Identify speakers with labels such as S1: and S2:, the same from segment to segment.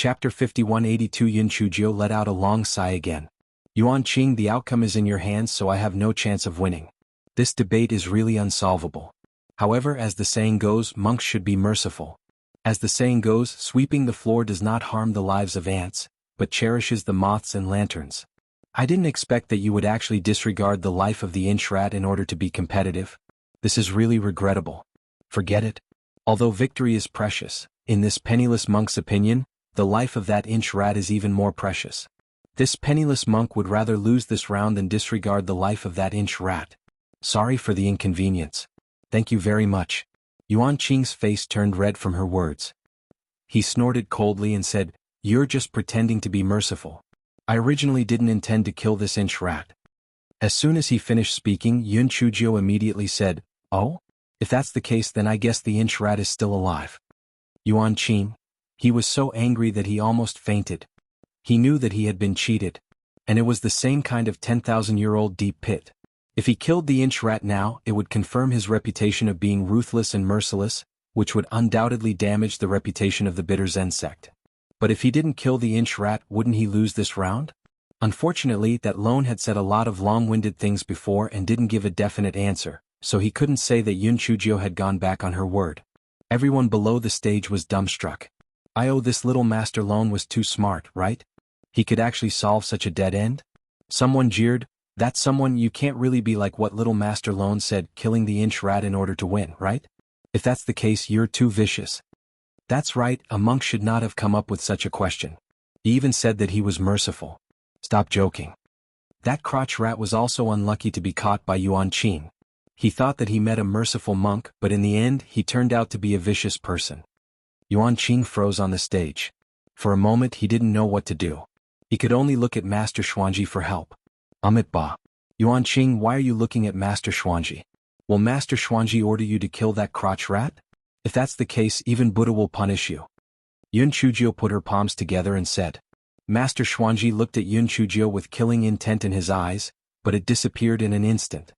S1: Chapter 5182 Yun Chujio let out a long sigh again. Yuan Qing, the outcome is in your hands, so I have no chance of winning. This debate is really unsolvable. However, as the saying goes, monks should be merciful. As the saying goes, sweeping the floor does not harm the lives of ants, but cherishes the moths and lanterns. I didn't expect that you would actually disregard the life of the inch rat in order to be competitive. This is really regrettable. Forget it. Although victory is precious, in this penniless monk's opinion, the life of that inch rat is even more precious. This penniless monk would rather lose this round than disregard the life of that inch rat. Sorry for the inconvenience. Thank you very much. Yuan Qing's face turned red from her words. He snorted coldly and said, "You're just pretending to be merciful. I originally didn't intend to kill this inch rat." As soon as he finished speaking, Yun Chujio immediately said, "Oh? If that's the case, then I guess the inch rat is still alive." Yuan Qing. He was so angry that he almost fainted. He knew that he had been cheated. And it was the same kind of 10,000-year-old deep pit. If he killed the inch rat now, it would confirm his reputation of being ruthless and merciless, which would undoubtedly damage the reputation of the bitter Zen sect. But if he didn't kill the inch rat, wouldn't he lose this round? Unfortunately, that lone had said a lot of long-winded things before and didn't give a definite answer, so he couldn't say that Yun Chujio had gone back on her word. Everyone below the stage was dumbstruck. This little Master Lone was too smart, right? He could actually solve such a dead end? Someone jeered, "That's someone, you can't really be like what little Master Lone said, killing the inch rat in order to win, right? If that's the case, you're too vicious." That's right, a monk should not have come up with such a question. He even said that he was merciful. Stop joking. That crotch rat was also unlucky to be caught by Yuan Qing. He thought that he met a merciful monk, but in the end, he turned out to be a vicious person. Yuan Qing froze on the stage. For a moment he didn't know what to do. He could only look at Master Xuanji for help. Ba. Yuan Qing, why are you looking at Master Xuanji? Will Master Xuanji order you to kill that crotch rat? If that's the case, even Buddha will punish you. Yun Chujio put her palms together and said. Master Xuanji looked at Yun Chujio with killing intent in his eyes, but it disappeared in an instant.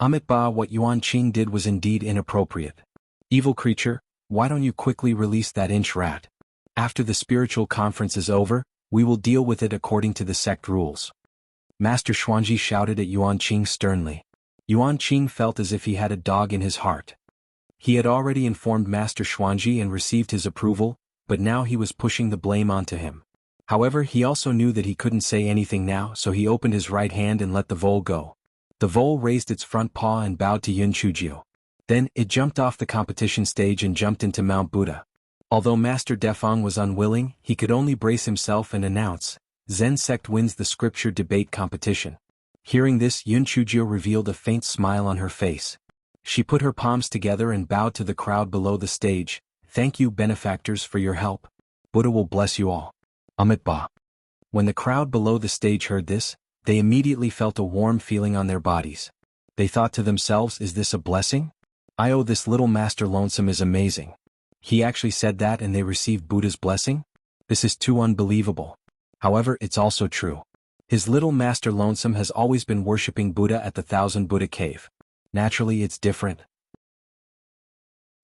S1: Ba, what Yuan Qing did was indeed inappropriate. Evil creature, why don't you quickly release that inch rat? After the spiritual conference is over, we will deal with it according to the sect rules. Master Xuanji shouted at Yuan Qing sternly. Yuan Qing felt as if he had a dog in his heart. He had already informed Master Xuanji and received his approval, but now he was pushing the blame onto him. However, he also knew that he couldn't say anything now, so he opened his right hand and let the vole go. The vole raised its front paw and bowed to Yun Chujio. Then, it jumped off the competition stage and jumped into Mount Buddha. Although Master Defang was unwilling, he could only brace himself and announce, Zen sect wins the scripture debate competition. Hearing this, Yun Chujio revealed a faint smile on her face. She put her palms together and bowed to the crowd below the stage. Thank you, benefactors, for your help. Buddha will bless you all. Ba. When the crowd below the stage heard this, they immediately felt a warm feeling on their bodies. They thought to themselves, is this a blessing? This little Master Lonesome is amazing. He actually said that and they received Buddha's blessing? This is too unbelievable. However, it's also true. His little Master Lonesome has always been worshipping Buddha at the Thousand Buddha Cave. Naturally, it's different.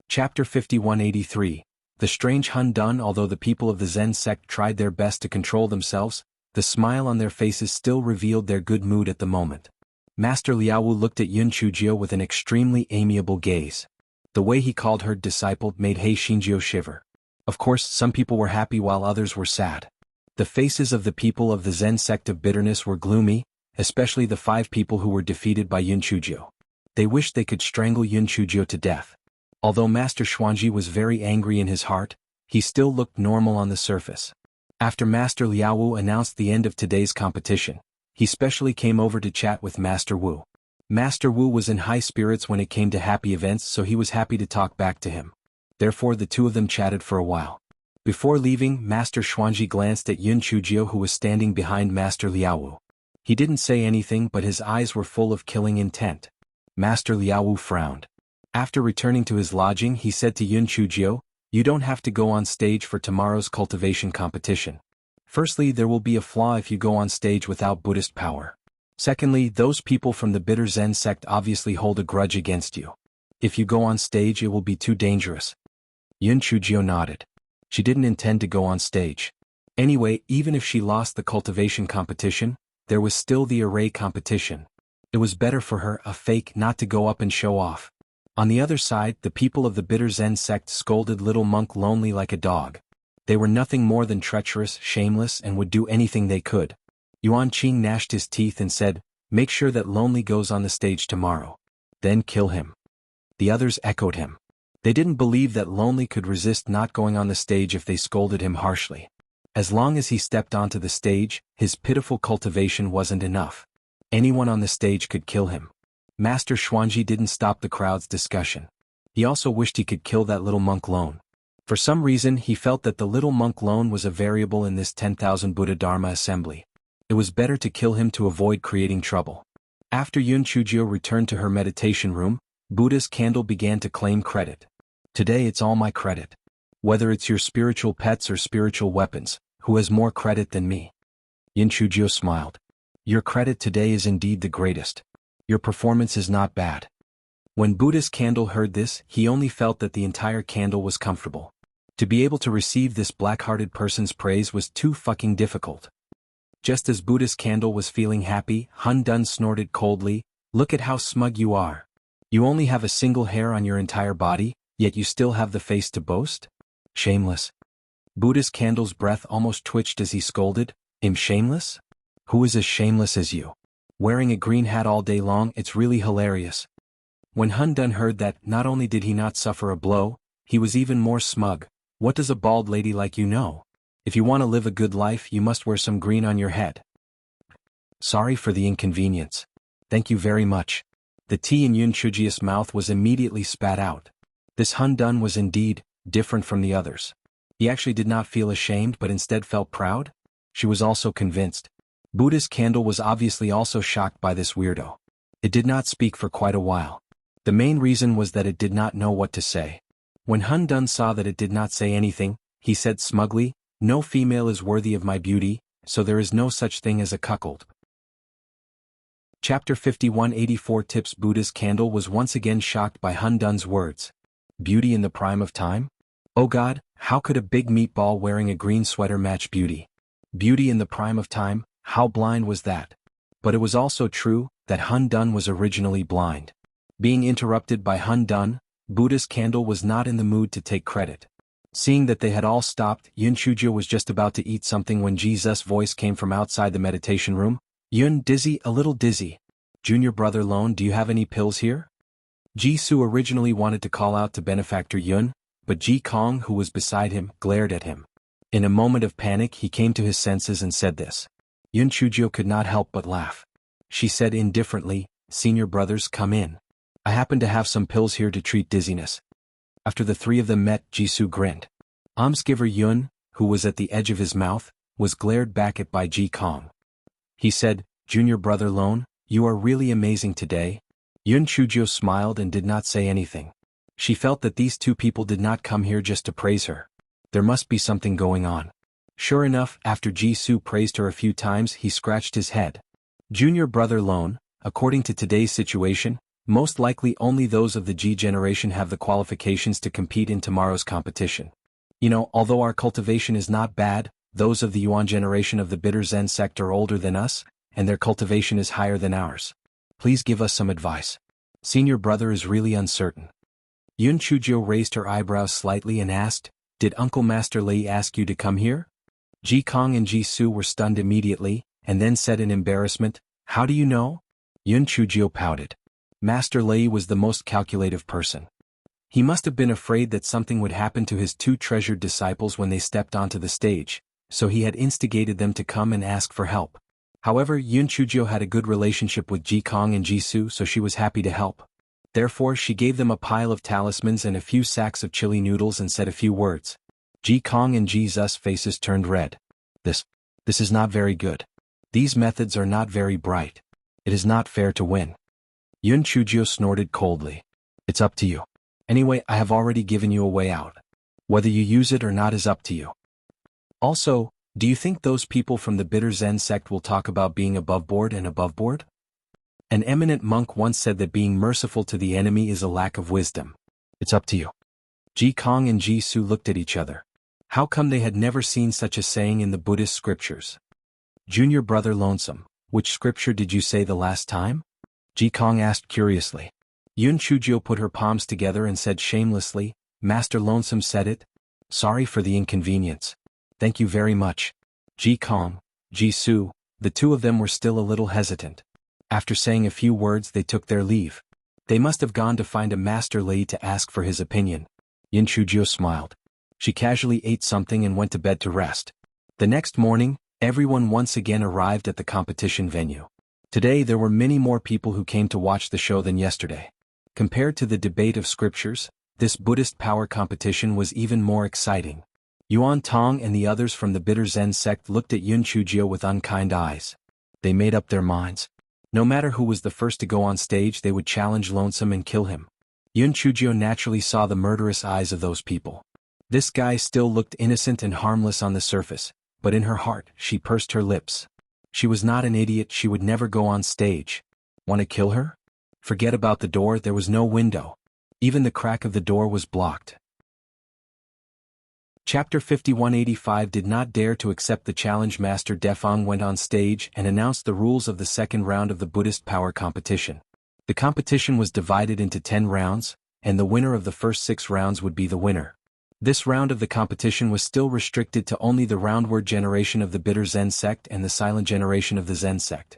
S1: Chapter 5183. The strange Hun Dun. Although the people of the Zen sect tried their best to control themselves, the smile on their faces still revealed their good mood at the moment. Master Liaowu looked at Yun Chujio with an extremely amiable gaze. The way he called her disciple made Hei Xinjiu shiver. Of course, some people were happy while others were sad. The faces of the people of the Zen sect of bitterness were gloomy, especially the 5 people who were defeated by Yun Chujio. They wished they could strangle Yun Chujio to death. Although Master Xuanji was very angry in his heart, he still looked normal on the surface. After Master Liaowu announced the end of today's competition, he specially came over to chat with Master Wu. Master Wu was in high spirits when it came to happy events, so he was happy to talk back to him. Therefore the two of them chatted for a while. Before leaving, Master Xuanji glanced at Yun Chujio, who was standing behind Master Liaowu. He didn't say anything, but his eyes were full of killing intent. Master Liaowu frowned. After returning to his lodging, he said to Yun Chujio, "You don't have to go on stage for tomorrow's cultivation competition. Firstly, there will be a flaw if you go on stage without Buddhist power. Secondly, those people from the bitter Zen sect obviously hold a grudge against you. If you go on stage, it will be too dangerous." Yun Chujio nodded. She didn't intend to go on stage. Anyway, even if she lost the cultivation competition, there was still the array competition. It was better for her, a fake, not to go up and show off. On the other side, the people of the bitter Zen sect scolded little monk Lonely like a dog. They were nothing more than treacherous, shameless, and would do anything they could. Yuan Qing gnashed his teeth and said, "Make sure that Lonely goes on the stage tomorrow. Then kill him." The others echoed him. They didn't believe that Lonely could resist not going on the stage if they scolded him harshly. As long as he stepped onto the stage, his pitiful cultivation wasn't enough. Anyone on the stage could kill him. Master Xuanji didn't stop the crowd's discussion. He also wished he could kill that little monk Lone. For some reason he felt that the little monk Lone was a variable in this 10,000 Buddha Dharma assembly. It was better to kill him to avoid creating trouble. After Yun Chujio returned to her meditation room, Buddha's candle began to claim credit. "Today it's all my credit. Whether it's your spiritual pets or spiritual weapons, who has more credit than me?" Yun Chujio smiled. "Your credit today is indeed the greatest. Your performance is not bad." When Buddha's candle heard this, he only felt that the entire candle was comfortable. To be able to receive this black-hearted person's praise was too fucking difficult. Just as Buddha's candle was feeling happy, Hun Dun snorted coldly, "Look at how smug you are. You only have a single hair on your entire body, yet you still have the face to boast? Shameless." Buddha's candle's breath almost twitched as he scolded, "I'm shameless? Who is as shameless as you? Wearing a green hat all day long, it's really hilarious." When Hun Dun heard that, not only did he not suffer a blow, he was even more smug. "What does a bald lady like you know? If you want to live a good life, you must wear some green on your head." "Sorry for the inconvenience. Thank you very much." The tea in Yun Chujia's mouth was immediately spat out. This Hun Dun was indeed different from the others. He actually did not feel ashamed but instead felt proud. She was also convinced. Buddha's candle was obviously also shocked by this weirdo. It did not speak for quite a while. The main reason was that it did not know what to say. When Hun Dun saw that it did not say anything, he said smugly, "No female is worthy of my beauty, so there is no such thing as a cuckold." Chapter 5184 Tips. Buddha's candle was once again shocked by Hun Dun's words. Beauty in the prime of time? Oh God, how could a big meatball wearing a green sweater match beauty? Beauty in the prime of time, how blind was that? But it was also true that Hun Dun was originally blind. Being interrupted by Hun Dun, Buddha's candle was not in the mood to take credit. Seeing that they had all stopped, Yun Chujio was just about to eat something when Jesus' voice came from outside the meditation room. "Yun, dizzy, a little dizzy. Junior brother Lone, do you have any pills here?" Jisoo originally wanted to call out to benefactor Yun, but Ji Kong, who was beside him, glared at him. In a moment of panic he came to his senses and said this. Yun Chujio could not help but laugh. She said indifferently, "Senior brothers, come in. I happen to have some pills here to treat dizziness." After the three of them met, Jisoo grinned. Almsgiver Yun, who was at the edge of his mouth, was glared back at by Ji Kong. He said, "Junior brother Lone, you are really amazing today." Yun Chujio smiled and did not say anything. She felt that these two people did not come here just to praise her. There must be something going on. Sure enough, after Jisoo praised her a few times, he scratched his head. Junior brother Lone, according to today's situation, most likely only those of the G generation have the qualifications to compete in tomorrow's competition. You know, although our cultivation is not bad, those of the Yuan generation of the bitter Zen sect are older than us, and their cultivation is higher than ours. Please give us some advice. Senior brother is really uncertain. Yun Chujio raised her eyebrows slightly and asked, "Did Uncle Master Lei ask you to come here?" Ji Kong and Jisoo were stunned immediately, and then said in embarrassment, "How do you know?" Yun Chujio pouted. Master Lei was the most calculative person. He must have been afraid that something would happen to his two treasured disciples when they stepped onto the stage, so he had instigated them to come and ask for help. However, Yun Chujio had a good relationship with Ji Kong and Jisoo, so she was happy to help. Therefore, she gave them a pile of talismans and a few sacks of chili noodles and said a few words. Ji Kong and Jesus' faces turned red. This is not very good. These methods are not very bright. It is not fair to win. Yun Chujio snorted coldly. It's up to you. Anyway, I have already given you a way out. Whether you use it or not is up to you. Also, do you think those people from the bitter Zen sect will talk about being above board and above board? An eminent monk once said that being merciful to the enemy is a lack of wisdom. It's up to you. Ji Kong and Jisoo looked at each other. How come they had never seen such a saying in the Buddhist scriptures? Junior brother Lonesome, which scripture did you say the last time? Ji Kong asked curiously. Yun Chujio put her palms together and said shamelessly, Master Lonesome said it. Sorry for the inconvenience. Thank you very much. Ji Kong, Ji Su, the two of them were still a little hesitant. After saying a few words they took their leave. They must have gone to find a master lady to ask for his opinion. Yin Chujio smiled. She casually ate something and went to bed to rest. The next morning, everyone once again arrived at the competition venue. Today there were many more people who came to watch the show than yesterday. Compared to the debate of scriptures, this Buddhist power competition was even more exciting. Yuan Tong and the others from the Bitter Zen sect looked at Yun Chujio with unkind eyes. They made up their minds. No matter who was the first to go on stage, they would challenge Lonesome and kill him. Yun Chujio naturally saw the murderous eyes of those people. This guy still looked innocent and harmless on the surface, but in her heart, she pursed her lips. She was not an idiot, she would never go on stage. Want to kill her? Forget about the door, there was no window. Even the crack of the door was blocked. Chapter 5185 did not dare to accept the challenge. Master Defang went on stage and announced the rules of the second round of the Buddhist power competition. The competition was divided into 10 rounds, and the winner of the first 6 rounds would be the winner. This round of the competition was still restricted to only the roundward generation of the Bitter Zen sect and the silent generation of the Zen sect.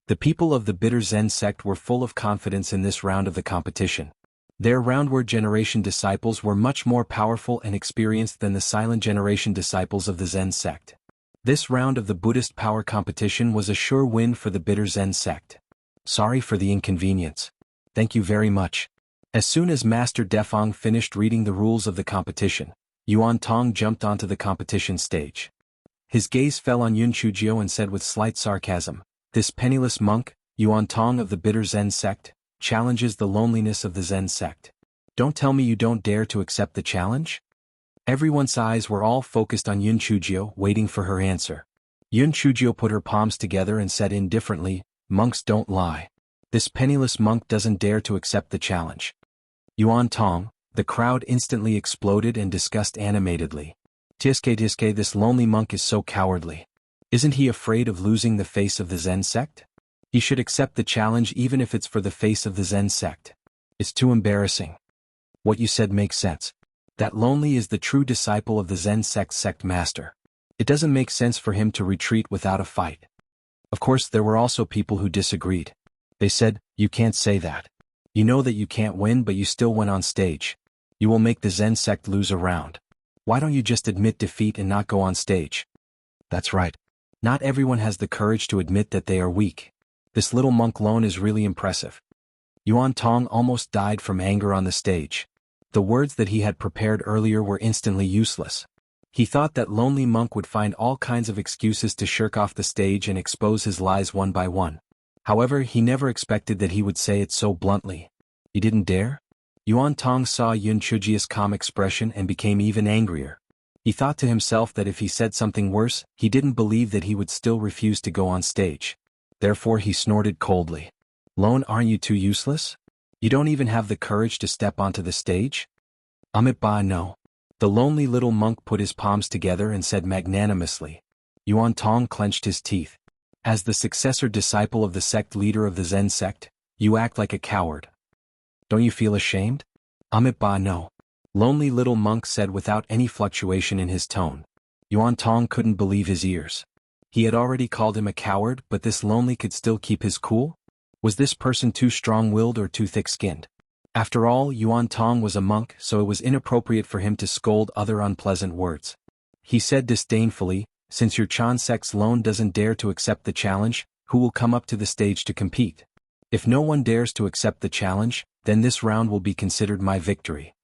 S1: The people of the Bitter Zen sect were full of confidence in this round of the competition. Their roundward generation disciples were much more powerful and experienced than the silent generation disciples of the Zen sect. This round of the Buddhist power competition was a sure win for the Bitter Zen sect. Sorry for the inconvenience. Thank you very much. As soon as Master Defang finished reading the rules of the competition, Yuan Tong jumped onto the competition stage. His gaze fell on Yun Chujio and said with slight sarcasm, This penniless monk, Yuan Tong of the Bitter Zen sect, challenges the loneliness of the Zen sect. Don't tell me you don't dare to accept the challenge? Everyone's eyes were all focused on Yun Chujio, waiting for her answer. Yun Chujio put her palms together and said indifferently, Monks don't lie. This penniless monk doesn't dare to accept the challenge. Yuan Tong, the crowd instantly exploded and discussed animatedly. Tiske, this lonely monk is so cowardly. Isn't he afraid of losing the face of the Zen sect? He should accept the challenge even if it's for the face of the Zen sect. It's too embarrassing. What you said makes sense. That lonely is the true disciple of the Zen sect master. It doesn't make sense for him to retreat without a fight. Of course there were also people who disagreed. They said, you can't say that. You know that you can't win but you still went on stage. You will make the Zen sect lose a round. Why don't you just admit defeat and not go on stage? That's right. Not everyone has the courage to admit that they are weak. This little monk Lone is really impressive. Yuan Tong almost died from anger on the stage. The words that he had prepared earlier were instantly useless. He thought that lonely monk would find all kinds of excuses to shirk off the stage and expose his lies one by one. However, he never expected that he would say it so bluntly. He didn't dare? Yuan Tong saw Yun Chujio's calm expression and became even angrier. He thought to himself that if he said something worse, he didn't believe that he would still refuse to go on stage. Therefore he snorted coldly. Lone, aren't you too useless? You don't even have the courage to step onto the stage? Amit Ba no. The lonely little monk put his palms together and said magnanimously. Yuan Tong clenched his teeth. As the successor disciple of the sect leader of the Zen sect, you act like a coward. Don't you feel ashamed? Amit Ba no. Lonely little monk said without any fluctuation in his tone. Yuan Tong couldn't believe his ears. He had already called him a coward, but this lonely could still keep his cool? Was this person too strong-willed or too thick-skinned? After all, Yuan Tong was a monk, so it was inappropriate for him to scold other unpleasant words. He said disdainfully, since your Chan sect's Lone doesn't dare to accept the challenge, who will come up to the stage to compete? If no one dares to accept the challenge, then this round will be considered my victory.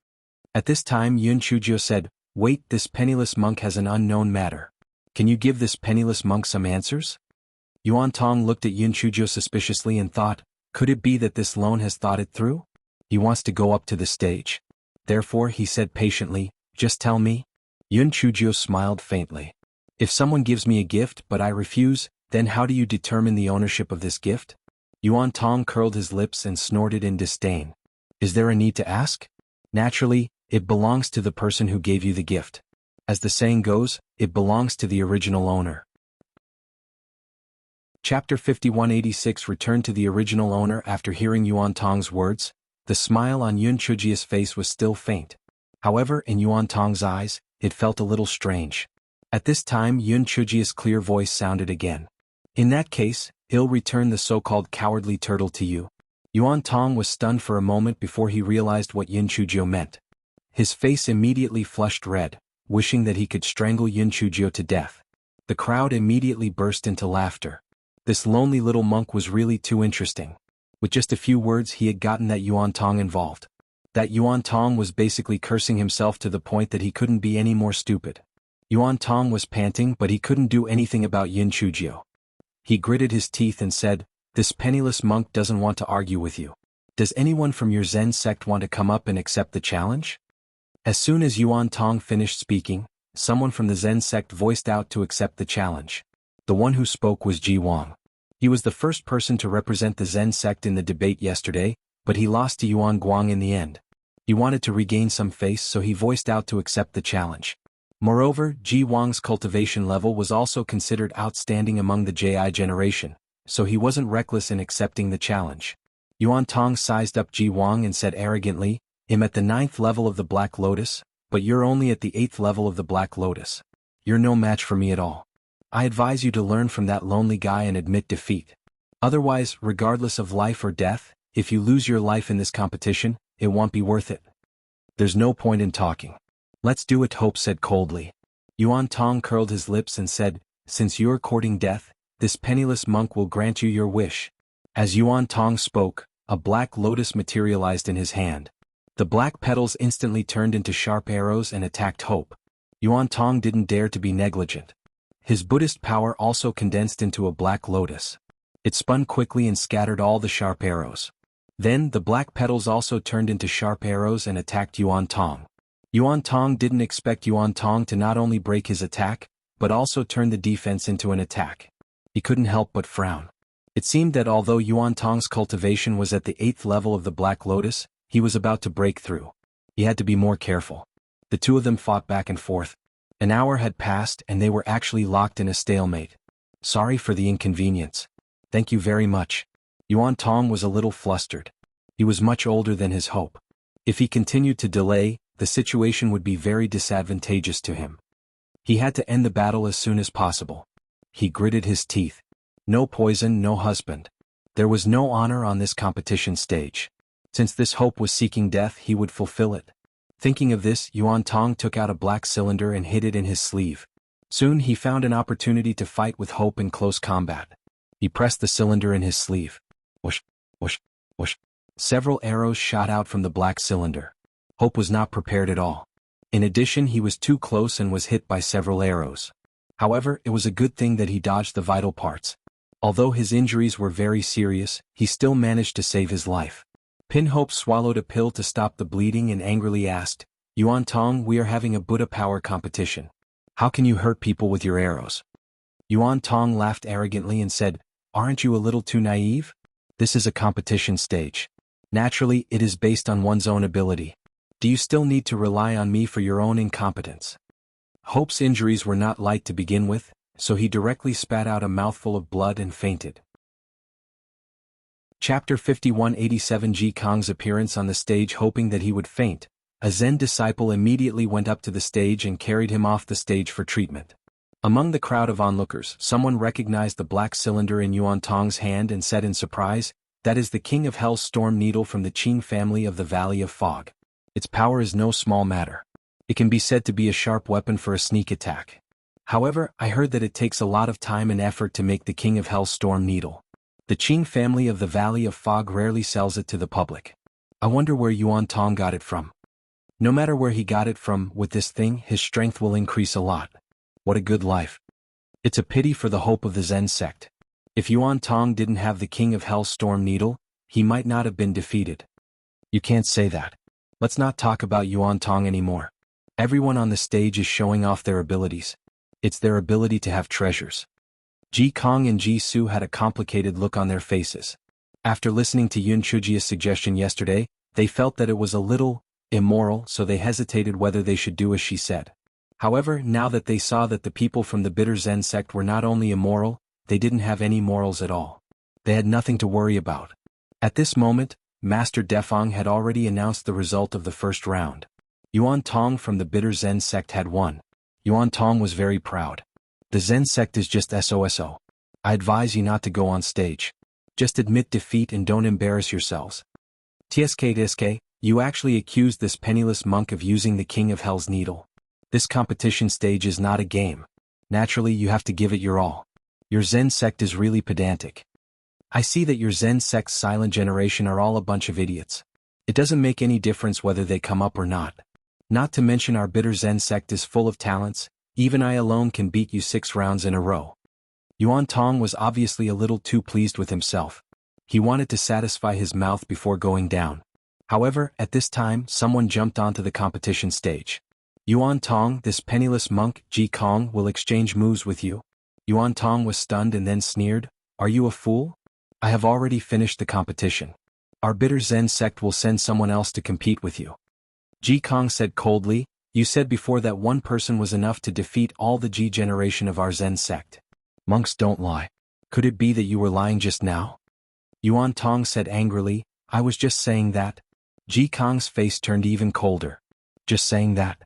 S1: At this time Yun Chujio said, Wait, this penniless monk has an unknown matter. Can you give this penniless monk some answers? Yuan Tong looked at Yun Chujio suspiciously and thought, could it be that this Lone has thought it through? He wants to go up to the stage. Therefore he said patiently, just tell me. Yun Chujio smiled faintly. If someone gives me a gift but I refuse, then how do you determine the ownership of this gift? Yuan Tong curled his lips and snorted in disdain. Is there a need to ask? Naturally, it belongs to the person who gave you the gift. As the saying goes, it belongs to the original owner. Chapter 5186 Returned to the original owner. After hearing Yuan Tong's words, the smile on Yun Chujia's face was still faint. However, in Yuan Tong's eyes, it felt a little strange. At this time Yun Chujia's clear voice sounded again. In that case, he'll return the so-called cowardly turtle to you. Yuan Tong was stunned for a moment before he realized what Yun Chujio meant. His face immediately flushed red, wishing that he could strangle Yun Chujio to death. The crowd immediately burst into laughter. This lonely little monk was really too interesting. With just a few words he had gotten that Yuan Tong involved. That Yuan Tong was basically cursing himself to the point that he couldn't be any more stupid. Yuan Tong was panting, but he couldn't do anything about Yun Chujio. He gritted his teeth and said, "This penniless monk doesn't want to argue with you. Does anyone from your Zen sect want to come up and accept the challenge?" As soon as Yuan Tong finished speaking, someone from the Zen sect voiced out to accept the challenge. The one who spoke was Ji Wang. He was the first person to represent the Zen sect in the debate yesterday, but he lost to Yuan Guang in the end. He wanted to regain some face, so he voiced out to accept the challenge. Moreover, Ji Wang's cultivation level was also considered outstanding among the JI generation, so he wasn't reckless in accepting the challenge. Yuan Tong sized up Ji Wang and said arrogantly, "I'm at the 9th level of the Black Lotus, but you're only at the 8th level of the Black Lotus. You're no match for me at all. I advise you to learn from that lonely guy and admit defeat. Otherwise, regardless of life or death, if you lose your life in this competition, it won't be worth it. There's no point in talking. Let's do it," Hope said coldly. Yuan Tong curled his lips and said, "Since you're courting death, this penniless monk will grant you your wish." As Yuan Tong spoke, a black lotus materialized in his hand. The black petals instantly turned into sharp arrows and attacked Hope. Yuan Tong didn't dare to be negligent. His Buddhist power also condensed into a black lotus. It spun quickly and scattered all the sharp arrows. Then the black petals also turned into sharp arrows and attacked Yuan Tong. Yuan Tong didn't expect Yuan Tong to not only break his attack, but also turn the defense into an attack. He couldn't help but frown. It seemed that although Yuan Tong's cultivation was at the 8th level of the Black Lotus, he was about to break through. He had to be more careful. The two of them fought back and forth. An hour had passed and they were actually locked in a stalemate. "Sorry for the inconvenience." "Thank you very much." Yuan Tong was a little flustered. He was much older than his Hope. If he continued to delay, the situation would be very disadvantageous to him. He had to end the battle as soon as possible. He gritted his teeth. No poison, no husband. There was no honor on this competition stage. Since this Hope was seeking death, he would fulfill it. Thinking of this, Yuan Tong took out a black cylinder and hid it in his sleeve. Soon he found an opportunity to fight with Hope in close combat. He pressed the cylinder in his sleeve. Whoosh, whoosh, whoosh. Several arrows shot out from the black cylinder. Hope was not prepared at all. In addition, he was too close and was hit by several arrows. However, it was a good thing that he dodged the vital parts. Although his injuries were very serious, he still managed to save his life. Pin Hope swallowed a pill to stop the bleeding and angrily asked, "Yuan Tong, we are having a Buddha power competition. How can you hurt people with your arrows?" Yuan Tong laughed arrogantly and said, "Aren't you a little too naive? This is a competition stage. Naturally, it is based on one's own ability. Do you still need to rely on me for your own incompetence?" Hope's injuries were not light to begin with, so he directly spat out a mouthful of blood and fainted. Chapter 5187 Ji Kong's appearance on the stage. Hoping that he would faint, a Zen disciple immediately went up to the stage and carried him off the stage for treatment. Among the crowd of onlookers, someone recognized the black cylinder in Yuan Tong's hand and said in surprise, "That is the King of Hell's Storm Needle from the Qing family of the Valley of Fog. Its power is no small matter. It can be said to be a sharp weapon for a sneak attack. However, I heard that it takes a lot of time and effort to make the King of Hell's Storm Needle. The Qing family of the Valley of Fog rarely sells it to the public. I wonder where Yuan Tong got it from. No matter where he got it from, with this thing, his strength will increase a lot. What a good life. It's a pity for the Hope of the Zen sect. If Yuan Tong didn't have the King of Hell's Storm Needle, he might not have been defeated." "You can't say that. Let's not talk about Yuan Tong anymore. Everyone on the stage is showing off their abilities. It's their ability to have treasures." Ji Kong and Ji Su had a complicated look on their faces. After listening to Yun Chujia's suggestion yesterday, they felt that it was a little immoral, so they hesitated whether they should do as she said. However, now that they saw that the people from the bitter Zen sect were not only immoral, they didn't have any morals at all. They had nothing to worry about. At this moment, Master Defang had already announced the result of the first round. Yuan Tong from the bitter Zen sect had won. Yuan Tong was very proud. The Zen sect is just SOSO. I advise you not to go on stage. Just admit defeat and don't embarrass yourselves. TSK, you actually accused this penniless monk of using the King of Hell's needle. This competition stage is not a game. Naturally, you have to give it your all. Your Zen sect is really pedantic. I see that your Zen sect's silent generation are all a bunch of idiots. It doesn't make any difference whether they come up or not. Not to mention our bitter Zen sect is full of talents, even I alone can beat you 6 rounds in a row. Yuan Tong was obviously a little too pleased with himself. He wanted to satisfy his mouth before going down. However, at this time someone jumped onto the competition stage. Yuan Tong, this penniless monk, Ji Kong, will exchange moves with you. Yuan Tong was stunned and then sneered, "Are you a fool? I have already finished the competition. Our bitter Zen sect will send someone else to compete with you." Ji Kong said coldly, "You said before that one person was enough to defeat all the Ji generation of our Zen sect. Monks don't lie. Could it be that you were lying just now?" Yuan Tong said angrily, "I was just saying that." Ji Kong's face turned even colder. "Just saying that?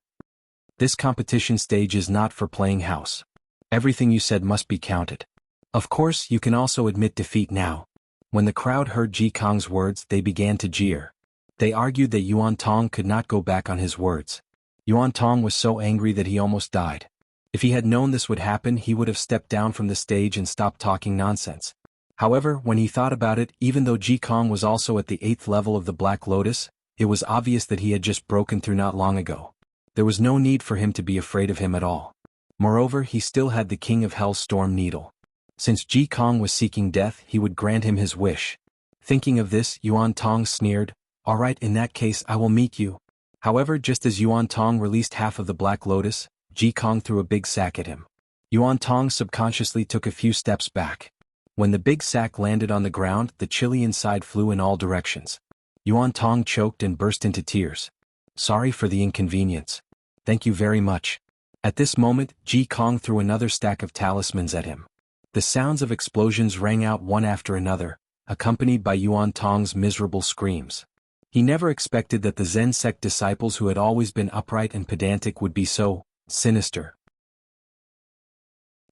S1: This competition stage is not for playing house. Everything you said must be counted. Of course, you can also admit defeat now." When the crowd heard Ji Kong's words, they began to jeer. They argued that Yuan Tong could not go back on his words. Yuan Tong was so angry that he almost died. If he had known this would happen, he would have stepped down from the stage and stopped talking nonsense. However, when he thought about it, even though Ji Kong was also at the 8th level of the Black Lotus, it was obvious that he had just broken through not long ago. There was no need for him to be afraid of him at all. Moreover, he still had the King of Hell's Storm Needle. Since Ji Kong was seeking death, he would grant him his wish. Thinking of this, Yuan Tong sneered, "All right, in that case I will meet you." However, just as Yuan Tong released half of the Black Lotus, Ji Kong threw a big sack at him. Yuan Tong subconsciously took a few steps back. When the big sack landed on the ground, the chili inside flew in all directions. Yuan Tong choked and burst into tears. "Sorry for the inconvenience. Thank you very much." At this moment, Ji Kong threw another stack of talismans at him. The sounds of explosions rang out one after another, accompanied by Yuan Tong's miserable screams. He never expected that the Zen sect disciples who had always been upright and pedantic would be so sinister.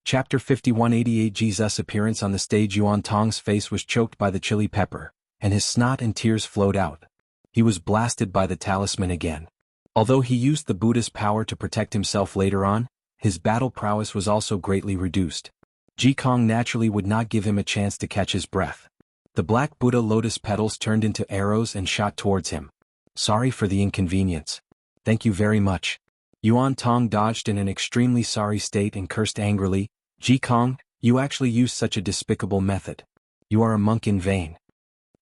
S1: Chapter 5188 Jesus' appearance on the stage. Yuan Tong's face was choked by the chili pepper, and his snot and tears flowed out. He was blasted by the talisman again. Although he used the Buddha's power to protect himself later on, his battle prowess was also greatly reduced. Ji Kong naturally would not give him a chance to catch his breath. The black Buddha lotus petals turned into arrows and shot towards him. "Sorry for the inconvenience. Thank you very much." Yuan Tong dodged in an extremely sorry state and cursed angrily, "Ji Kong, you actually used such a despicable method. You are a monk in vain."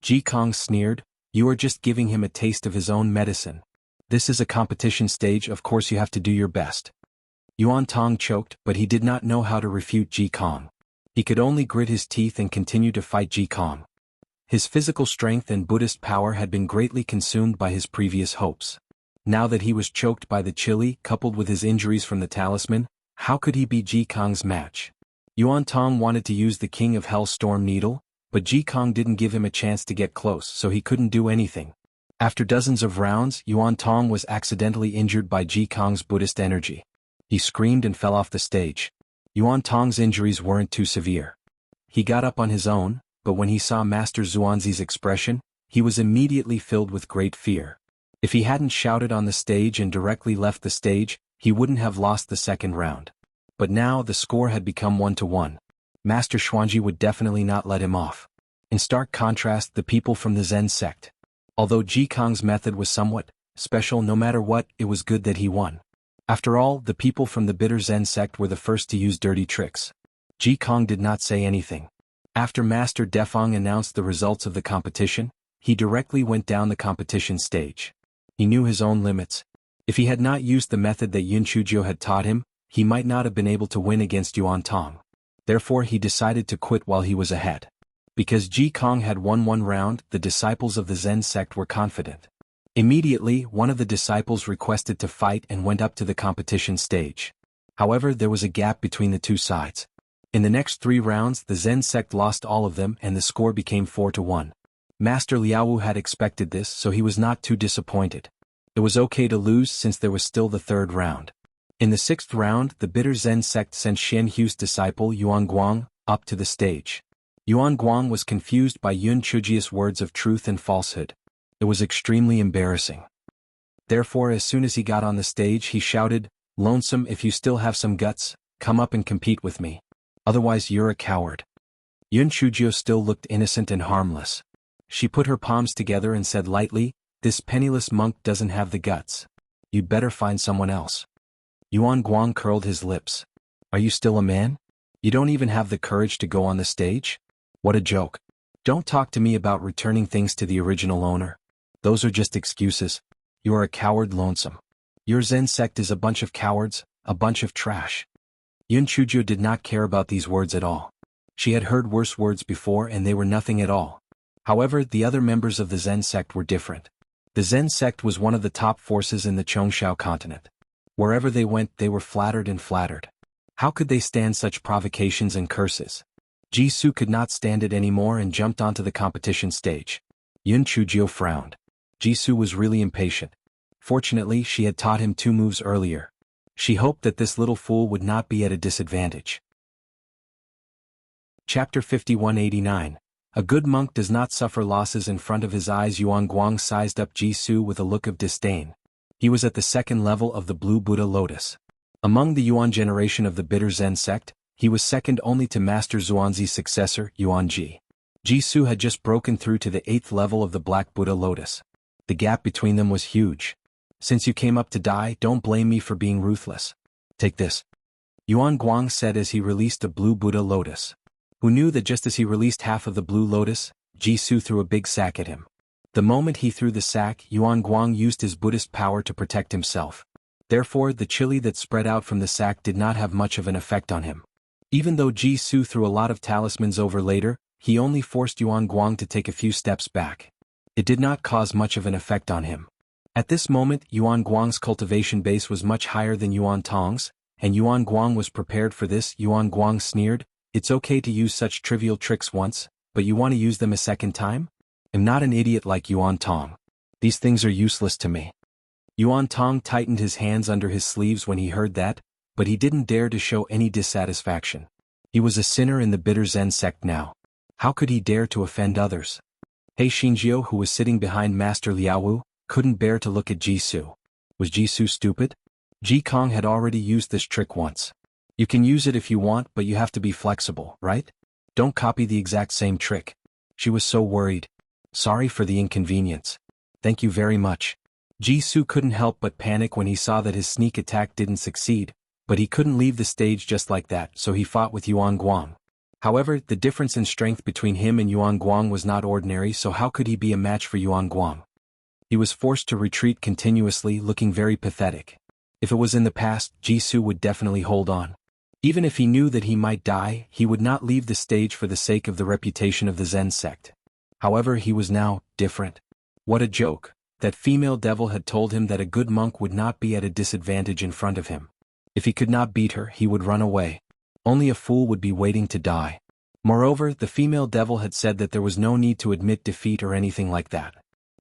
S1: Ji Kong sneered, "You are just giving him a taste of his own medicine. This is a competition stage, of course you have to do your best." Yuan Tong choked, but he did not know how to refute Ji Kong. He could only grit his teeth and continue to fight Ji Kong. His physical strength and Buddhist power had been greatly consumed by his previous hopes. Now that he was choked by the chili, coupled with his injuries from the talisman, how could he be Ji Kong's match? Yuan Tong wanted to use the King of Hell's Storm Needle, but Ji Kong didn't give him a chance to get close, so he couldn't do anything. After dozens of rounds, Yuan Tong was accidentally injured by Ji Kong's Buddhist energy. He screamed and fell off the stage. Yuan Tong's injuries weren't too severe. He got up on his own, but when he saw Master Xuanzi's expression, he was immediately filled with great fear. If he hadn't shouted on the stage and directly left the stage, he wouldn't have lost the second round. But now the score had become 1-1. Master Xuanzi would definitely not let him off. In stark contrast, the people from the Zen sect. Although Ji Kong's method was somewhat special, no matter what, it was good that he won. After all, the people from the bitter Zen sect were the first to use dirty tricks. Ji Kong did not say anything. After Master Defang announced the results of the competition, he directly went down the competition stage. He knew his own limits. If he had not used the method that Yun Chuzhou had taught him, he might not have been able to win against Yuan Tong. Therefore he decided to quit while he was ahead. Because Ji Kong had won one round, the disciples of the Zen sect were confident. Immediately, one of the disciples requested to fight and went up to the competition stage. However, there was a gap between the two sides. In the next 3 rounds, the Zen sect lost all of them and the score became 4-1. Master Liaowu had expected this, so he was not too disappointed. It was okay to lose since there was still the 3rd round. In the 6th round, the bitter Zen sect sent Xian Hu's disciple Yuan Guang up to the stage. Yuan Guang was confused by Yun Chujia's words of truth and falsehood. It was extremely embarrassing. Therefore, as soon as he got on the stage, he shouted, "Lonesome, if you still have some guts, come up and compete with me. Otherwise you're a coward." Yun Chujio still looked innocent and harmless. She put her palms together and said lightly, "This penniless monk doesn't have the guts. You'd better find someone else." Yuan Guang curled his lips. "Are you still a man? You don't even have the courage to go on the stage? What a joke. Don't talk to me about returning things to the original owner. Those are just excuses. You're a coward, Lonesome. Your Zen sect is a bunch of cowards, a bunch of trash." Yun Chujio did not care about these words at all. She had heard worse words before and they were nothing at all. However, the other members of the Zen sect were different. The Zen sect was one of the top forces in the Chongshao continent. Wherever they went, they were flattered and flattered. How could they stand such provocations and curses? Jisoo could not stand it anymore and jumped onto the competition stage. Yun Chujio frowned. Jisoo was really impatient. Fortunately, she had taught him 2 moves earlier. She hoped that this little fool would not be at a disadvantage. Chapter 5189. A good monk does not suffer losses in front of his eyes. Yuan Guang sized up Jisoo with a look of disdain. He was at the 2nd level of the Blue Buddha Lotus. Among the Yuan generation of the bitter Zen sect, he was second only to Master Xuanzi's successor, Yuanji. Jisoo had just broken through to the 8th level of the Black Buddha Lotus. The gap between them was huge. "Since you came up to die, don't blame me for being ruthless. Take this," Yuan Guang said as he released the Blue Buddha Lotus. Who knew that just as he released half of the Blue Lotus, Jisoo threw a big sack at him. The moment he threw the sack, Yuan Guang used his Buddhist power to protect himself. Therefore, the chili that spread out from the sack did not have much of an effect on him. Even though Jisoo threw a lot of talismans over later, he only forced Yuan Guang to take a few steps back. It did not cause much of an effect on him. At this moment, Yuan Guang's cultivation base was much higher than Yuan Tong's, and Yuan Guang was prepared for this. Yuan Guang sneered, "It's okay to use such trivial tricks once, but you want to use them a second time? I'm not an idiot like Yuan Tong. These things are useless to me." Yuan Tong tightened his hands under his sleeves when he heard that, but he didn't dare to show any dissatisfaction. He was a sinner in the bitter Zen sect now. How could he dare to offend others? He Xinjiu, who was sitting behind Master Liaowu, couldn't bear to look at Jisoo. Was Jisoo stupid? Ji Kong had already used this trick once. You can use it if you want, but you have to be flexible, right? Don't copy the exact same trick. She was so worried. "Sorry for the inconvenience. Thank you very much." Jisoo couldn't help but panic when he saw that his sneak attack didn't succeed, but he couldn't leave the stage just like that, so he fought with Yuan Guang. However, the difference in strength between him and Yuan Guang was not ordinary, so how could he be a match for Yuan Guang? He was forced to retreat continuously, looking very pathetic. If it was in the past, Jisoo would definitely hold on. Even if he knew that he might die, he would not leave the stage for the sake of the reputation of the Zen sect. However, he was now different. What a joke. That female devil had told him that a good monk would not be at a disadvantage in front of him. If he could not beat her, he would run away. Only a fool would be waiting to die. Moreover, the female devil had said that there was no need to admit defeat or anything like that.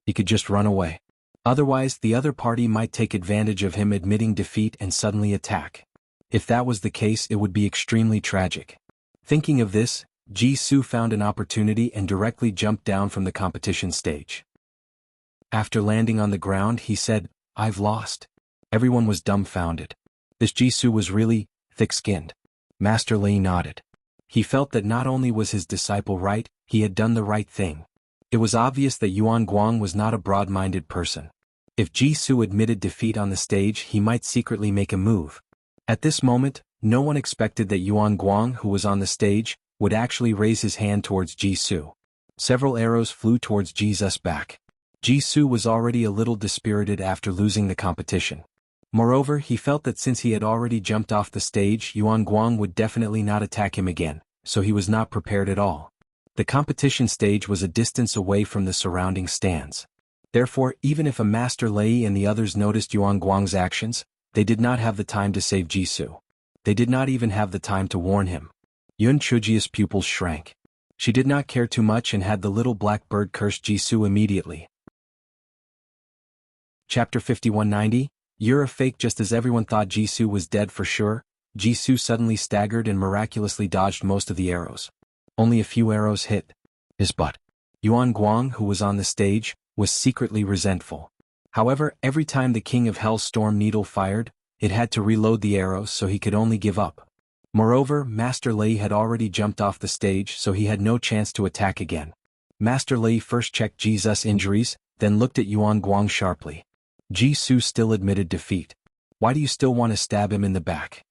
S1: He could just run away. Otherwise, the other party might take advantage of him admitting defeat and suddenly attack. If that was the case, it would be extremely tragic. Thinking of this, Jisoo found an opportunity and directly jumped down from the competition stage. After landing on the ground, he said, "I've lost." Everyone was dumbfounded. This Jisoo was really thick-skinned. Master Lei nodded. He felt that not only was his disciple right, he had done the right thing. It was obvious that Yuan Guang was not a broad-minded person. If Jisoo admitted defeat on the stage, he might secretly make a move. At this moment, no one expected that Yuan Guang, who was on the stage, would actually raise his hand towards Jisoo. Several arrows flew towards Jisoo's back. Jisoo was already a little dispirited after losing the competition. Moreover, he felt that since he had already jumped off the stage, Yuan Guang would definitely not attack him again, so he was not prepared at all. The competition stage was a distance away from the surrounding stands. Therefore, even if a Master Lei and the others noticed Yuan Guang's actions, they did not have the time to save Jisoo. They did not even have the time to warn him. Yun Chujia's pupils shrank. She did not care too much and had the little black bird curse Jisoo immediately. Chapter 5190, You're a fake. Just as everyone thought Jisoo was dead for sure, Jisoo suddenly staggered and miraculously dodged most of the arrows. Only a few arrows hit his butt. Yuan Guang, who was on the stage, was secretly resentful. However, every time the King of Hell's Storm Needle fired, it had to reload the arrows, so he could only give up. Moreover, Master Lei had already jumped off the stage, so he had no chance to attack again. Master Lei first checked Jesus' injuries, then looked at Yuan Guang sharply. Jisoo still admitted defeat. Why do you still want to stab him in the back?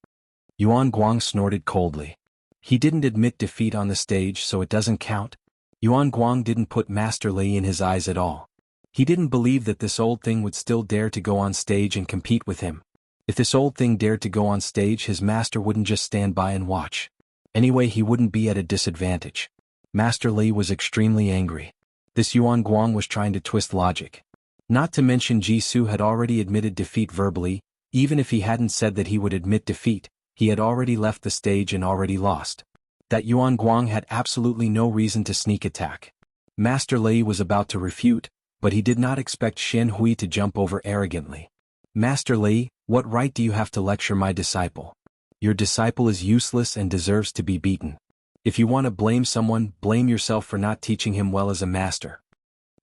S1: Yuan Guang snorted coldly. He didn't admit defeat on the stage, so it doesn't count. Yuan Guang didn't put Master Lei in his eyes at all. He didn't believe that this old thing would still dare to go on stage and compete with him. If this old thing dared to go on stage, his master wouldn't just stand by and watch. Anyway, he wouldn't be at a disadvantage. Master Lei was extremely angry. This Yuan Guang was trying to twist logic. Not to mention Jisoo had already admitted defeat verbally. Even if he hadn't said that he would admit defeat, he had already left the stage and already lost. That Yuan Guang had absolutely no reason to sneak attack. Master Lei was about to refute, but he did not expect Xin Hui to jump over arrogantly. Master Lei, what right do you have to lecture my disciple? Your disciple is useless and deserves to be beaten. If you want to blame someone, blame yourself for not teaching him well as a master.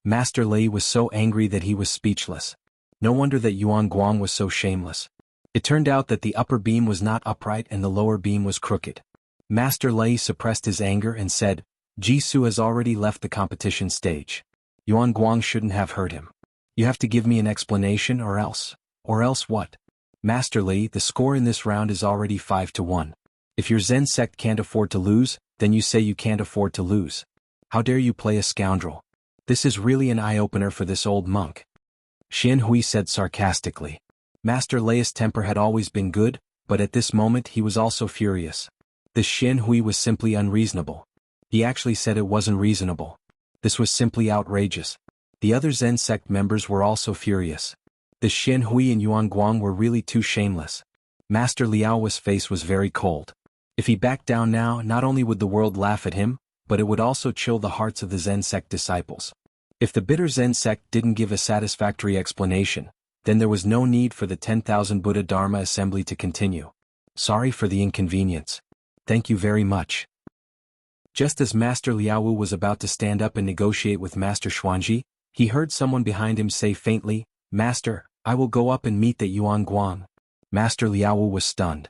S1: Master Lei was so angry that he was speechless. No wonder that Yuan Guang was so shameless. It turned out that the upper beam was not upright and the lower beam was crooked. Master Lei suppressed his anger and said, Jisoo has already left the competition stage. Yuan Guang shouldn't have hurt him. You have to give me an explanation or else. Or else what? Master Lei, the score in this round is already 5-1. If your Zen sect can't afford to lose, then you say you can't afford to lose. How dare you play a scoundrel? This is really an eye-opener for this old monk. Xin Hui said sarcastically. Master Lei's temper had always been good, but at this moment he was also furious. This Xin Hui was simply unreasonable. He actually said it wasn't reasonable. This was simply outrageous. The other Zen sect members were also furious. This Xin Hui and Yuan Guang were really too shameless. Master Liao's face was very cold. If he backed down now, not only would the world laugh at him, but it would also chill the hearts of the Zen sect disciples. If the bitter Zen sect didn't give a satisfactory explanation, then there was no need for the 10,000 Buddha Dharma assembly to continue. Sorry for the inconvenience. Thank you very much. Just as Master Liao was about to stand up and negotiate with Master Xuanji, he heard someone behind him say faintly, Master, I will go up and meet the Yuan Guang. Master Liao was stunned.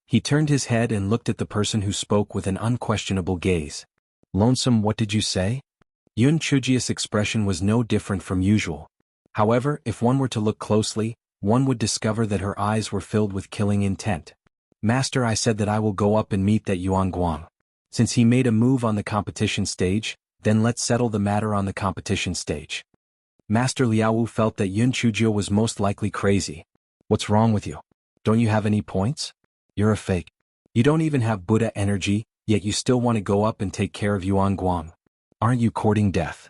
S1: He turned his head and looked at the person who spoke with an unquestionable gaze. Lonesome, what did you say? Yun Chujia's expression was no different from usual. However, if one were to look closely, one would discover that her eyes were filled with killing intent. Master, I said that I will go up and meet that Yuan Guang. Since he made a move on the competition stage, then let's settle the matter on the competition stage. Master Liao felt that Yun Chujio was most likely crazy. What's wrong with you? Don't you have any points? You're a fake. You don't even have Buddha energy, yet you still want to go up and take care of Yuan Guang. Aren't you courting death?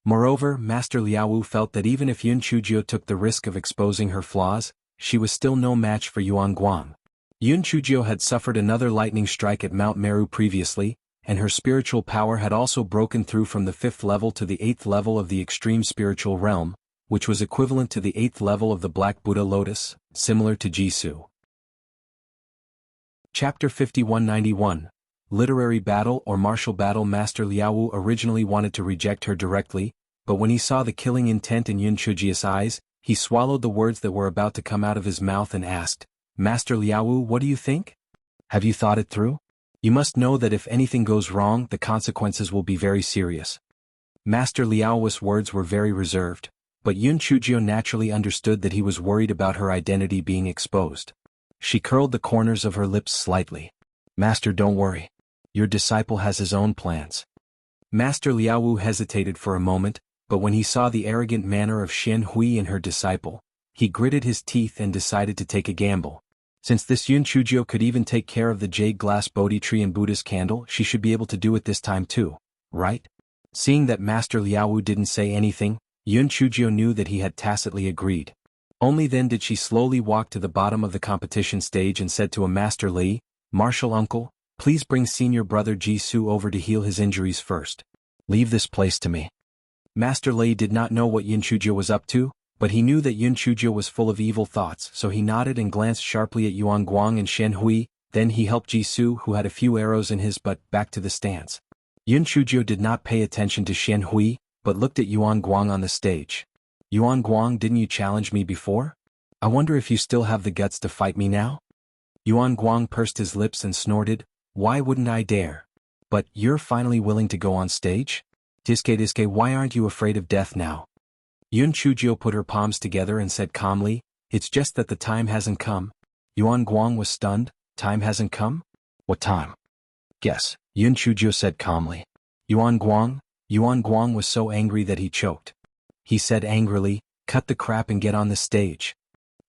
S1: Moreover, Master Liao felt that even if Yun Chujio took the risk of exposing her flaws, she was still no match for Yuan Guang. Yun Chujio had suffered another lightning strike at Mount Meru previously, and her spiritual power had also broken through from the 5th level to the 8th level of the extreme spiritual realm, which was equivalent to the 8th level of the Black Buddha Lotus, similar to Jisoo. Chapter 5191, Literary Battle or Martial Battle. Master Liao originally wanted to reject her directly, but when he saw the killing intent in Yun Chujio's eyes, he swallowed the words that were about to come out of his mouth and asked, Master Liao, what do you think? Have you thought it through? You must know that if anything goes wrong, the consequences will be very serious. Master Liao's words were very reserved, but Yun Chujio naturally understood that he was worried about her identity being exposed. She curled the corners of her lips slightly. Master, don't worry. Your disciple has his own plans. Master Liao hesitated for a moment, but when he saw the arrogant manner of Xin Hui and her disciple, he gritted his teeth and decided to take a gamble. Since this Yun Chujio could even take care of the jade glass Bodhi tree and Buddha's candle, she should be able to do it this time too, right? Seeing that Master Liao didn't say anything, Yun Chujio knew that he had tacitly agreed. Only then did she slowly walk to the bottom of the competition stage and said to a Master Li, "Martial uncle, please bring senior brother Jisoo over to heal his injuries first. Leave this place to me." Master Li did not know what Yun Chujio was up to, but he knew that Yun Chujio was full of evil thoughts, so he nodded and glanced sharply at Yuan Guang and Shen Hui. Then he helped Jisoo, who had a few arrows in his butt, back to the stands. Yun Chujio did not pay attention to Shen Hui, but looked at Yuan Guang on the stage. "Yuan Guang, didn't you challenge me before? I wonder if you still have the guts to fight me now?" Yuan Guang pursed his lips and snorted, "Why wouldn't I dare? But you're finally willing to go on stage? Diske, why aren't you afraid of death now?" Yun Chujio put her palms together and said calmly, "It's just that the time hasn't come." Yuan Guang was stunned. "Time hasn't come? What time?" "Guess," Yun Chujio said calmly. Yuan Guang was so angry that he choked. He said angrily, "Cut the crap and get on the stage."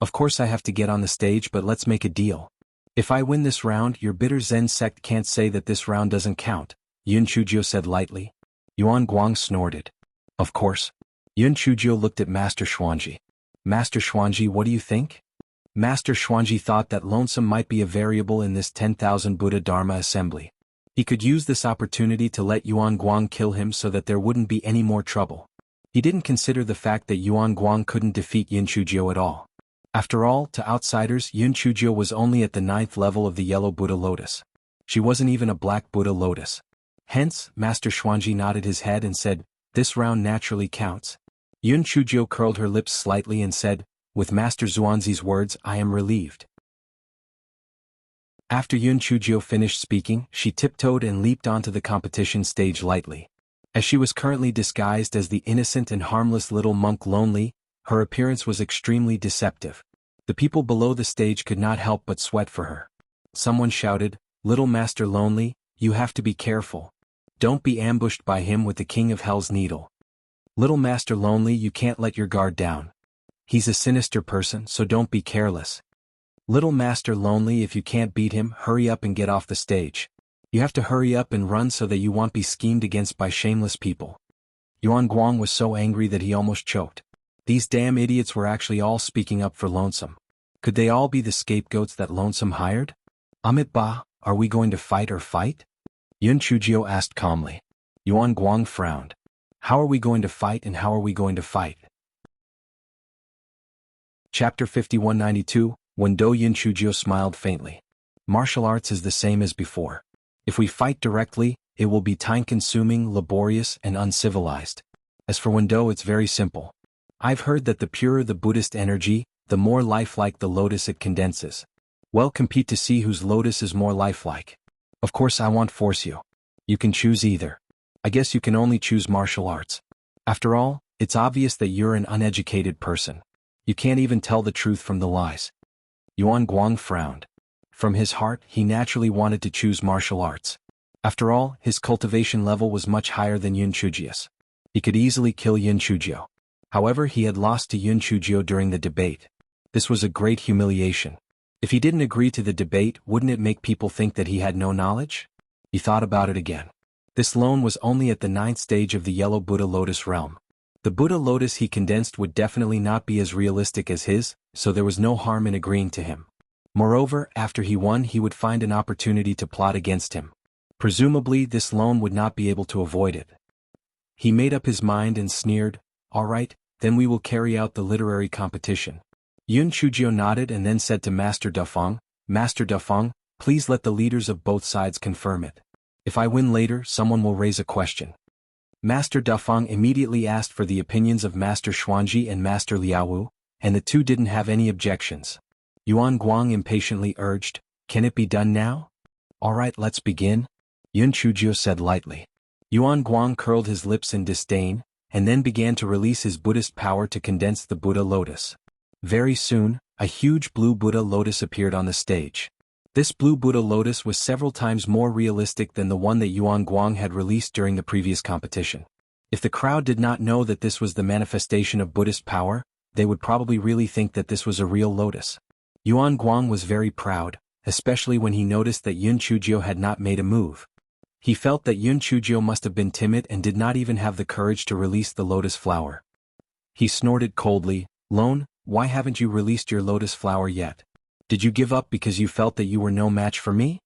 S1: "Of course I have to get on the stage, but let's make a deal. If I win this round, your bitter Zen sect can't say that this round doesn't count," Yun Chujio said lightly. Yuan Guang snorted. "Of course." Yun Chujio looked at Master Xuanji. "Master Xuanji, what do you think?" Master Xuanji thought that Lonesome might be a variable in this 10,000 Buddha Dharma assembly. He could use this opportunity to let Yuan Guang kill him so that there wouldn't be any more trouble. He didn't consider the fact that Yuan Guang couldn't defeat Yun Chujio at all. After all, to outsiders, Yun Chujio was only at the 9th level of the yellow Buddha lotus. She wasn't even a black Buddha lotus. Hence, Master Xuanji nodded his head and said, "This round naturally counts." Yun Chujio curled her lips slightly and said, "With Master Xuanzi's words, I am relieved." After Yun Chujio finished speaking, she tiptoed and leaped onto the competition stage lightly. As she was currently disguised as the innocent and harmless little monk Lonely, her appearance was extremely deceptive. The people below the stage could not help but sweat for her. Someone shouted, "Little Master Lonely, you have to be careful. Don't be ambushed by him with the King of Hell's needle. Little Master Lonely, you can't let your guard down. He's a sinister person, so don't be careless. Little Master Lonely, if you can't beat him, hurry up and get off the stage. You have to hurry up and run so that you won't be schemed against by shameless people." Yuan Guang was so angry that he almost choked. These damn idiots were actually all speaking up for Lonesome. Could they all be the scapegoats that Lonesome hired? "Amit Ba, are we going to fight or fight?" Yun Chujio asked calmly. Yuan Guang frowned. "How are we going to fight and how are we going to fight?" Chapter 5192, When Do Yun Chujio smiled faintly. "Martial arts is the same as before. If we fight directly, it will be time-consuming, laborious, and uncivilized. As for Wendo, it's very simple. I've heard that the purer the Buddhist energy, the more lifelike the lotus it condenses. Well, compete to see whose lotus is more lifelike. Of course I won't force you. You can choose either. I guess you can only choose martial arts. After all, it's obvious that you're an uneducated person. You can't even tell the truth from the lies." Yuan Guang frowned. From his heart, he naturally wanted to choose martial arts. After all, his cultivation level was much higher than Yun Chujio's. He could easily kill Yun Chujio. However, he had lost to Yun Chujio during the debate. This was a great humiliation. If he didn't agree to the debate, wouldn't it make people think that he had no knowledge? He thought about it again. This loan was only at the 9th stage of the yellow Buddha lotus realm. The Buddha lotus he condensed would definitely not be as realistic as his, so there was no harm in agreeing to him. Moreover, after he won, he would find an opportunity to plot against him. Presumably, this loan would not be able to avoid it. He made up his mind and sneered, "All right, then we will carry out the literary competition." Yun Chujio nodded and then said to Master Dafeng, "Master Dafeng, please let the leaders of both sides confirm it. If I win later, someone will raise a question." Master Dafeng immediately asked for the opinions of Master Xuanji and Master Liaowu, and the two didn't have any objections. Yuan Guang impatiently urged, "Can it be done now?" "All right, let's begin," Yun Chujio said lightly. Yuan Guang curled his lips in disdain, and then began to release his Buddhist power to condense the Buddha lotus. Very soon, a huge blue Buddha lotus appeared on the stage. This blue Buddha lotus was several times more realistic than the one that Yuan Guang had released during the previous competition. If the crowd did not know that this was the manifestation of Buddhist power, they would probably really think that this was a real lotus. Yuan Guang was very proud, especially when he noticed that Yun Chujio had not made a move. He felt that Yun Chujio must have been timid and did not even have the courage to release the lotus flower. He snorted coldly, "Lone, why haven't you released your lotus flower yet? Did you give up because you felt that you were no match for me?"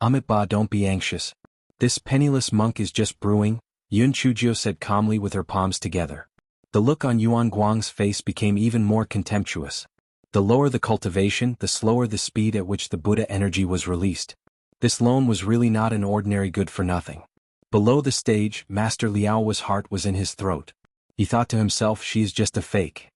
S1: "Amitabha, don't be anxious. This penniless monk is just brewing," Yun Chujio said calmly with her palms together. The look on Yuan Guang's face became even more contemptuous. The lower the cultivation, the slower the speed at which the Buddha energy was released. This Lone was really not an ordinary good-for-nothing. Below the stage, Master Liao's heart was in his throat. He thought to himself, she is just a fake.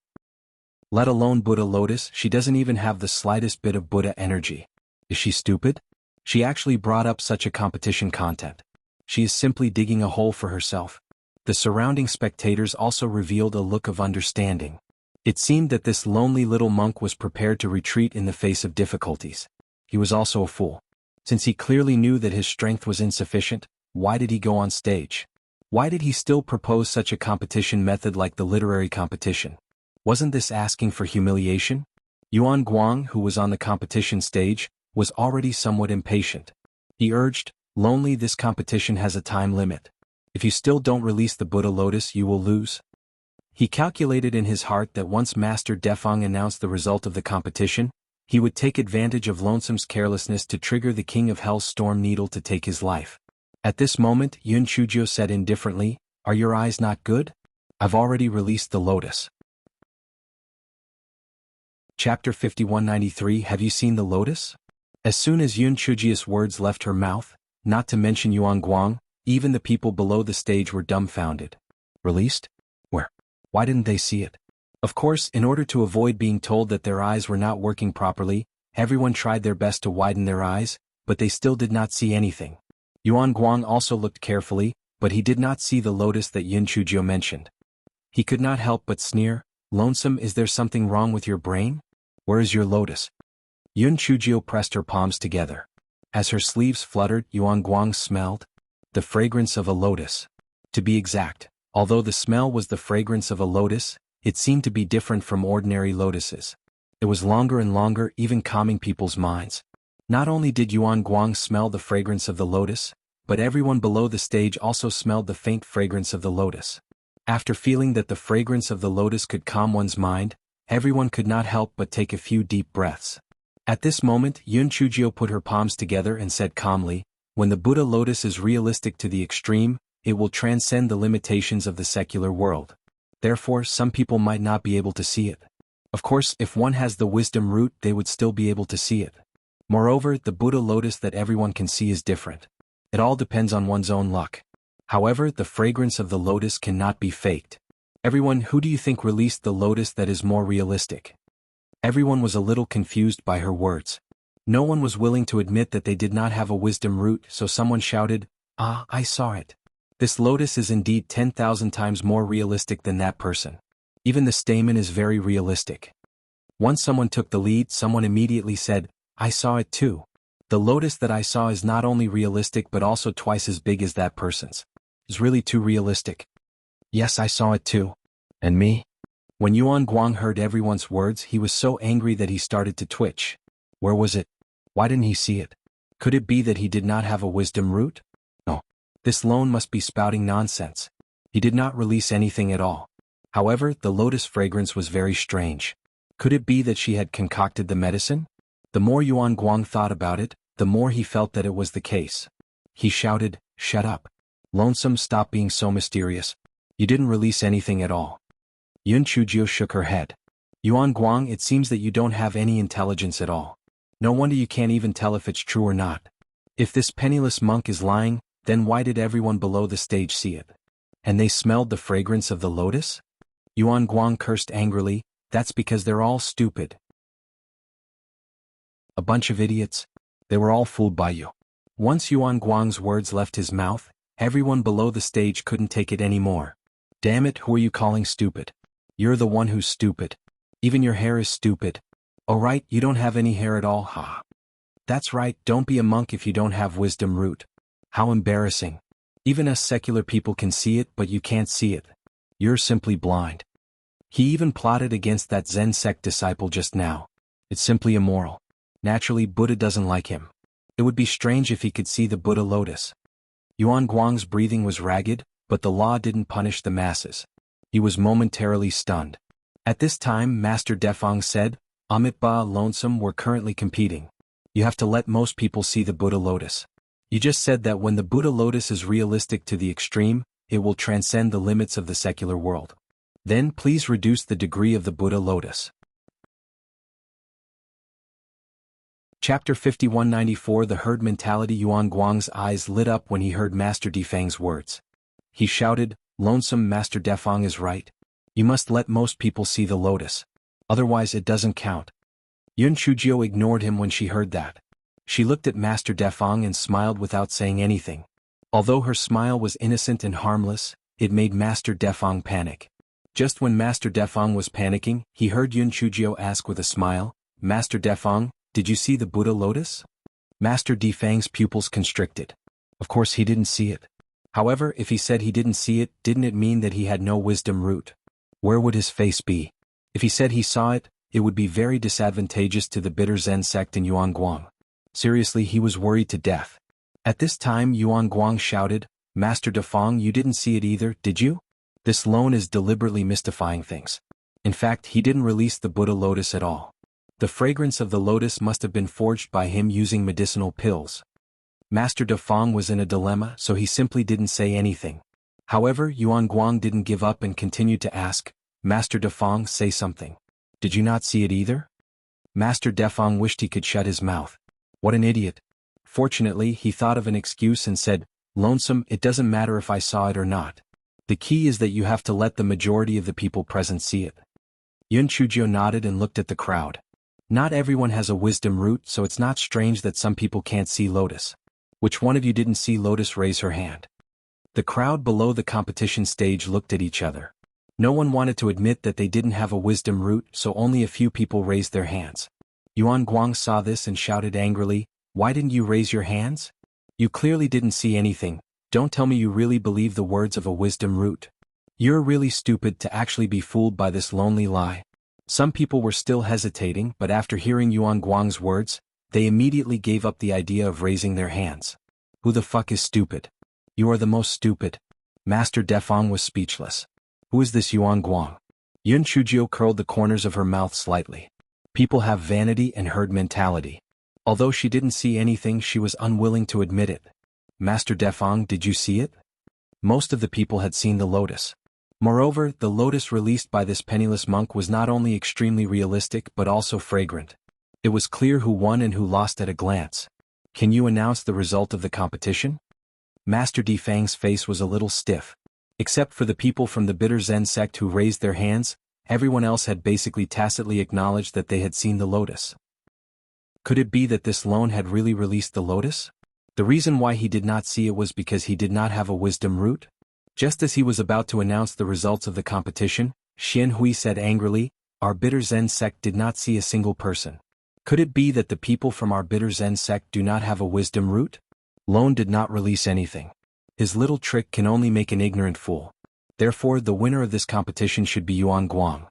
S1: Let alone Buddha Lotus, she doesn't even have the slightest bit of Buddha energy. Is she stupid? She actually brought up such a competition content. She is simply digging a hole for herself. The surrounding spectators also revealed a look of understanding. It seemed that this lonely little monk was prepared to retreat in the face of difficulties. He was also a fool. Since he clearly knew that his strength was insufficient, why did he go on stage? Why did he still propose such a competition method like the literary competition? Wasn't this asking for humiliation? Yuan Guang, who was on the competition stage, was already somewhat impatient. He urged, "Lonely, this competition has a time limit. If you still don't release the Buddha Lotus, you will lose." He calculated in his heart that once Master Defang announced the result of the competition, he would take advantage of Lonesome's carelessness to trigger the King of Hell's storm needle to take his life. At this moment, Yun Chujio said indifferently, "Are your eyes not good? I've already released the lotus." Chapter 5193 Have you seen the lotus? As soon as Yun Chujio's words left her mouth, not to mention Yuan Guang, even the people below the stage were dumbfounded. Released? Where? Why didn't they see it? Of course, in order to avoid being told that their eyes were not working properly, everyone tried their best to widen their eyes, but they still did not see anything. Yuan Guang also looked carefully, but he did not see the lotus that Yun Chujio mentioned. He could not help but sneer, "Lonesome, is there something wrong with your brain? Where is your lotus?" Yun Chujio pressed her palms together. As her sleeves fluttered, Yuan Guang smelled the fragrance of a lotus. To be exact, although the smell was the fragrance of a lotus, it seemed to be different from ordinary lotuses. It was longer and longer, even calming people's minds. Not only did Yuan Guang smell the fragrance of the lotus, but everyone below the stage also smelled the faint fragrance of the lotus. After feeling that the fragrance of the lotus could calm one's mind, everyone could not help but take a few deep breaths. At this moment, Yun Chujio put her palms together and said calmly, "When the Buddha lotus is realistic to the extreme, it will transcend the limitations of the secular world. Therefore, some people might not be able to see it. Of course, if one has the wisdom root, they would still be able to see it. Moreover, the Buddha lotus that everyone can see is different. It all depends on one's own luck. However, the fragrance of the lotus cannot be faked. Everyone, who do you think released the lotus that is more realistic?" Everyone was a little confused by her words. No one was willing to admit that they did not have a wisdom root, so someone shouted, "Ah, I saw it. This lotus is indeed 10,000 times more realistic than that person. Even the stamen is very realistic." Once someone took the lead, someone immediately said, "I saw it too. The lotus that I saw is not only realistic but also twice as big as that person's. It's really too realistic." "Yes, I saw it too. And me?" When Yuan Guang heard everyone's words, he was so angry that he started to twitch. Where was it? Why didn't he see it? Could it be that he did not have a wisdom root? No. This Lone must be spouting nonsense. He did not release anything at all. However, the lotus fragrance was very strange. Could it be that she had concocted the medicine? The more Yuan Guang thought about it, the more he felt that it was the case. He shouted, "Shut up. Lonesome, stop being so mysterious. You didn't release anything at all." Yun Chujio shook her head. "Yuan Guang, it seems that you don't have any intelligence at all. No wonder you can't even tell if it's true or not. If this penniless monk is lying, then why did everyone below the stage see it? And they smelled the fragrance of the lotus?" Yuan Guang cursed angrily, "That's because they're all stupid. A bunch of idiots. They were all fooled by you." Once Yuan Guang's words left his mouth, everyone below the stage couldn't take it anymore. "Damn it, who are you calling stupid? You're the one who's stupid. Even your hair is stupid. Oh right, you don't have any hair at all, ha. That's right, don't be a monk if you don't have wisdom root. How embarrassing. Even us secular people can see it, but you can't see it. You're simply blind." He even plotted against that Zen sect disciple just now. It's simply immoral. Naturally, Buddha doesn't like him. It would be strange if he could see the Buddha lotus. Yuan Guang's breathing was ragged, but the law didn't punish the masses. He was momentarily stunned. At this time Master Defang said, Amitabha Lonesome were currently competing. You have to let most people see the Buddha lotus. You just said that when the Buddha lotus is realistic to the extreme, it will transcend the limits of the secular world. Then please reduce the degree of the Buddha lotus. Chapter 5194 The herd mentality. Yuan Guang's eyes lit up when he heard Master Defang's words. He shouted, Lonesome, Master Defang is right. You must let most people see the lotus. Otherwise it doesn't count. Yun Chujio ignored him when she heard that. She looked at Master Defang and smiled without saying anything. Although her smile was innocent and harmless, it made Master Defang panic. Just when Master Defang was panicking, he heard Yun Chujio ask with a smile, Master Defang, did you see the Buddha lotus? Master Defang's pupils constricted. Of course he didn't see it. However, if he said he didn't see it, didn't it mean that he had no wisdom root? Where would his face be? If he said he saw it, it would be very disadvantageous to the bitter Zen sect in Yuanguang. Seriously, he was worried to death. At this time Yuanguang shouted, Master Defang, you didn't see it either, did you? This lone is deliberately mystifying things. In fact, he didn't release the Buddha lotus at all. The fragrance of the lotus must have been forged by him using medicinal pills. Master Defang was in a dilemma, so he simply didn't say anything. However, Yuanguang didn't give up and continued to ask, Master Defang, say something. Did you not see it either? Master Defang wished he could shut his mouth. What an idiot. Fortunately, he thought of an excuse and said, Lonesome, it doesn't matter if I saw it or not. The key is that you have to let the majority of the people present see it. Yun Chujio nodded and looked at the crowd. Not everyone has a wisdom root, so it's not strange that some people can't see lotus. Which one of you didn't see lotus? Raise her hand. The crowd below the competition stage looked at each other. No one wanted to admit that they didn't have a wisdom root, so only a few people raised their hands. Yuan Guang saw this and shouted angrily, Why didn't you raise your hands? You clearly didn't see anything. Don't tell me you really believe the words of a wisdom root. You're really stupid to actually be fooled by this lonely lie. Some people were still hesitating, but after hearing Yuan Guang's words, they immediately gave up the idea of raising their hands. Who the fuck is stupid? You are the most stupid. Master Defang was speechless. Who is this Yuan Guang? Yun Chujio curled the corners of her mouth slightly. People have vanity and herd mentality. Although she didn't see anything, she was unwilling to admit it. Master Defang, did you see it? Most of the people had seen the lotus. Moreover, the lotus released by this penniless monk was not only extremely realistic but also fragrant. It was clear who won and who lost at a glance. Can you announce the result of the competition? Master Defang's face was a little stiff. Except for the people from the bitter Zen sect who raised their hands, everyone else had basically tacitly acknowledged that they had seen the lotus. Could it be that this lone had really released the lotus? The reason why he did not see it was because he did not have a wisdom root? Just as he was about to announce the results of the competition, Xian Hui said angrily, Our bitter Zen sect did not see a single person. Could it be that the people from our bitter Zen sect do not have a wisdom root? Lone did not release anything. His little trick can only make an ignorant fool. Therefore, the winner of this competition should be Yuan Guang.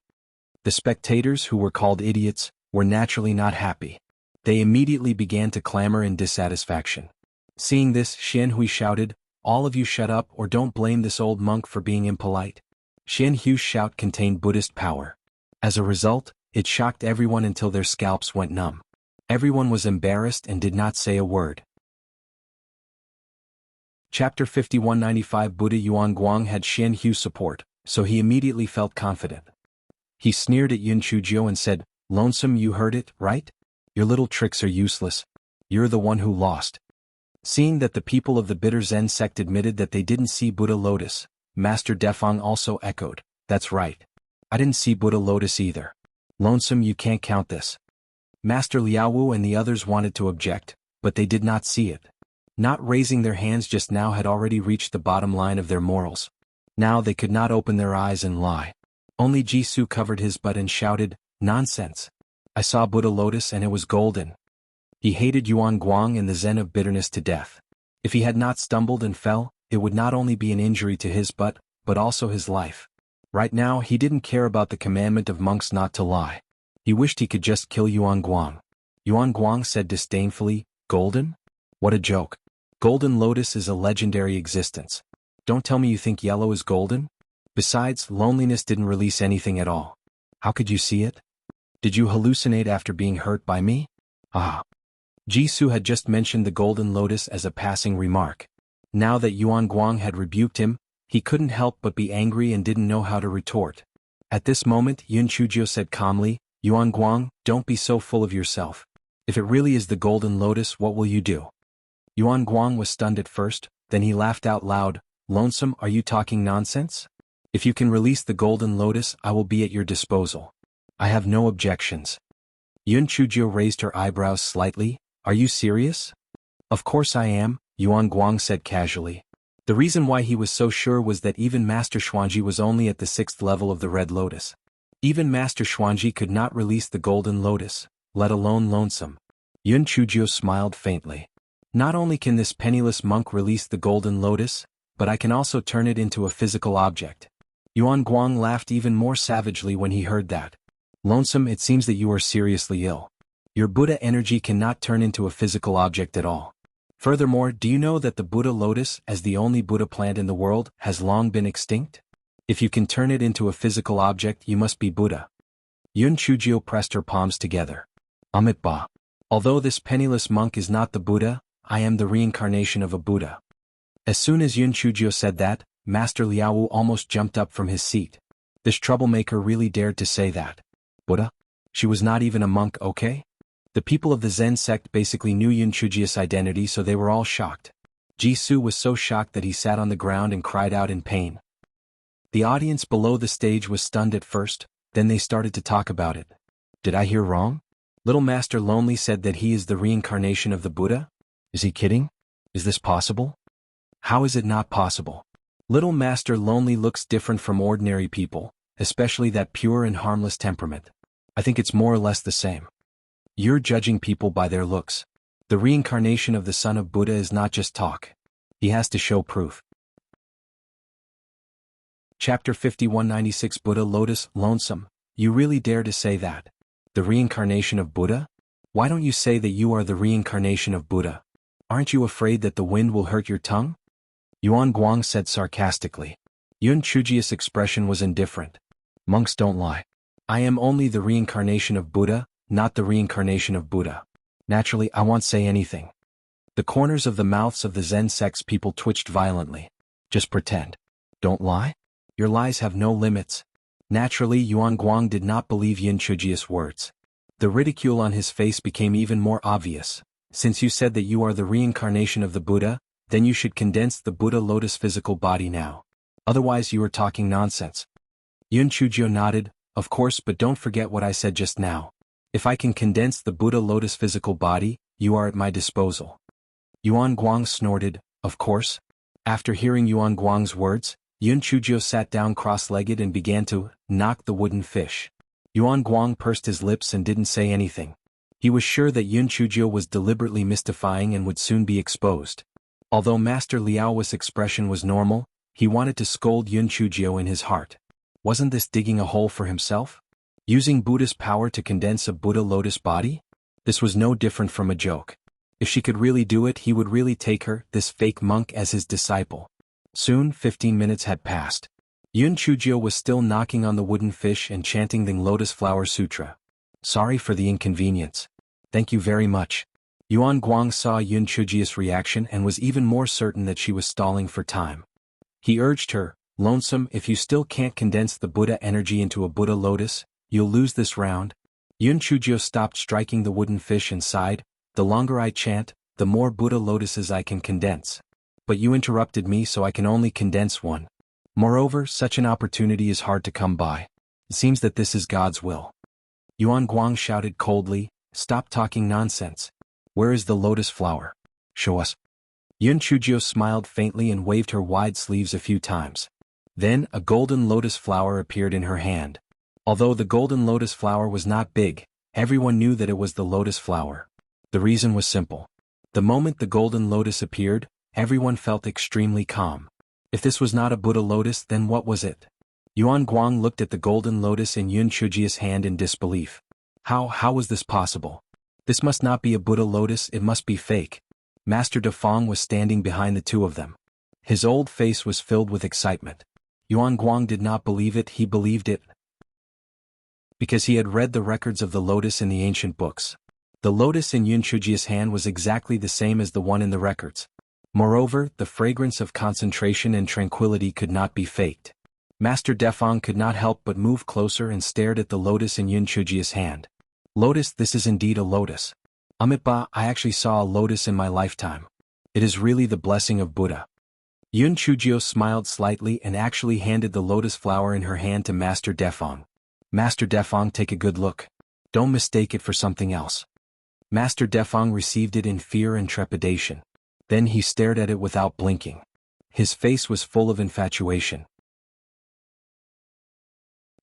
S1: The spectators, who were called idiots, were naturally not happy. They immediately began to clamor in dissatisfaction. Seeing this, Xian Hui shouted, All of you shut up or don't blame this old monk for being impolite. Xian Hui's shout contained Buddhist power. As a result, it shocked everyone until their scalps went numb. Everyone was embarrassed and did not say a word. Chapter 5195 Buddha Yuan Guang had Xian Hui's support, so he immediately felt confident. He sneered at Yun Chujio and said, Lonesome, you heard it, right? Your little tricks are useless. You're the one who lost. Seeing that the people of the bitter Zen sect admitted that they didn't see Buddha lotus, Master Defang also echoed, That's right. I didn't see Buddha lotus either. Lonesome, you can't count this. Master Liaowu and the others wanted to object, but they did not see it. Not raising their hands just now had already reached the bottom line of their morals. Now they could not open their eyes and lie. Only Jisoo covered his butt and shouted, Nonsense. I saw Buddha lotus and it was golden. He hated Yuan Guang and the Zen of bitterness to death. If he had not stumbled and fell, it would not only be an injury to his butt, but also his life. Right now he didn't care about the commandment of monks not to lie. He wished he could just kill Yuan Guang. Yuan Guang said disdainfully, Golden? What a joke. Golden lotus is a legendary existence. Don't tell me you think yellow is golden? Besides, loneliness didn't release anything at all. How could you see it? Did you hallucinate after being hurt by me? Ah. Jisoo had just mentioned the golden lotus as a passing remark. Now that Yuan Guang had rebuked him, he couldn't help but be angry and didn't know how to retort. At this moment, Yun Chujio said calmly, Yuan Guang, don't be so full of yourself. If it really is the golden lotus, what will you do? Yuan Guang was stunned at first, then he laughed out loud, Lonesome, are you talking nonsense? If you can release the golden lotus, I will be at your disposal. I have no objections. Yun Chujio raised her eyebrows slightly, are you serious? Of course I am, Yuan Guang said casually. The reason why he was so sure was that even Master Xuanji was only at the 6th level of the Red Lotus. Even Master Xuanji could not release the golden lotus, let alone Lonesome. Yun Chujio smiled faintly. Not only can this penniless monk release the golden lotus, but I can also turn it into a physical object. Yuan Guang laughed even more savagely when he heard that. Lonesome, it seems that you are seriously ill. Your Buddha energy cannot turn into a physical object at all. Furthermore, do you know that the Buddha lotus, as the only Buddha plant in the world, has long been extinct? If you can turn it into a physical object, you must be Buddha. Yun Chujio pressed her palms together. Amit Ba. Although this penniless monk is not the Buddha, I am the reincarnation of a Buddha. As soon as Yun Chujio said that, Master Liaowu almost jumped up from his seat. This troublemaker really dared to say that. Buddha? She was not even a monk, okay? The people of the Zen sect basically knew Yun Chujio's identity, so they were all shocked. Jisoo was so shocked that he sat on the ground and cried out in pain. The audience below the stage was stunned at first, then they started to talk about it. Did I hear wrong? Little Master Lonely said that he is the reincarnation of the Buddha? Is he kidding? Is this possible? How is it not possible? Little Master Lonely looks different from ordinary people, especially that pure and harmless temperament. I think it's more or less the same. You're judging people by their looks. The reincarnation of the son of Buddha is not just talk. He has to show proof. Chapter 5196 Buddha Lotus Lonesome, you really dare to say that? The reincarnation of Buddha? Why don't you say that you are the reincarnation of Buddha? Aren't you afraid that the wind will hurt your tongue? Yuan Guang said sarcastically. Yun Chujio's expression was indifferent. Monks don't lie. I am only the reincarnation of Buddha, not the reincarnation of Buddha. Naturally, I won't say anything. The corners of the mouths of the Zen sect's people twitched violently. Just pretend. Don't lie? Your lies have no limits. Naturally, Yuan Guang did not believe Yun Chujio's words. The ridicule on his face became even more obvious. Since you said that you are the reincarnation of the Buddha, then you should condense the Buddha lotus physical body now. Otherwise you are talking nonsense. Yun Chujio nodded, of course, but don't forget what I said just now. If I can condense the Buddha lotus physical body, you are at my disposal. Yuan Guang snorted, of course. After hearing Yuan Guang's words, Yun Chujio sat down cross-legged and began to knock the wooden fish. Yuan Guang pursed his lips and didn't say anything. He was sure that Yun Chujio was deliberately mystifying and would soon be exposed. Although Master Liao's expression was normal, he wanted to scold Yun Chujio in his heart. Wasn't this digging a hole for himself? Using Buddha's power to condense a Buddha lotus body? This was no different from a joke. If she could really do it, he would really take her, this fake monk, as his disciple. Soon, 15 minutes had passed. Yun Chujio was still knocking on the wooden fish and chanting the Lotus Flower Sutra. Sorry for the inconvenience. Thank you very much. Yuan Guang saw Yun Chujio's reaction and was even more certain that she was stalling for time. He urged her, Lonesome, if you still can't condense the Buddha energy into a Buddha lotus, you'll lose this round. Yun Chujio stopped striking the wooden fish and sighed, the longer I chant, the more Buddha lotuses I can condense. But you interrupted me, so I can only condense one. Moreover, such an opportunity is hard to come by. It seems that this is God's will. Yuan Guang shouted coldly, stop talking nonsense. Where is the lotus flower? Show us. Yun Chujio smiled faintly and waved her wide sleeves a few times. Then, a golden lotus flower appeared in her hand. Although the golden lotus flower was not big, everyone knew that it was the lotus flower. The reason was simple. The moment the golden lotus appeared, everyone felt extremely calm. If this was not a Buddha lotus, then what was it? Yuan Guang looked at the golden lotus in Yun Chujio's hand in disbelief. How was this possible? This must not be a Buddha lotus, it must be fake. Master Defang was standing behind the two of them. His old face was filled with excitement. Yuan Guang did not believe it, he believed it because he had read the records of the lotus in the ancient books. The lotus in Yun Chujia's hand was exactly the same as the one in the records. Moreover, the fragrance of concentration and tranquility could not be faked. Master Defang could not help but move closer and stared at the lotus in Yun Chujia's hand. Lotus, this is indeed a lotus. Amitabha, I actually saw a lotus in my lifetime. It is really the blessing of Buddha. Yun Chujio smiled slightly and actually handed the lotus flower in her hand to Master Defang. Master Defang, take a good look. Don't mistake it for something else. Master Defang received it in fear and trepidation. Then he stared at it without blinking. His face was full of infatuation.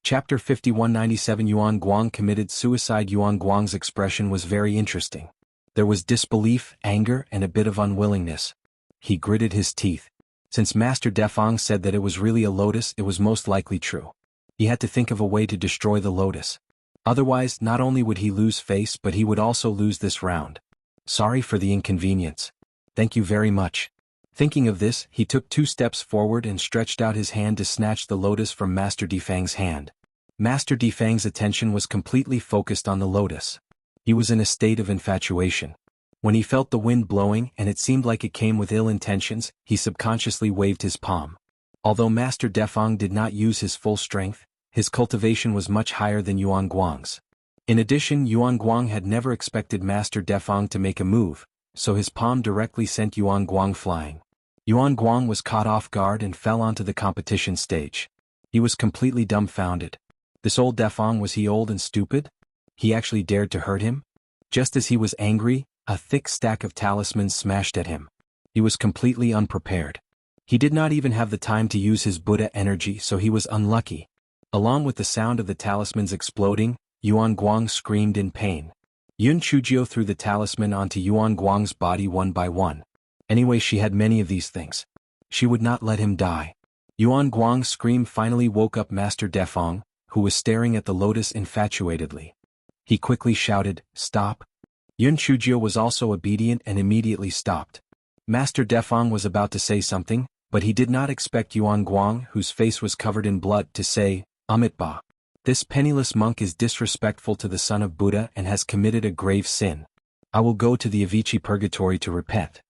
S1: Chapter 5197 Yuan Guang committed suicide. Yuan Guang's expression was very interesting. There was disbelief, anger, and a bit of unwillingness. He gritted his teeth. Since Master Defang said that it was really a lotus, it was most likely true. He had to think of a way to destroy the lotus. Otherwise, not only would he lose face but he would also lose this round. Sorry for the inconvenience. Thank you very much. Thinking of this, he took 2 steps forward and stretched out his hand to snatch the lotus from Master Defang's hand. Master Defang's attention was completely focused on the lotus. He was in a state of infatuation. When he felt the wind blowing and it seemed like it came with ill intentions, he subconsciously waved his palm. Although Master Defang did not use his full strength, his cultivation was much higher than Yuan Guang's. In addition, Yuan Guang had never expected Master Defang to make a move, so his palm directly sent Yuan Guang flying. Yuan Guang was caught off guard and fell onto the competition stage. He was completely dumbfounded. This old Defang, was he old and stupid? He actually dared to hurt him? Just as he was angry, a thick stack of talismans smashed at him. He was completely unprepared. He did not even have the time to use his Buddha energy, so he was unlucky. Along with the sound of the talismans exploding, Yuan Guang screamed in pain. Yun Chujio threw the talisman onto Yuan Guang's body one by one. Anyway, she had many of these things. She would not let him die. Yuan Guang's scream finally woke up Master Defang, who was staring at the lotus infatuatedly. He quickly shouted, "Stop!" Yun Chujio was also obedient and immediately stopped. Master Defang was about to say something, but he did not expect Yuan Guang, whose face was covered in blood, to say, "Amitabha. This penniless monk is disrespectful to the son of Buddha and has committed a grave sin. I will go to the Avicii purgatory to repent."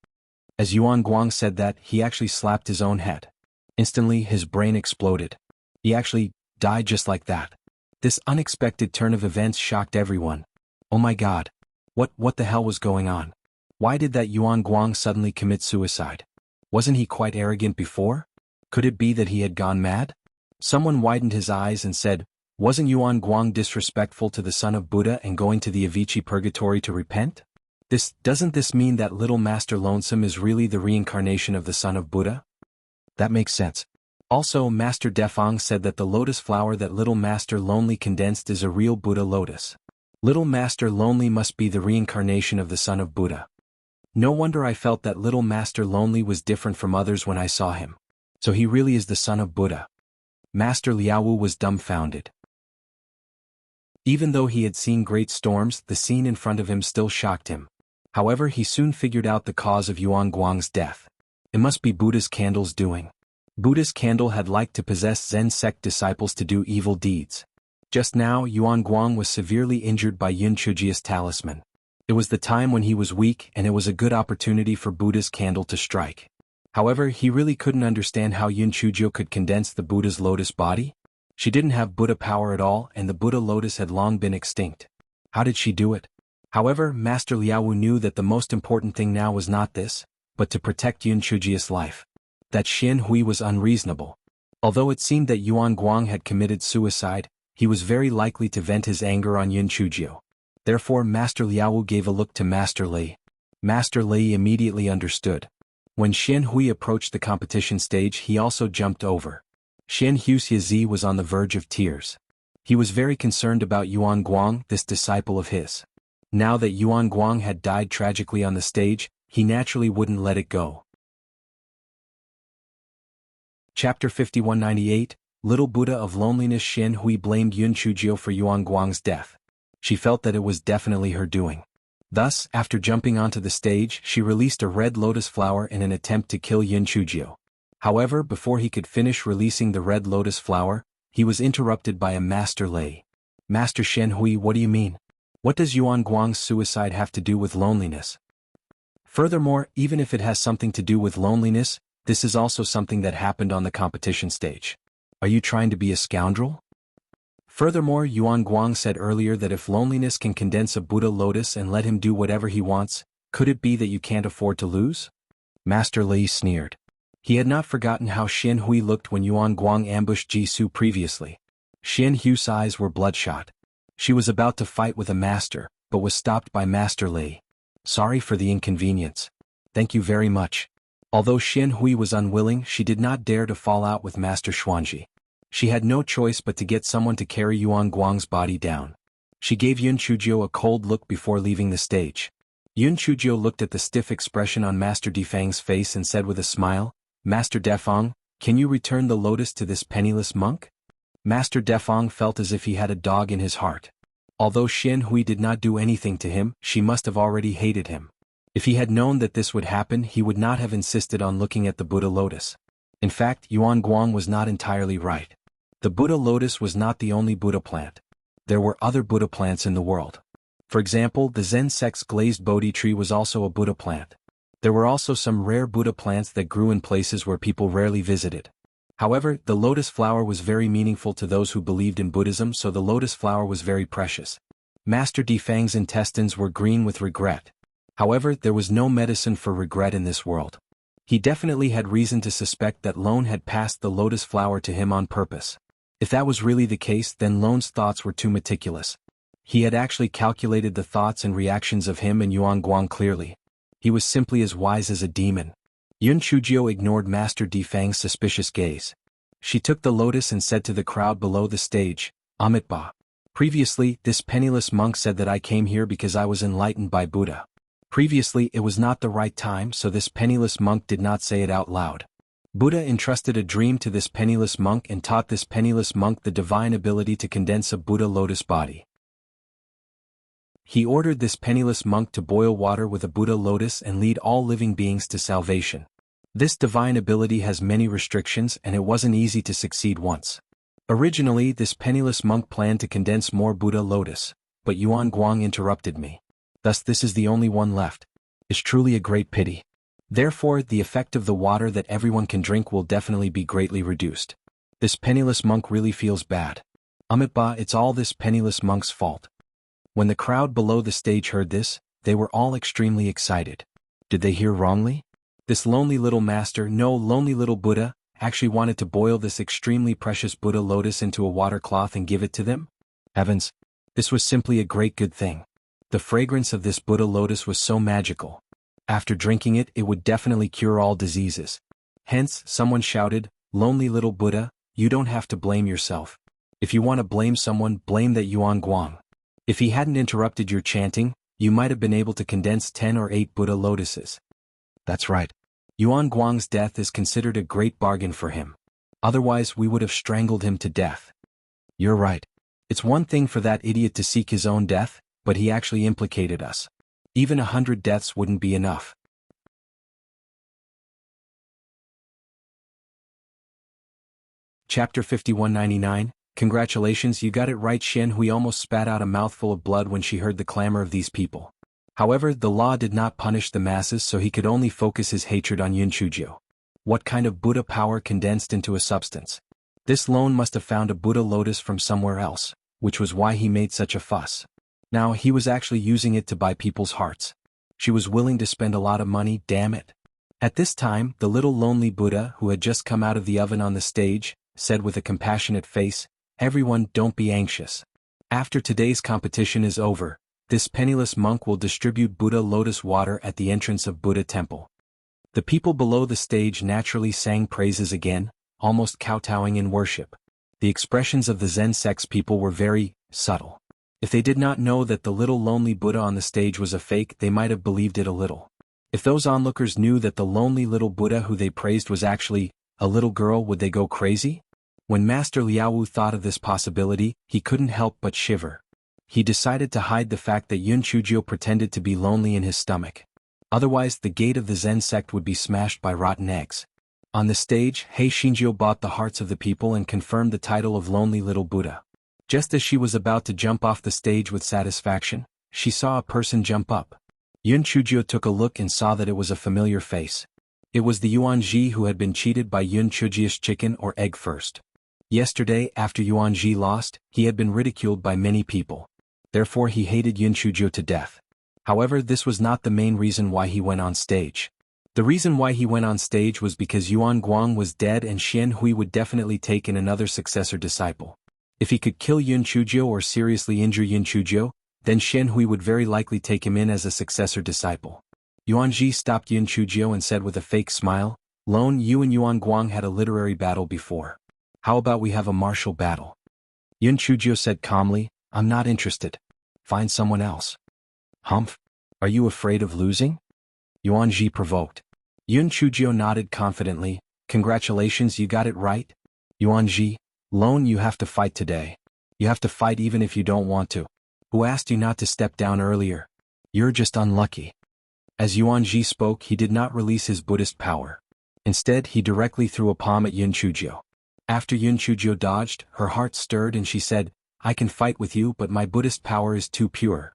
S1: As Yuan Guang said that, he actually slapped his own head. Instantly, his brain exploded. He actually died just like that. This unexpected turn of events shocked everyone. Oh my god. What the hell was going on? Why did that Yuan Guang suddenly commit suicide? Wasn't he quite arrogant before? Could it be that he had gone mad? Someone widened his eyes and said, "Wasn't Yuan Guang disrespectful to the son of Buddha and going to the Avicii purgatory to repent? Doesn't this mean that little Master Lonesome is really the reincarnation of the son of Buddha?" That makes sense. Also, Master Defang said that the lotus flower that Little Master Lonely condensed is a real Buddha lotus. Little Master Lonely must be the reincarnation of the son of Buddha. No wonder I felt that Little Master Lonely was different from others when I saw him. So he really is the son of Buddha. Master Liaowu was dumbfounded. Even though he had seen great storms, the scene in front of him still shocked him. However, he soon figured out the cause of Yuan Guang's death. It must be Buddha's candle's doing. Buddha's candle had liked to possess Zen sect disciples to do evil deeds. Just now, Yuan Guang was severely injured by Yun Chujia's talisman. It was the time when he was weak and it was a good opportunity for Buddha's candle to strike. However, he really couldn't understand how Yun Chujio could condense the Buddha's lotus body. She didn't have Buddha power at all and the Buddha lotus had long been extinct. How did she do it? However, Master Liaowu knew that the most important thing now was not this, but to protect Yun Chujia's life. That Xin Hui was unreasonable. Although it seemed that Yuan Guang had committed suicide, he was very likely to vent his anger on Yun Chujio. Therefore, Master Liaowu gave a look to Master Li. Master Li immediately understood. When Xin Hui approached the competition stage, he also jumped over. Xin Huizi was on the verge of tears. He was very concerned about Yuan Guang, this disciple of his. Now that Yuan Guang had died tragically on the stage, he naturally wouldn't let it go. Chapter 5198, Little Buddha of Loneliness. Xin Hui blamed Yun Chujio for Yuan Guang's death. She felt that it was definitely her doing. Thus, after jumping onto the stage, she released a red lotus flower in an attempt to kill Yun Chujio. However, before he could finish releasing the red lotus flower, he was interrupted by a master lay. Master Shen Hui, what do you mean? What does Yuan Guang's suicide have to do with loneliness? Furthermore, even if it has something to do with loneliness, this is also something that happened on the competition stage. Are you trying to be a scoundrel? Furthermore, Yuan Guang said earlier that if loneliness can condense a Buddha lotus and let him do whatever he wants, could it be that you can't afford to lose? Master Lei sneered. He had not forgotten how Shen Hui looked when Yuan Guang ambushed Ji Su previously. Shen Hui's eyes were bloodshot. She was about to fight with a master, but was stopped by Master Lei. Sorry for the inconvenience. Thank you very much. Although Shen Hui was unwilling, she did not dare to fall out with Master Xuanji. She had no choice but to get someone to carry Yuan Guang's body down. She gave Yun Chuzhou a cold look before leaving the stage. Yun Chuzhou looked at the stiff expression on Master Defang's face and said with a smile, Master Defang, can you return the lotus to this penniless monk? Master Defang felt as if he had a dog in his heart. Although Shen Hui did not do anything to him, she must have already hated him. If he had known that this would happen, he would not have insisted on looking at the Buddha lotus. In fact, Yuan Guang was not entirely right. The Buddha lotus was not the only Buddha plant. There were other Buddha plants in the world. For example, the Zen sect's glazed Bodhi tree was also a Buddha plant. There were also some rare Buddha plants that grew in places where people rarely visited. However, the lotus flower was very meaningful to those who believed in Buddhism, so the lotus flower was very precious. Master Defang's intestines were green with regret. However, there was no medicine for regret in this world. He definitely had reason to suspect that Lone had passed the lotus flower to him on purpose. If that was really the case, then Lone's thoughts were too meticulous. He had actually calculated the thoughts and reactions of him and Yuan Guang clearly. He was simply as wise as a demon. Yun Chuzhou ignored Master Defang's suspicious gaze. She took the lotus and said to the crowd below the stage, Amitabha. Previously, this penniless monk said that I came here because I was enlightened by Buddha. Previously, it was not the right time, so this penniless monk did not say it out loud. Buddha entrusted a dream to this penniless monk and taught this penniless monk the divine ability to condense a Buddha lotus body. He ordered this penniless monk to boil water with a Buddha lotus and lead all living beings to salvation. This divine ability has many restrictions and it wasn't easy to succeed once. Originally, this penniless monk planned to condense more Buddha lotus, but Yuan Guang interrupted me. Thus this is the only one left. It's truly a great pity. Therefore, the effect of the water that everyone can drink will definitely be greatly reduced. This penniless monk really feels bad. Amitabha, it's all this penniless monk's fault. When the crowd below the stage heard this, they were all extremely excited. Did they hear wrongly? This lonely little master, no lonely little Buddha, actually wanted to boil this extremely precious Buddha lotus into a water cloth and give it to them? Heavens! This was simply a great good thing. The fragrance of this Buddha lotus was so magical. After drinking it, it would definitely cure all diseases. Hence, someone shouted, Lonely little Buddha, you don't have to blame yourself. If you want to blame someone, blame that Yuan Guang. If he hadn't interrupted your chanting, you might have been able to condense 10 or 8 Buddha lotuses. That's right. Yuan Guang's death is considered a great bargain for him. Otherwise, we would have strangled him to death. You're right. It's one thing for that idiot to seek his own death, but he actually implicated us. Even 100 deaths wouldn't be enough. Chapter 5199. Congratulations, you got it right. Shen Hui almost spat out a mouthful of blood when she heard the clamor of these people. However, the law did not punish the masses, so he could only focus his hatred on Yun Chuzhou. What kind of Buddha power condensed into a substance? This Lone must have found a Buddha lotus from somewhere else, which was why he made such a fuss. Now, he was actually using it to buy people's hearts. She was willing to spend a lot of money, damn it. At this time, the little lonely Buddha, who had just come out of the oven on the stage, said with a compassionate face, Everyone, don't be anxious. After today's competition is over, this penniless monk will distribute Buddha lotus water at the entrance of Buddha temple. The people below the stage naturally sang praises again, almost kowtowing in worship. The expressions of the Zen sect's people were very subtle. If they did not know that the little lonely Buddha on the stage was a fake, they might have believed it a little. If those onlookers knew that the lonely little Buddha who they praised was actually a little girl, would they go crazy? When Master Liaowu thought of this possibility, he couldn't help but shiver. He decided to hide the fact that Yun Chuzhou pretended to be lonely in his stomach. Otherwise, the gate of the Zen sect would be smashed by rotten eggs. On the stage, Hei Shinjio bought the hearts of the people and confirmed the title of Lonely Little Buddha. Just as she was about to jump off the stage with satisfaction, she saw a person jump up. Yun Chujio took a look and saw that it was a familiar face. It was the Yuanji who had been cheated by Yun Chujio's chicken or egg first. Yesterday, after Yuanji lost, he had been ridiculed by many people. Therefore he hated Yun Chujio to death. However, this was not the main reason why he went on stage. The reason why he went on stage was because Yuan Guang was dead and Xian Hui would definitely take in another successor disciple. If he could kill Yun Chujio or seriously injure Yun Chujio, then Xian Hui would very likely take him in as a successor disciple. Yuanji stopped Yun Chujio and said with a fake smile, "Lone, you and Yuan Guang had a literary battle before. How about we have a martial battle?" Yun Chujio said calmly, "I'm not interested. Find someone else." "Humph? Are you afraid of losing?" Yuanji provoked. Yun Chujio nodded confidently, "Congratulations, you got it right." Yuanji, "Lone, you have to fight today. You have to fight even if you don't want to. Who asked you not to step down earlier? You're just unlucky." As Yuanji spoke, he did not release his Buddhist power. Instead, he directly threw a palm at Yun Chujio. After Yun Chujio dodged, her heart stirred and she said, "I can fight with you, but my Buddhist power is too pure.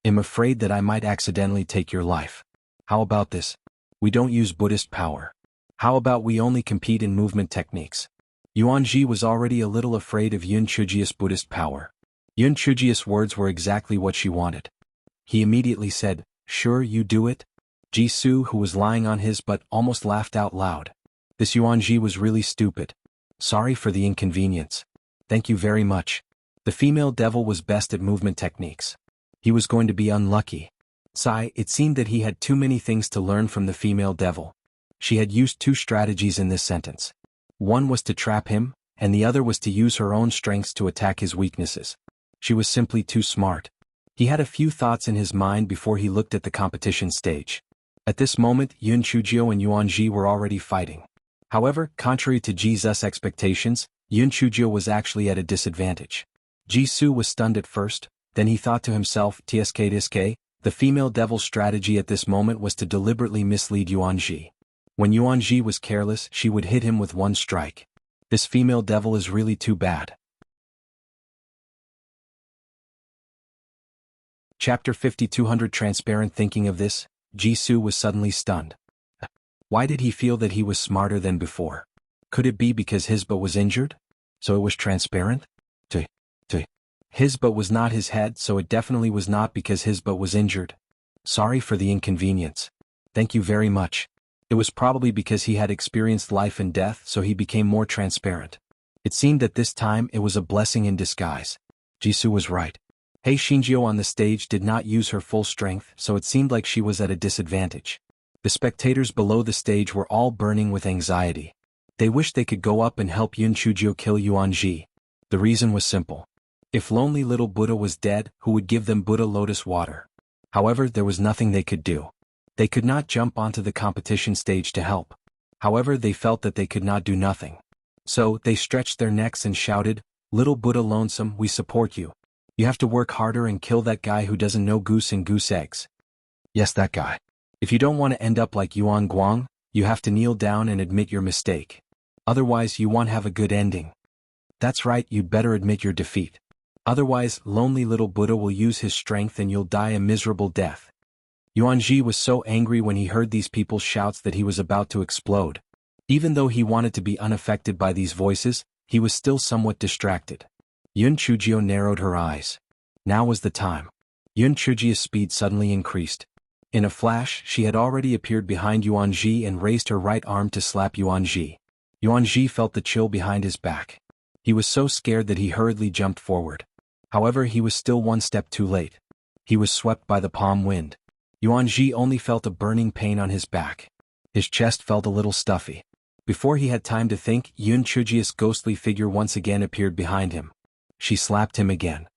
S1: I'm afraid that I might accidentally take your life. How about this? We don't use Buddhist power. How about we only compete in movement techniques?" Yuanji was already a little afraid of Yun Chujio's Buddhist power. Yun Chujio's words were exactly what she wanted. He immediately said, "Sure, you do it?" Jisoo, who was lying on his butt, almost laughed out loud. This Yuanji was really stupid. "Sorry for the inconvenience. Thank you very much." The female devil was best at movement techniques. He was going to be unlucky. Sigh, it seemed that he had too many things to learn from the female devil. She had used two strategies in this sentence. One was to trap him, and the other was to use her own strengths to attack his weaknesses. She was simply too smart. He had a few thoughts in his mind before he looked at the competition stage. At this moment, Yun Chujio and Yuanji were already fighting. However, contrary to Ji's expectations, Yun Chujio was actually at a disadvantage. Jisoo was stunned at first, then he thought to himself, "Tsk, the female devil's strategy at this moment was to deliberately mislead Yuanji. When Yuanji was careless, she would hit him with one strike. This female devil is really too bad." Chapter 5200 Transparent. Thinking of this, Jisoo was suddenly stunned. Why did he feel that he was smarter than before? Could it be because his butt was injured? So it was transparent? His butt was not his head, so it definitely was not because his butt was injured. Sorry for the inconvenience. Thank you very much. It was probably because he had experienced life and death, so he became more transparent. It seemed that this time it was a blessing in disguise. Jisoo was right. Hei Shinjio on the stage did not use her full strength, so it seemed like she was at a disadvantage. The spectators below the stage were all burning with anxiety. They wished they could go up and help Yun Chujio kill Yuanji. The reason was simple. If Lonely Little Buddha was dead, who would give them Buddha lotus water? However, there was nothing they could do. They could not jump onto the competition stage to help. However, they felt that they could not do nothing. So, they stretched their necks and shouted, "Little Buddha Lonesome, we support you. You have to work harder and kill that guy who doesn't know goose and goose eggs. Yes, that guy. If you don't want to end up like Yuan Guang, you have to kneel down and admit your mistake. Otherwise, you won't have a good ending. That's right, you'd better admit your defeat. Otherwise, Lonely Little Buddha will use his strength and you'll die a miserable death." Yuanji was so angry when he heard these people's shouts that he was about to explode. Even though he wanted to be unaffected by these voices, he was still somewhat distracted. Yun Chujio narrowed her eyes. Now was the time. Yun Chujio's speed suddenly increased. In a flash, she had already appeared behind Yuanji and raised her right arm to slap Yuanji. Yuanji felt the chill behind his back. He was so scared that he hurriedly jumped forward. However, he was still one step too late. He was swept by the palm wind. Yuanji only felt a burning pain on his back. His chest felt a little stuffy. Before he had time to think, Yun Chujio's ghostly figure once again appeared behind him. She slapped him again.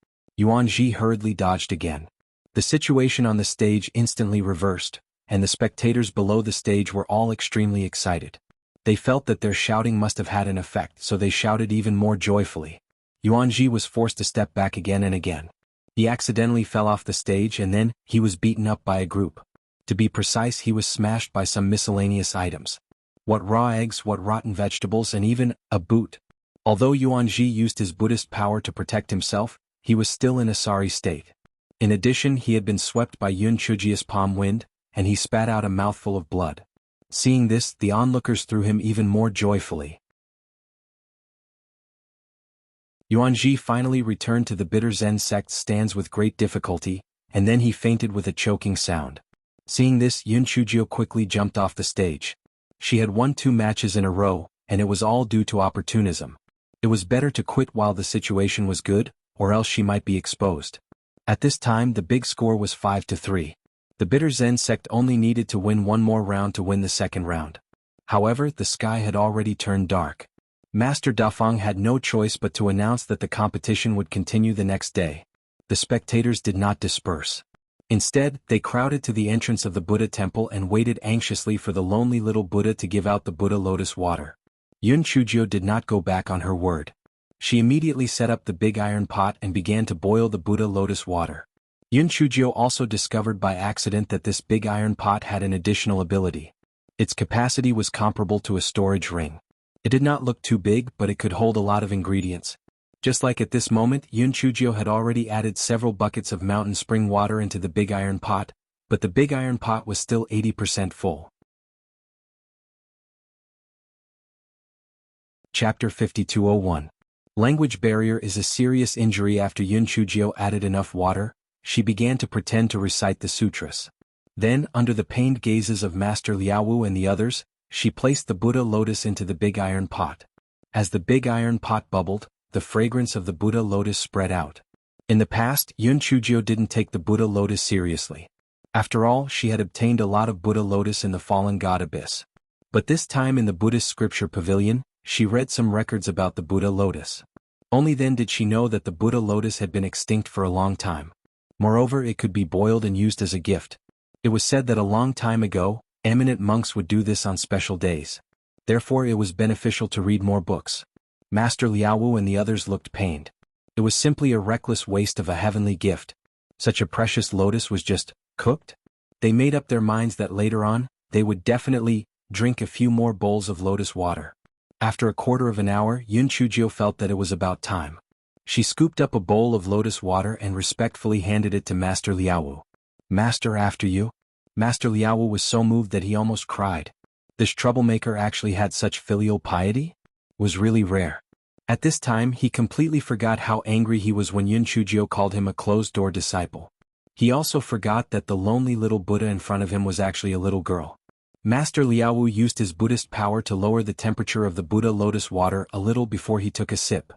S1: Yuanji hurriedly dodged again. The situation on the stage instantly reversed, and the spectators below the stage were all extremely excited. They felt that their shouting must have had an effect, so they shouted even more joyfully. Yuanji was forced to step back again and again. He accidentally fell off the stage and then, he was beaten up by a group. To be precise, he was smashed by some miscellaneous items. What raw eggs, what rotten vegetables, and even a boot. Although Yuanji used his Buddhist power to protect himself, he was still in a sorry state. In addition, he had been swept by Yun Chujia's palm wind, and he spat out a mouthful of blood. Seeing this, the onlookers threw him even more joyfully. Yuanji finally returned to the bitter Zen sect stands with great difficulty, and then he fainted with a choking sound. Seeing this, Yun Chujio quickly jumped off the stage. She had won 2 matches in a row, and it was all due to opportunism. It was better to quit while the situation was good, or else she might be exposed. At this time the big score was 5-3. The bitter Zen sect only needed to win 1 more round to win the second round. However, the sky had already turned dark. Master Dafeng had no choice but to announce that the competition would continue the next day. The spectators did not disperse. Instead, they crowded to the entrance of the Buddha temple and waited anxiously for the lonely little Buddha to give out the Buddha lotus water. Yun Chujio did not go back on her word. She immediately set up the big iron pot and began to boil the Buddha lotus water. Yun Chujio also discovered by accident that this big iron pot had an additional ability. Its capacity was comparable to a storage ring. It did not look too big, but it could hold a lot of ingredients. Just like at this moment, Yun Chujio had already added several buckets of mountain spring water into the big iron pot, but the big iron pot was still 80% full. Chapter 5201. Language barrier is a serious injury. After Yun Chujio added enough water, she began to pretend to recite the sutras. Then, under the pained gazes of Master Liaowu and the others, she placed the Buddha lotus into the big iron pot. As the big iron pot bubbled, the fragrance of the Buddha lotus spread out. In the past, Yun Chujio didn't take the Buddha lotus seriously. After all, she had obtained a lot of Buddha lotus in the fallen god abyss. But this time in the Buddhist scripture pavilion, she read some records about the Buddha lotus. Only then did she know that the Buddha lotus had been extinct for a long time. Moreover, it could be boiled and used as a gift. It was said that a long time ago, eminent monks would do this on special days. Therefore it was beneficial to read more books. Master Liaowu and the others looked pained. It was simply a reckless waste of a heavenly gift. Such a precious lotus was just cooked? They made up their minds that later on, they would definitely drink a few more bowls of lotus water. After a quarter of an hour, Yun Chujio felt that it was about time. She scooped up a bowl of lotus water and respectfully handed it to Master Liaowu. "Master, after you." Master Liaowu was so moved that he almost cried. This troublemaker actually had such filial piety? Was really rare. At this time he completely forgot how angry he was when Yun Chujio called him a closed-door disciple. He also forgot that the lonely little Buddha in front of him was actually a little girl. Master Liaowu used his Buddhist power to lower the temperature of the Buddha lotus water a little before he took a sip.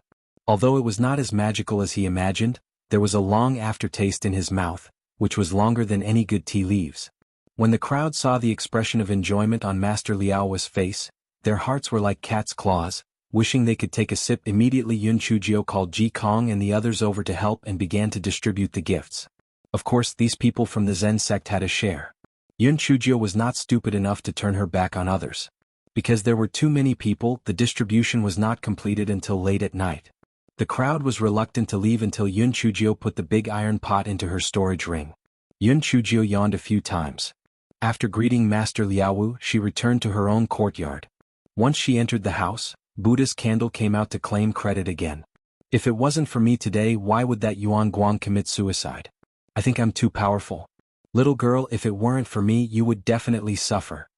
S1: Although it was not as magical as he imagined, there was a long aftertaste in his mouth, which was longer than any good tea leaves. When the crowd saw the expression of enjoyment on Master Liaowu's face, their hearts were like cat's claws, wishing they could take a sip. Immediately Yun Chujio called Ji Kong and the others over to help and began to distribute the gifts. Of course, these people from the Zen sect had a share. Yun Chujio was not stupid enough to turn her back on others. Because there were too many people, the distribution was not completed until late at night. The crowd was reluctant to leave until Yun Chujio put the big iron pot into her storage ring. Yun Chujio yawned a few times. After greeting Master Liaowu, she returned to her own courtyard. Once she entered the house, Buddha's candle came out to claim credit again. "If it wasn't for me today, why would that Yuan Guang commit suicide? I think I'm too powerful. Little girl, if it weren't for me, you would definitely suffer.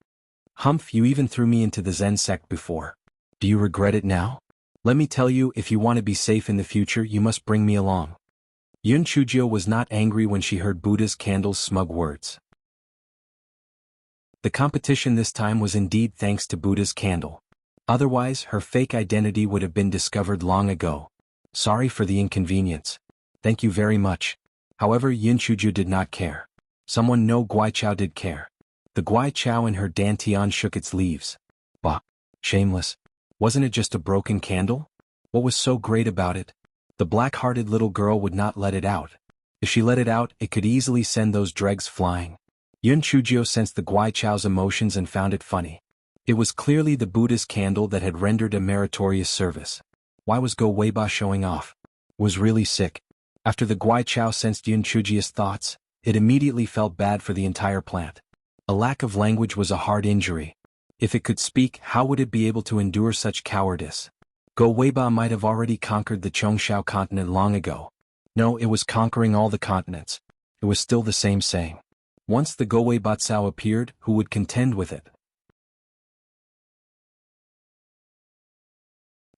S1: Humph, you even threw me into the Zen sect before. Do you regret it now? Let me tell you, if you want to be safe in the future, you must bring me along." Yun Chujio was not angry when she heard Buddha's candle's smug words. The competition this time was indeed thanks to Buddha's candle. Otherwise, her fake identity would have been discovered long ago. "Sorry for the inconvenience. Thank you very much." However, Yun Chujio did not care. Someone no Guaichao did care. The Guaichao in her dantian shook its leaves. Bah! Shameless. Wasn't it just a broken candle? What was so great about it? The black-hearted little girl would not let it out. If she let it out, it could easily send those dregs flying. Yun Chujio sensed the Guaichao's emotions and found it funny. It was clearly the Buddha's candle that had rendered a meritorious service. Why was Go Weiba showing off? Was really sick. After the Guaichao sensed Yun Chujio's thoughts, it immediately felt bad for the entire plant. A lack of language was a hard injury. If it could speak, how would it be able to endure such cowardice? Go Weiba might have already conquered the Chongshao continent long ago. No, it was conquering all the continents. It was still the same saying. Once the Gowei Batsao appeared, who would contend with it?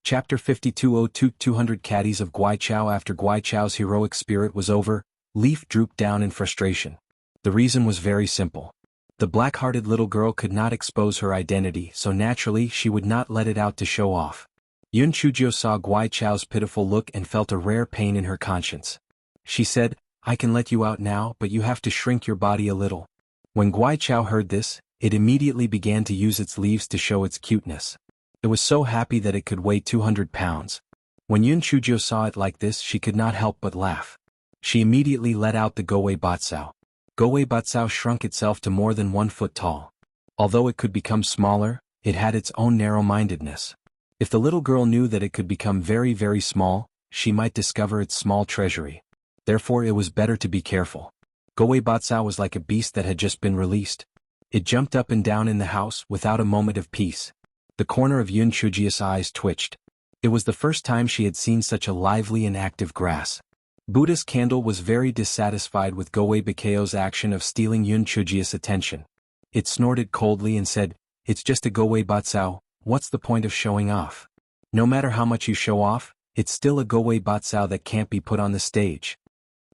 S1: Chapter 5202 200 Caddies of Guaichao. After Guaichao's heroic spirit was over, Leaf drooped down in frustration. The reason was very simple. The black-hearted little girl could not expose her identity, so naturally she would not let it out to show off. Yun Chujio saw Guaichao's pitiful look and felt a rare pain in her conscience. She said, "I can let you out now, but you have to shrink your body a little." When Guaichao heard this, it immediately began to use its leaves to show its cuteness. It was so happy that it could weigh 200 pounds. When Yun Chujio saw it like this, she could not help but laugh. She immediately let out the Gowei Batsao. Gowei Batsao shrunk itself to more than 1 foot tall. Although it could become smaller, it had its own narrow-mindedness. If the little girl knew that it could become very, very small, she might discover its small treasury. Therefore it was better to be careful. Gowei Batsao was like a beast that had just been released. It jumped up and down in the house without a moment of peace. The corner of Yun Chujio's eyes twitched. It was the first time she had seen such a lively and active grass. Buddha's candle was very dissatisfied with Gowei Bakeo's action of stealing Yun Chujio's attention. It snorted coldly and said, "It's just a Gowei Batsao, what's the point of showing off? No matter how much you show off, it's still a Gowei Batsao that can't be put on the stage."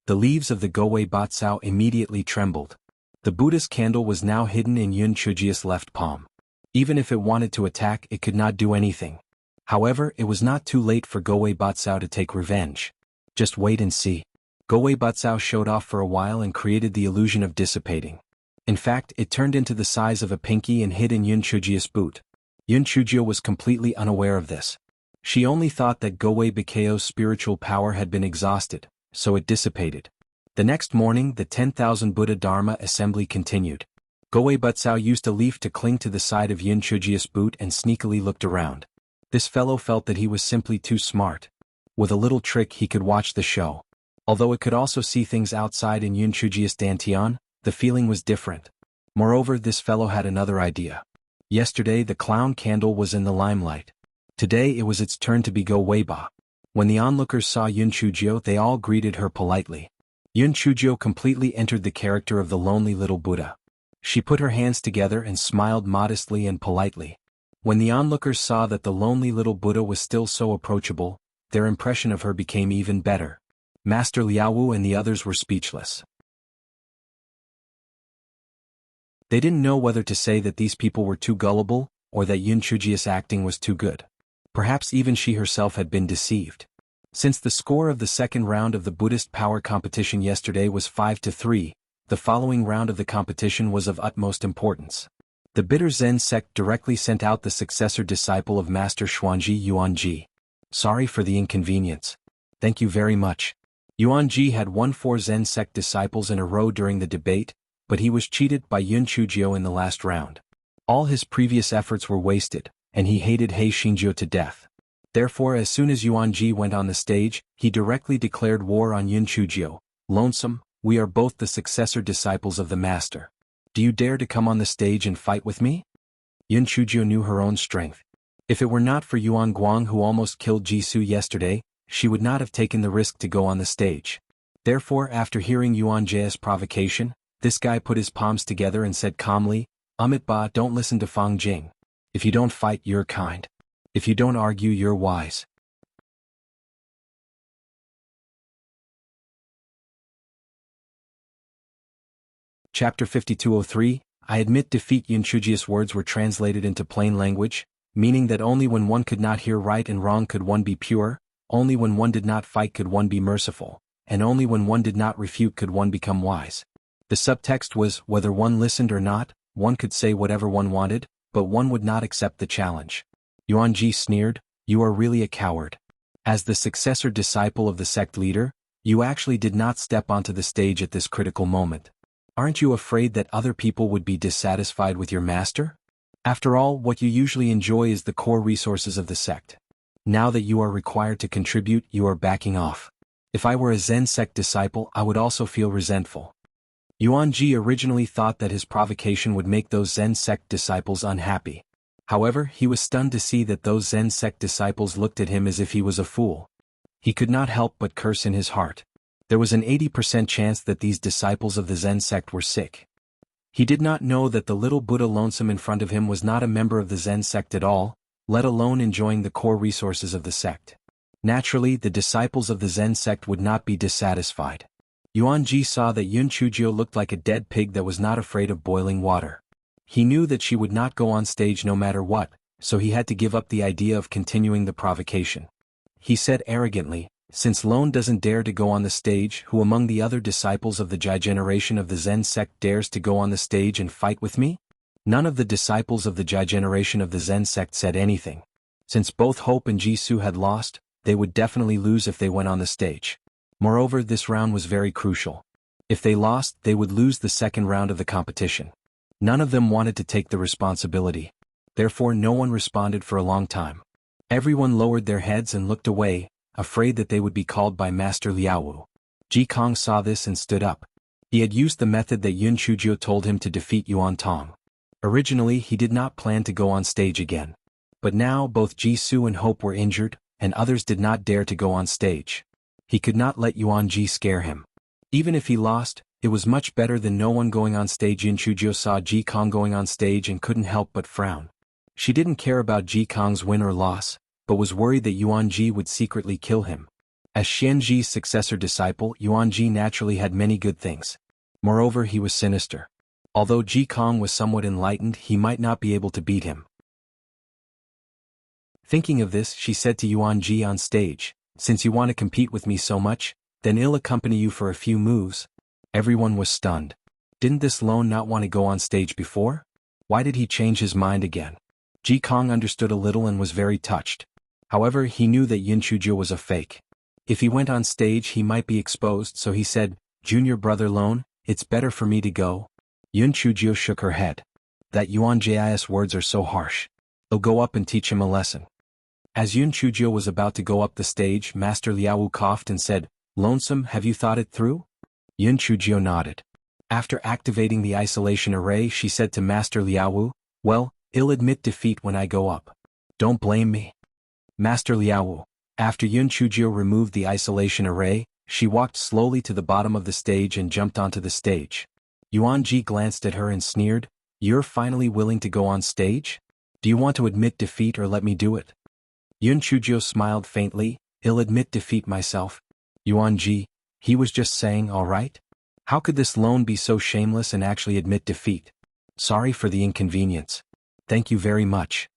S1: The leaves of the Gowei Batsao immediately trembled. The Buddha's candle was now hidden in Yun Chujio's left palm. Even if it wanted to attack, it could not do anything. However, it was not too late for Gowei Batsao to take revenge. Just wait and see. Gowei Batsao showed off for a while and created the illusion of dissipating. In fact, it turned into the size of a pinky and hid in Yun Chujio's boot. Yun Chujio was completely unaware of this. She only thought that Gowei Bakeo's spiritual power had been exhausted, so it dissipated. The next morning, the 10,000 Buddha Dharma assembly continued. Gowei Batsao used a leaf to cling to the side of Yun Chujio's boot and sneakily looked around. This fellow felt that he was simply too smart. With a little trick he could watch the show. Although it could also see things outside in Yun Chujio's dantian, the feeling was different. Moreover, this fellow had another idea. Yesterday the clown candle was in the limelight. Today it was its turn to be Go Weiba. When the onlookers saw Yun Chujio, they all greeted her politely. Yun Chujio completely entered the character of the lonely little Buddha. She put her hands together and smiled modestly and politely. When the onlookers saw that the lonely little Buddha was still so approachable, their impression of her became even better. Master Liaowu and the others were speechless. They didn't know whether to say that these people were too gullible, or that Yun Chujio's acting was too good. Perhaps even she herself had been deceived. Since the score of the second round of the Buddhist power competition yesterday was 5-3, the following round of the competition was of utmost importance. The bitter Zen sect directly sent out the successor disciple of Master Xuanji Yuanji. Sorry for the inconvenience. Thank you very much. Yuanji had won 4 Zen sect disciples in a row during the debate, but he was cheated by Yun Chujio in the last round. All his previous efforts were wasted, and he hated Hei Xinjiu to death. Therefore, as soon as Yuanji went on the stage, he directly declared war on Yun Chujio. "Lonesome, we are both the successor disciples of the master. Do you dare to come on the stage and fight with me?" Yun Chujio knew her own strength. If it were not for Yuan Guang who almost killed Jisoo yesterday, she would not have taken the risk to go on the stage. Therefore, after hearing Yuan Jie's provocation, this guy put his palms together and said calmly, "Amit Ba, don't listen to Fang Jing. If you don't fight, you're kind. If you don't argue, you're wise." Chapter 5203, I admit defeat. Yun Chujio's words were translated into plain language, meaning that only when one could not hear right and wrong could one be pure, only when one did not fight could one be merciful, and only when one did not refute could one become wise. The subtext was, whether one listened or not, one could say whatever one wanted, but one would not accept the challenge. Yuanji sneered, "You are really a coward. As the successor disciple of the sect leader, you actually did not step onto the stage at this critical moment. Aren't you afraid that other people would be dissatisfied with your master? After all, what you usually enjoy is the core resources of the sect. Now that you are required to contribute, you are backing off. If I were a Zen sect disciple, I would also feel resentful." Yuanji originally thought that his provocation would make those Zen sect disciples unhappy. However, he was stunned to see that those Zen sect disciples looked at him as if he was a fool. He could not help but curse in his heart. There was an 80% chance that these disciples of the Zen sect were sick. He did not know that the little Buddha lonesome in front of him was not a member of the Zen sect at all, let alone enjoying the core resources of the sect. Naturally, the disciples of the Zen sect would not be dissatisfied. Yuan Ji saw that Yun Chujio looked like a dead pig that was not afraid of boiling water. He knew that she would not go on stage no matter what, so he had to give up the idea of continuing the provocation. He said arrogantly, "Since Lone doesn't dare to go on the stage, who among the other disciples of the Jai generation of the Zen sect dares to go on the stage and fight with me?" None of the disciples of the Jai generation of the Zen sect said anything. Since both Hope and Jisoo had lost, they would definitely lose if they went on the stage. Moreover, this round was very crucial. If they lost, they would lose the second round of the competition. None of them wanted to take the responsibility. Therefore no one responded for a long time. Everyone lowered their heads and looked away, afraid that they would be called by Master Liaowu. Ji Kong saw this and stood up. He had used the method that Yun Chujio told him to defeat Yuan Tong. Originally he did not plan to go on stage again. But now both Jisoo and Hope were injured, and others did not dare to go on stage. He could not let Yuan Ji scare him. Even if he lost, it was much better than no one going on stage. Yun Chujio saw Ji Kong going on stage and couldn't help but frown. She didn't care about Ji Kong's win or loss, but was worried that Yuan Ji would secretly kill him. As Xian Ji's successor disciple, Yuan Ji naturally had many good things. Moreover, he was sinister. Although Ji Kong was somewhat enlightened, he might not be able to beat him. Thinking of this, she said to Yuan Ji on stage, "Since you want to compete with me so much, then I'll accompany you for a few moves." Everyone was stunned. Didn't this Lone not want to go on stage before? Why did he change his mind again? Ji Kong understood a little and was very touched. However, he knew that Yun Chujio was a fake. If he went on stage he might be exposed, so he said, "Junior brother Lone, it's better for me to go." Yun Chujio shook her head. That Yuan Ji's words are so harsh. I'll go up and teach him a lesson. As Yun Chujio was about to go up the stage, Master Liaowu coughed and said, "Lonesome, have you thought it through?" Yun Chujio nodded. After activating the isolation array, she said to Master Liaowu, "Well, I'll admit defeat when I go up. Don't blame me." Master Liaowu. After Yun Chujio removed the isolation array, she walked slowly to the bottom of the stage and jumped onto the stage. Yuan Ji glanced at her and sneered, "You're finally willing to go on stage? Do you want to admit defeat or let me do it?" Yun Chujio smiled faintly, "I'll admit defeat myself." Yuan Ji, he was just saying all right? How could this Lone be so shameless and actually admit defeat? Sorry for the inconvenience. Thank you very much.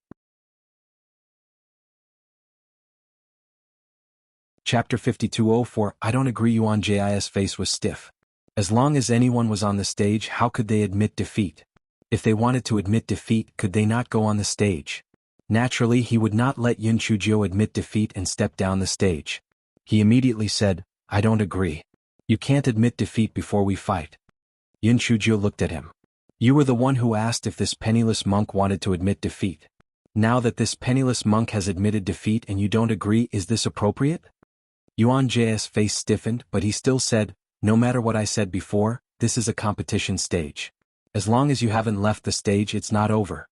S1: Chapter 5204 I don't agree. Yuan Ji's face was stiff. As long as anyone was on the stage, how could they admit defeat? If they wanted to admit defeat, could they not go on the stage? Naturally, he would not let Yun Chujio admit defeat and step down the stage. He immediately said, "I don't agree. You can't admit defeat before we fight." Yun Chujio looked at him. "You were the one who asked if this penniless monk wanted to admit defeat. Now that this penniless monk has admitted defeat and you don't agree, is this appropriate?" Yuan Ji's face stiffened, but he still said, "No matter what I said before, this is a competition stage. As long as you haven't left the stage, it's not over."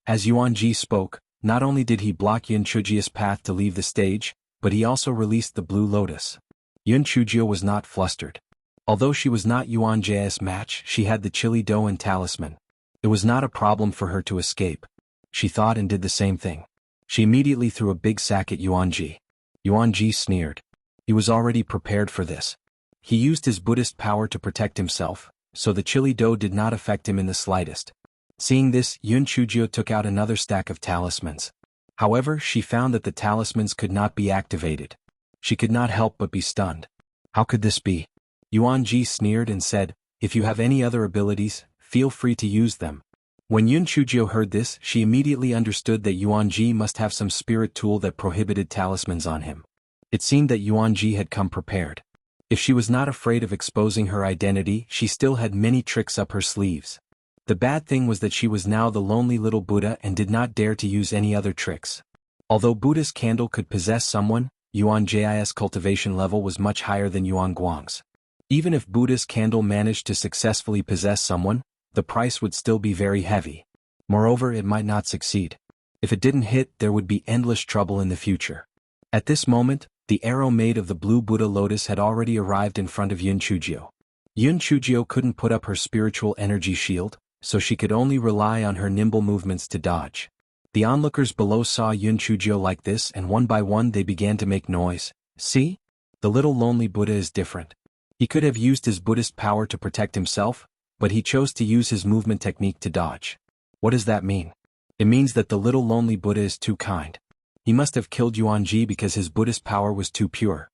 S1: As Yuan Ji spoke, not only did he block Yun Chujio's path to leave the stage, but he also released the blue lotus. Yun Chujio was not flustered. Although she was not Yuan Ji's match, she had the chili dough and talisman. It was not a problem for her to escape. She thought and did the same thing. She immediately threw a big sack at Yuan Ji. Yuan Ji sneered. He was already prepared for this. He used his Buddhist power to protect himself, so the chili dough did not affect him in the slightest. Seeing this, Yun Chujio took out another stack of talismans. However, she found that the talismans could not be activated. She could not help but be stunned. How could this be? Yuan Ji sneered and said, "If you have any other abilities, feel free to use them." When Yun Chujio heard this, she immediately understood that Yuan Ji must have some spirit tool that prohibited talismans on him. It seemed that Yuan Ji had come prepared. If she was not afraid of exposing her identity, she still had many tricks up her sleeves. The bad thing was that she was now the lonely little Buddha and did not dare to use any other tricks. Although Buddha's candle could possess someone, Yuan Ji's cultivation level was much higher than Yuan Guang's. Even if Buddha's candle managed to successfully possess someone, the price would still be very heavy. Moreover, it might not succeed. If it didn't hit, there would be endless trouble in the future. At this moment, the arrow made of the blue Buddha lotus had already arrived in front of Yun Chujio. Yun Chujio couldn't put up her spiritual energy shield, so she could only rely on her nimble movements to dodge. The onlookers below saw Yun Chujio like this, and one by one they began to make noise. See? The little lonely Buddha is different. He could have used his Buddhist power to protect himself, but he chose to use his movement technique to dodge. What does that mean? It means that the little lonely Buddha is too kind. He must have killed Yuanji because his Buddhist power was too pure.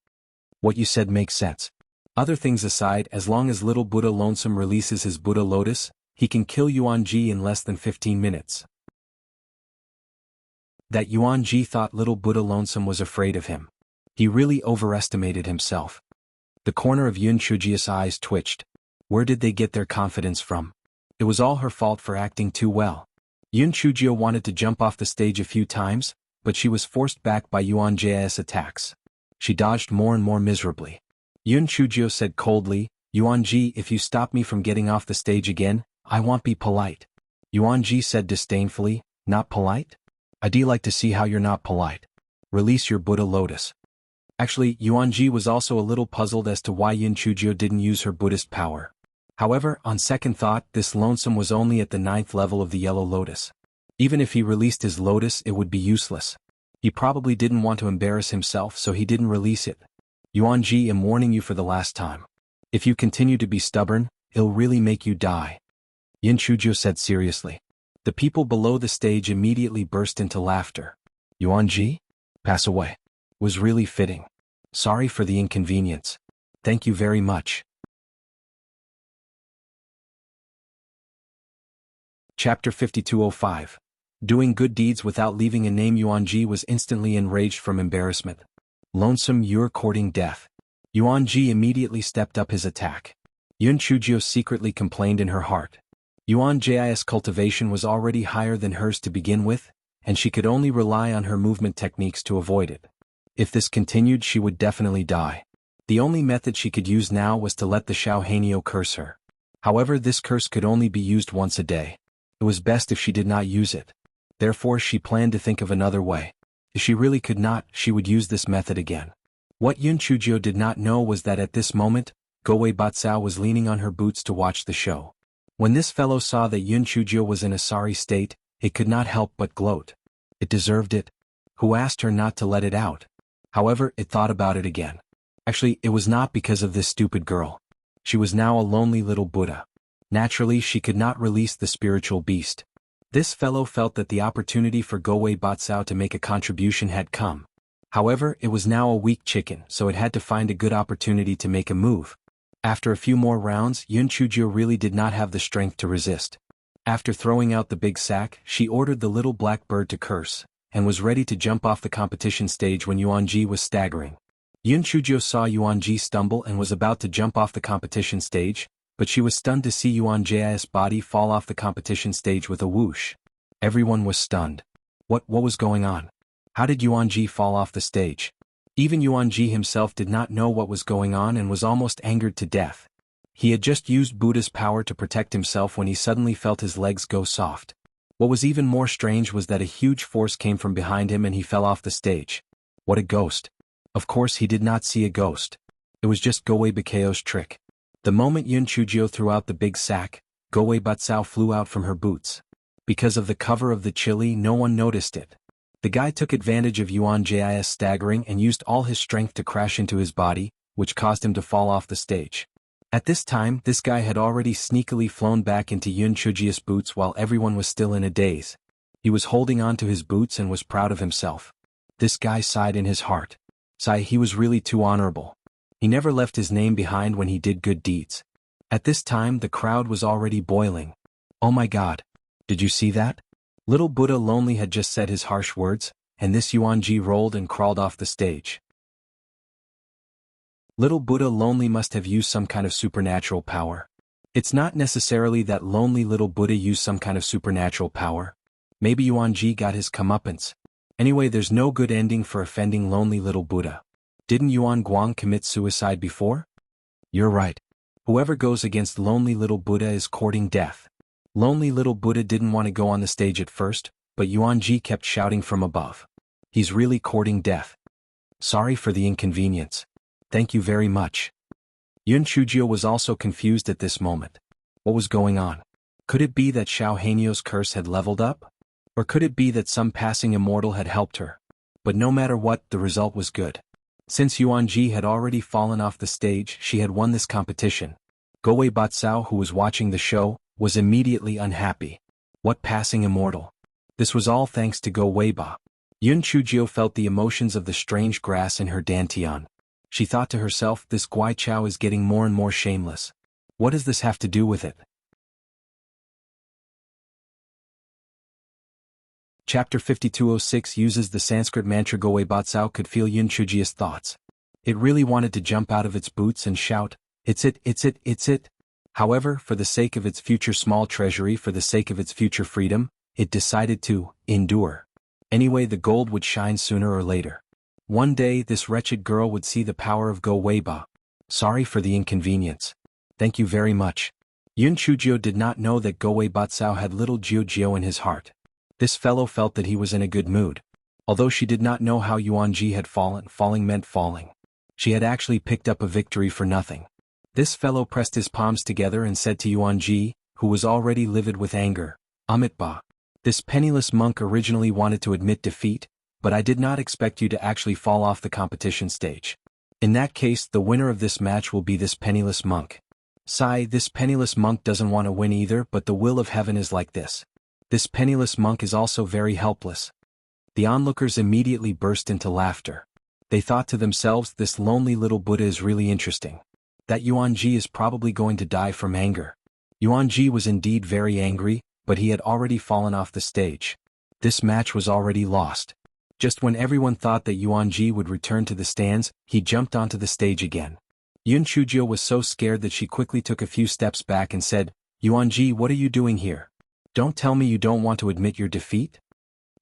S1: What you said makes sense. Other things aside, as long as little Buddha Lonesome releases his Buddha Lotus, he can kill Yuanji in less than 15 minutes. That Yuanji thought little Buddha Lonesome was afraid of him. He really overestimated himself. The corner of Yun Chujio's eyes twitched. Where did they get their confidence from? It was all her fault for acting too well. Yun Chujio wanted to jump off the stage a few times, but she was forced back by Yuanji's attacks. She dodged more and more miserably. Yun Chujio said coldly, "Yuanji, if you stop me from getting off the stage again, I won't be polite." Yuanji said disdainfully, "Not polite? I'd like to see how you're not polite. Release your Buddha Lotus." Actually, Yuanji was also a little puzzled as to why Yun Chujio didn't use her Buddhist power. However, on second thought, this Lonesome was only at the 9th level of the Yellow Lotus. Even if he released his lotus, it would be useless. He probably didn't want to embarrass himself, so he didn't release it. "Yuanji, I'm warning you for the last time. If you continue to be stubborn, it'll really make you die," Yun Chujio said seriously. The people below the stage immediately burst into laughter. "Yuanji? Pass away. Was really fitting. Sorry for the inconvenience. Thank you very much." Chapter 5205. Doing good deeds without leaving a name. Yuanji was instantly enraged from embarrassment. "Lonesome, you're courting death." Yuanji immediately stepped up his attack. Yun Chujio secretly complained in her heart. Yuanji's cultivation was already higher than hers to begin with, and she could only rely on her movement techniques to avoid it. If this continued, she would definitely die. The only method she could use now was to let the Xiao Hanyo curse her. However, this curse could only be used once a day. It was best if she did not use it. Therefore, she planned to think of another way. If she really could not, she would use this method again. What Yun Chujio did not know was that at this moment, Goei Batsao was leaning on her boots to watch the show. When this fellow saw that Yun Chujio was in a sorry state, it could not help but gloat. It deserved it. Who asked her not to let it out? However, it thought about it again. Actually, it was not because of this stupid girl. She was now a lonely little Buddha. Naturally, she could not release the spiritual beast. This fellow felt that the opportunity for Goei Batsao to make a contribution had come. However, it was now a weak chicken, so it had to find a good opportunity to make a move. After a few more rounds, Yun Chujio really did not have the strength to resist. After throwing out the big sack, she ordered the little black bird to curse, and was ready to jump off the competition stage when Yuanji was staggering. Yun Chujio saw Yuanji stumble and was about to jump off the competition stage, but she was stunned to see Yuanji's body fall off the competition stage with a whoosh. Everyone was stunned. What was going on? How did Yuanji fall off the stage? Even Yuanji himself did not know what was going on and was almost angered to death. He had just used Buddha's power to protect himself when he suddenly felt his legs go soft. What was even more strange was that a huge force came from behind him and he fell off the stage. What a ghost. Of course he did not see a ghost. It was just Goei Bakeo's trick. The moment Yun Chujio threw out the big sack, Goei Batsao flew out from her boots. Because of the cover of the chili, no one noticed it. The guy took advantage of Yuanji's staggering and used all his strength to crash into his body, which caused him to fall off the stage. At this time, this guy had already sneakily flown back into Yun Chujio's boots while everyone was still in a daze. He was holding on to his boots and was proud of himself. This guy sighed in his heart. He was really too honorable. He never left his name behind when he did good deeds. At this time, the crowd was already boiling. Oh my God! Did you see that? Little Buddha Lonely had just said his harsh words, and this Yuanji rolled and crawled off the stage. Little Buddha Lonely must have used some kind of supernatural power. It's not necessarily that lonely little Buddha used some kind of supernatural power. Maybe Yuanji got his comeuppance. Anyway, there's no good ending for offending lonely little Buddha. Didn't Yuan Guang commit suicide before? You're right. Whoever goes against lonely little Buddha is courting death. Lonely little Buddha didn't want to go on the stage at first, but Yuanji kept shouting from above. He's really courting death. Sorry for the inconvenience. Thank you very much. Yun Chujio was also confused at this moment. What was going on? Could it be that Xiao Hanio's curse had leveled up? Or could it be that some passing immortal had helped her? But no matter what, the result was good. Since Yuanji had already fallen off the stage, she had won this competition. Gowei Batsao, who was watching the show, was immediately unhappy. What passing immortal? This was all thanks to Go Weiba. Yun Chujio felt the emotions of the strange grass in her dantian. She thought to herself, this Guai Chao is getting more and more shameless. What does this have to do with it? Chapter 5206 uses the Sanskrit mantra Gowei Batsao could feel Yun Chujio's thoughts. It really wanted to jump out of its boots and shout, "It's it, it's it, it's it." However, for the sake of its future small treasury, for the sake of its future freedom, it decided to endure. Anyway, the gold would shine sooner or later. One day, this wretched girl would see the power of Go Weiba. Sorry for the inconvenience. Thank you very much. Yun Chujio did not know that Gowei Batsao had little Jiu in his heart. This fellow felt that he was in a good mood. Although she did not know how Yuanji had fallen, falling meant falling. She had actually picked up a victory for nothing. This fellow pressed his palms together and said to Yuanji, who was already livid with anger, "Amitba. This penniless monk originally wanted to admit defeat, but I did not expect you to actually fall off the competition stage. In that case, the winner of this match will be this penniless monk. Sigh, this penniless monk doesn't want to win either, but the will of heaven is like this. This penniless monk is also very helpless." The onlookers immediately burst into laughter. They thought to themselves, this lonely little Buddha is really interesting. That Yuanji is probably going to die from anger. Yuanji was indeed very angry, but he had already fallen off the stage. This match was already lost. Just when everyone thought that Yuanji would return to the stands, he jumped onto the stage again. Yun Chujio was so scared that she quickly took a few steps back and said, "Yuanji, what are you doing here? Don't tell me you don't want to admit your defeat?"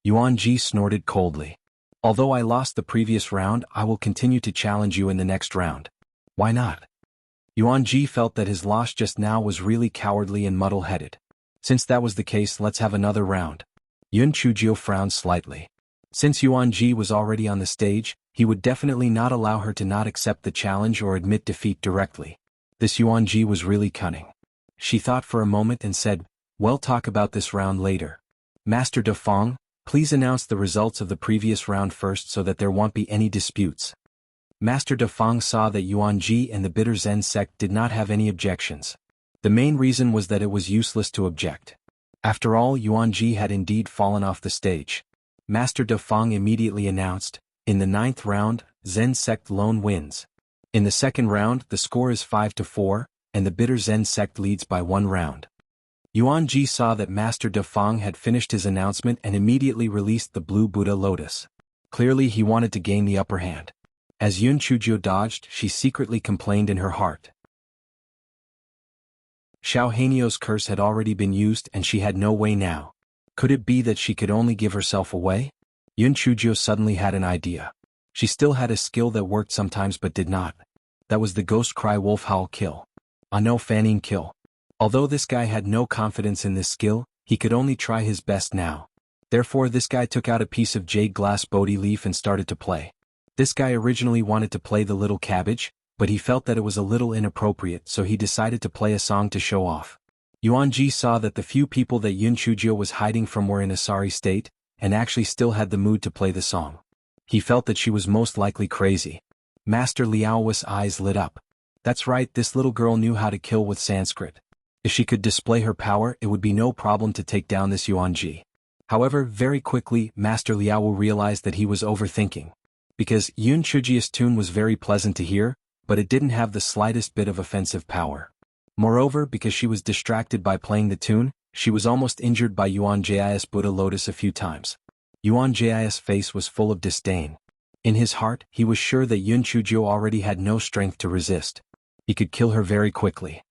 S1: Yuanji snorted coldly. "Although I lost the previous round, I will continue to challenge you in the next round. Why not?" Yuanji felt that his loss just now was really cowardly and muddle-headed. "Since that was the case, let's have another round." Yun Chujio frowned slightly. Since Yuanji was already on the stage, he would definitely not allow her to not accept the challenge or admit defeat directly. This Yuanji was really cunning. She thought for a moment and said, "We'll talk about this round later. Master De Fong, please announce the results of the previous round first so that there won't be any disputes." Master De Fong saw that Yuanji and the bitter Zen sect did not have any objections. The main reason was that it was useless to object. After all, Yuanji had indeed fallen off the stage. Master De Fong immediately announced, "In the 9th round, Zen sect lone wins. In the 2nd round, the score is 5-4, and the bitter Zen sect leads by 1 round. Yuanji saw that Master De Fong had finished his announcement and immediately released the blue Buddha lotus. Clearly he wanted to gain the upper hand. As Yun Chujio dodged, she secretly complained in her heart. Xiao Hanio's curse had already been used and she had no way now. Could it be that she could only give herself away? Yun Chujio suddenly had an idea. She still had a skill that worked sometimes but did not. That was the ghost cry wolf howl kill. A no fanning kill. Although this guy had no confidence in this skill, he could only try his best now. Therefore this guy took out a piece of jade glass Bodhi leaf and started to play. This guy originally wanted to play the little cabbage, but he felt that it was a little inappropriate, so he decided to play a song to show off. Yuanji saw that the few people that Yun Chujio was hiding from were in a sorry state, and actually still had the mood to play the song. He felt that she was most likely crazy. Master Liao's eyes lit up. That's right, this little girl knew how to kill with Sanskrit. If she could display her power, it would be no problem to take down this Yuanji. However, very quickly, Master Liao realized that he was overthinking. Because Yun Chujio's tune was very pleasant to hear, but it didn't have the slightest bit of offensive power. Moreover, because she was distracted by playing the tune, she was almost injured by Yuanji's Buddha lotus a few times. Yuanji's face was full of disdain. In his heart, he was sure that Yun Chujio already had no strength to resist. He could kill her very quickly.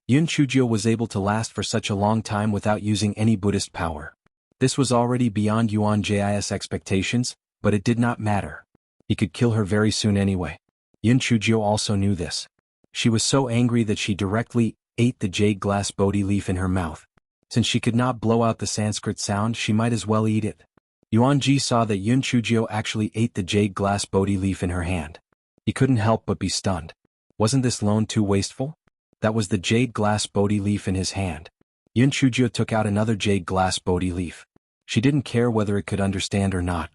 S1: Yun Chujio was able to last for such a long time without using any Buddhist power. This was already beyond Yuanji's expectations, but it did not matter. He could kill her very soon anyway. Yun Chujio also knew this. She was so angry that she directly ate the jade glass Bodhi leaf in her mouth. Since she could not blow out the Sanskrit sound, she might as well eat it. Yuan-ji saw that Yun Chujio actually ate the jade glass Bodhi leaf in her hand. He couldn't help but be stunned. Wasn't this loan too wasteful? That was the jade glass Bodhi leaf in his hand. Yun Chujio took out another jade glass Bodhi leaf. She didn't care whether it could understand or not.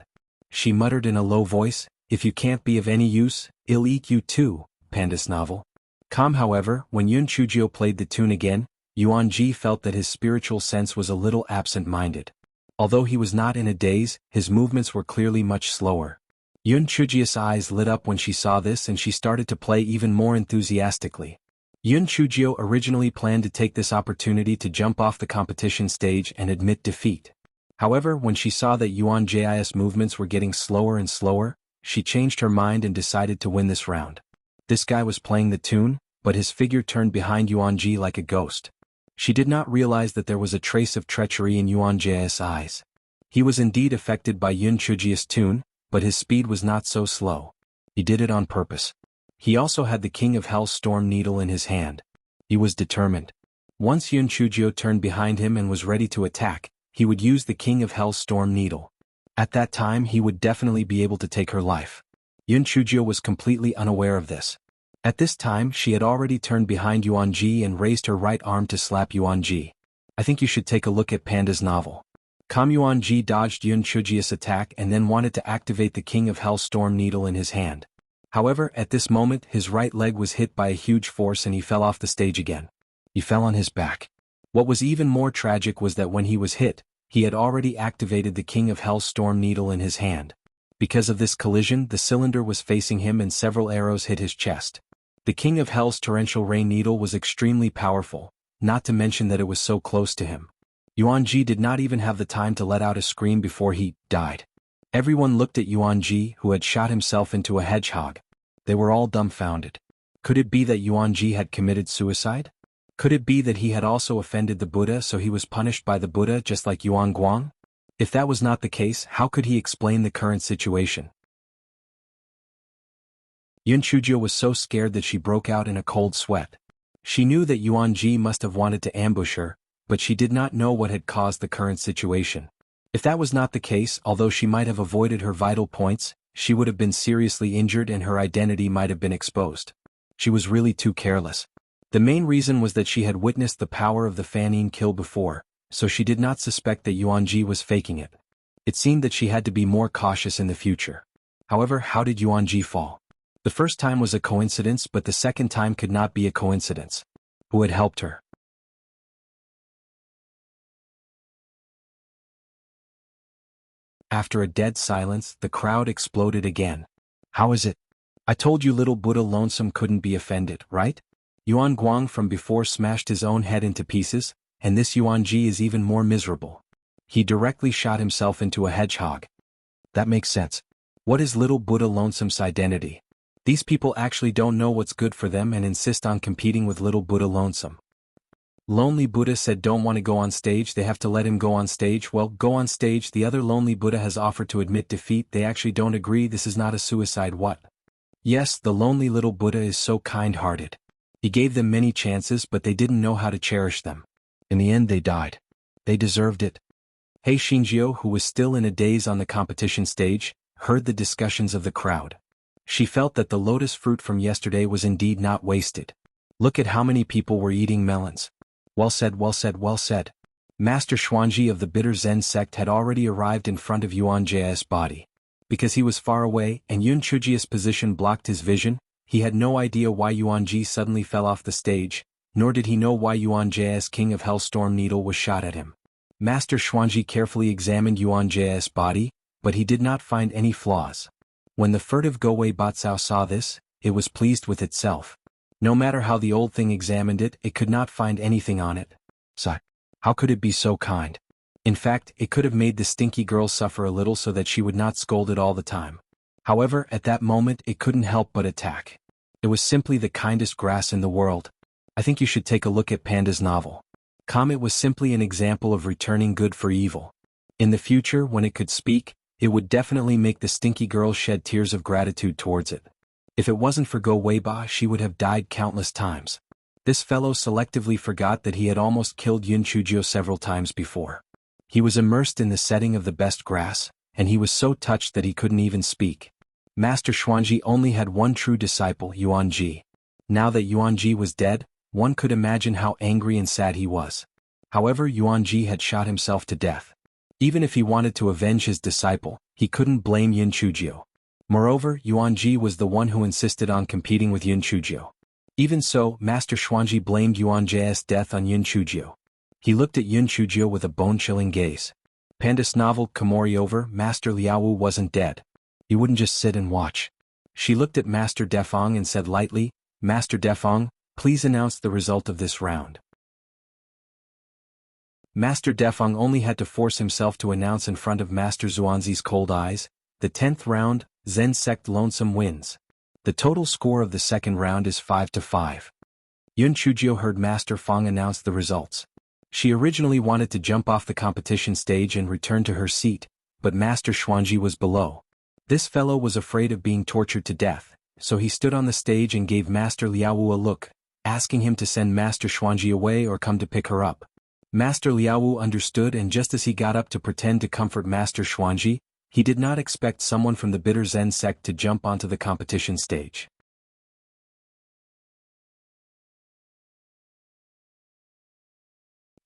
S1: She muttered in a low voice, "If you can't be of any use, I'll eat you too, Panda's novel." Calm, however, when Yun Chujio played the tune again, Yuan-ji felt that his spiritual sense was a little absent-minded. Although he was not in a daze, his movements were clearly much slower. Yun Chujio's eyes lit up when she saw this and she started to play even more enthusiastically. Yun Chujio originally planned to take this opportunity to jump off the competition stage and admit defeat. However, when she saw that Yuan-ji's movements were getting slower and slower, she changed her mind and decided to win this round. This guy was playing the tune, but his figure turned behind Yuan-ji like a ghost. She did not realize that there was a trace of treachery in Yuan-ji's eyes. He was indeed affected by Yun Chujio's tune, but his speed was not so slow. He did it on purpose. He also had the King of Hell's Storm Needle in his hand. He was determined. Once Yun Chujio turned behind him and was ready to attack, he would use the King of Hell's Storm Needle. At that time he would definitely be able to take her life. Yun Chujio was completely unaware of this. At this time she had already turned behind Yuan-ji and raised her right arm to slap Yuan-ji. "I think you should take a look at Panda's novel." Yuan-ji dodged Yun Chujio's attack and then wanted to activate the King of Hell's Storm Needle in his hand. However, at this moment his right leg was hit by a huge force and he fell off the stage again. He fell on his back. What was even more tragic was that when he was hit, he had already activated the King of Hell's Storm Needle in his hand. Because of this collision, the cylinder was facing him and several arrows hit his chest. The King of Hell's Torrential Rain Needle was extremely powerful, not to mention that it was so close to him. Yuan-ji did not even have the time to let out a scream before he died. Everyone looked at Yuan-ji, who had shot himself into a hedgehog. They were all dumbfounded. Could it be that Yuan-ji had committed suicide? Could it be that he had also offended the Buddha, so he was punished by the Buddha just like Yuan Guang? If that was not the case, how could he explain the current situation? Yun Chujio was so scared that she broke out in a cold sweat. She knew that Yuan-ji must have wanted to ambush her, but she did not know what had caused the current situation. If that was not the case, although she might have avoided her vital points, she would have been seriously injured and her identity might have been exposed. She was really too careless. The main reason was that she had witnessed the power of the Fanine kill before, so she did not suspect that Yuan-ji was faking it. It seemed that she had to be more cautious in the future. However, how did Yuan-ji fall? The first time was a coincidence, but the second time could not be a coincidence. Who had helped her? After a dead silence, the crowd exploded again. "How is it? I told you little Buddha Lonesome couldn't be offended, right? Yuan Guang from before smashed his own head into pieces, and this Yuan-ji is even more miserable. He directly shot himself into a hedgehog. That makes sense. What is little Buddha Lonesome's identity? These people actually don't know what's good for them and insist on competing with little Buddha Lonesome. Lonely Buddha said don't want to go on stage, they have to let him go on stage. Well, go on stage. The other Lonely Buddha has offered to admit defeat. They actually don't agree. This is not a suicide. What? Yes, the lonely little Buddha is so kind-hearted. He gave them many chances, but they didn't know how to cherish them. In the end they died. They deserved it." Hei Xingjiu, who was still in a daze on the competition stage, heard the discussions of the crowd. She felt that the lotus fruit from yesterday was indeed not wasted. Look at how many people were eating melons. Well said, well said, well said. Master Xuanji of the Bitter Zen sect had already arrived in front of Yuan-ji's body. Because he was far away and Yun Chujio's position blocked his vision, he had no idea why Yuan-ji suddenly fell off the stage, nor did he know why Yuan-ji's King of Hell Storm Needle was shot at him. Master Xuanji carefully examined Yuan-ji's body, but he did not find any flaws. When the furtive Gowei Batsao saw this, it was pleased with itself. No matter how the old thing examined it, it could not find anything on it. So, how could it be so kind? In fact, it could have made the stinky girl suffer a little so that she would not scold it all the time. However, at that moment it couldn't help but attack. It was simply the kindest grass in the world. I think you should take a look at Panda's novel. It was simply an example of returning good for evil. In the future, when it could speak, it would definitely make the stinky girl shed tears of gratitude towards it. If it wasn't for Go Weiba, she would have died countless times. This fellow selectively forgot that he had almost killed Yun Chujio several times before. He was immersed in the setting of the best grass, and he was so touched that he couldn't even speak. Master Xuanji only had one true disciple, Yuan Ji. Now that Yuan Ji was dead, one could imagine how angry and sad he was. However, Yuan Ji had shot himself to death. Even if he wanted to avenge his disciple, he couldn't blame Yun Chujio. Moreover, Yuan Ji was the one who insisted on competing with Yun Chujio. Even so, Master Xuanji blamed Yuan Ji's death on Yun Chujio. He looked at Yun Chujio with a bone-chilling gaze. Panda's novel, Komori over, Master Liaowu wasn't dead. He wouldn't just sit and watch. She looked at Master Defeng and said lightly, Master Defeng, please announce the result of this round. Master Defeng only had to force himself to announce in front of Master Xuanzi's cold eyes, the 10th round, Zen Sect Lonesome wins. The total score of the second round is 5-5. Yun Chujio heard Master Feng announce the results. She originally wanted to jump off the competition stage and return to her seat, but Master Xuanji was below. This fellow was afraid of being tortured to death, so he stood on the stage and gave Master Liaowu a look, asking him to send Master Xuanji away or come to pick her up. Master Liaowu understood, and just as he got up to pretend to comfort Master Xuanji, he did not expect someone from the bitter Zen sect to jump onto the competition stage.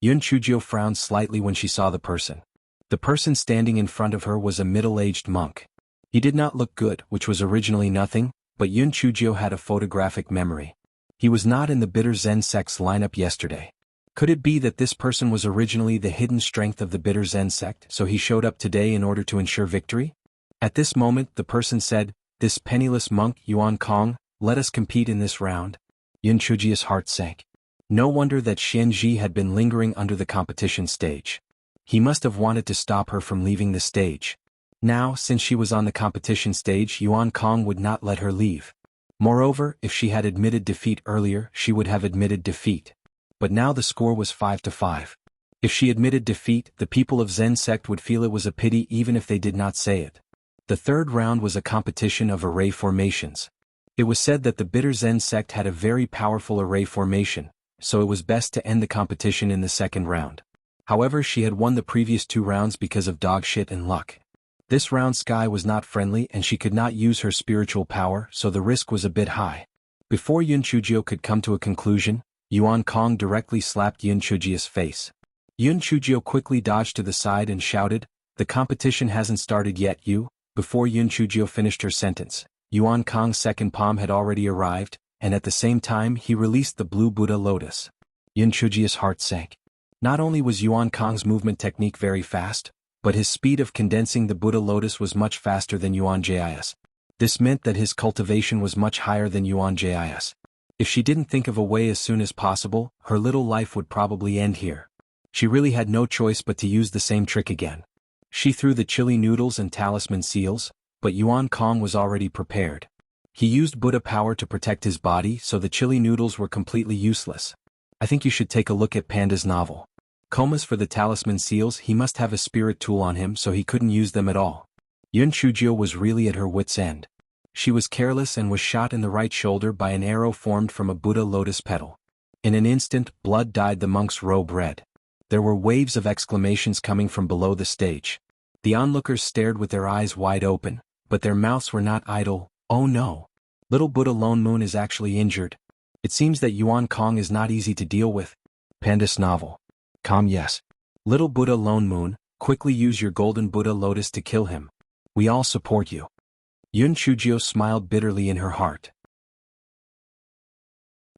S1: Yun Chujio frowned slightly when she saw the person. The person standing in front of her was a middle-aged monk. He did not look good, which was originally nothing, but Yun Chujio had a photographic memory. He was not in the bitter Zen sect's lineup yesterday. Could it be that this person was originally the hidden strength of the bitter Zen sect, so he showed up today in order to ensure victory? At this moment, the person said, "This penniless monk, Yuan Kong, let us compete in this round." Yun Chujio's heart sank. No wonder that Xian Ji had been lingering under the competition stage. He must have wanted to stop her from leaving the stage. Now, since she was on the competition stage, Yuan Kong would not let her leave. Moreover, if she had admitted defeat earlier, she would have admitted defeat. But now the score was 5-5. If she admitted defeat, the people of Zen sect would feel it was a pity even if they did not say it. The third round was a competition of array formations. It was said that the bitter Zen sect had a very powerful array formation, so it was best to end the competition in the second round. However, she had won the previous 2 rounds because of dog shit and luck. This round Sky was not friendly and she could not use her spiritual power, so the risk was a bit high. Before Yun Chujio could come to a conclusion, Yuan Kong directly slapped Yun Chujio's face. Yun Chujio quickly dodged to the side and shouted, "The competition hasn't started yet, you." Before Yun Chujio finished her sentence, Yuan Kong's second palm had already arrived, and at the same time he released the blue Buddha lotus. Yun Chujio's heart sank. Not only was Yuan Kong's movement technique very fast, but his speed of condensing the Buddha lotus was much faster than Yuan Ji's. This meant that his cultivation was much higher than Yuan Ji's. If she didn't think of a way as soon as possible, her little life would probably end here. She really had no choice but to use the same trick again. She threw the chili noodles and talisman seals, but Yuan Kong was already prepared. He used Buddha power to protect his body, so the chili noodles were completely useless. I think you should take a look at Panda's novel. Comas for the talisman seals, he must have a spirit tool on him, so he couldn't use them at all. Yun Chujio was really at her wit's end. She was careless and was shot in the right shoulder by an arrow formed from a Buddha lotus petal. In an instant, blood dyed the monk's robe red. There were waves of exclamations coming from below the stage. The onlookers stared with their eyes wide open, but their mouths were not idle. Oh no! Little Buddha Lone Moon is actually injured. It seems that Yuan Kong is not easy to deal with. Panda's novel. Yes. Little Buddha Lone Moon, quickly use your golden Buddha lotus to kill him. We all support you. Yun Chujio smiled bitterly in her heart.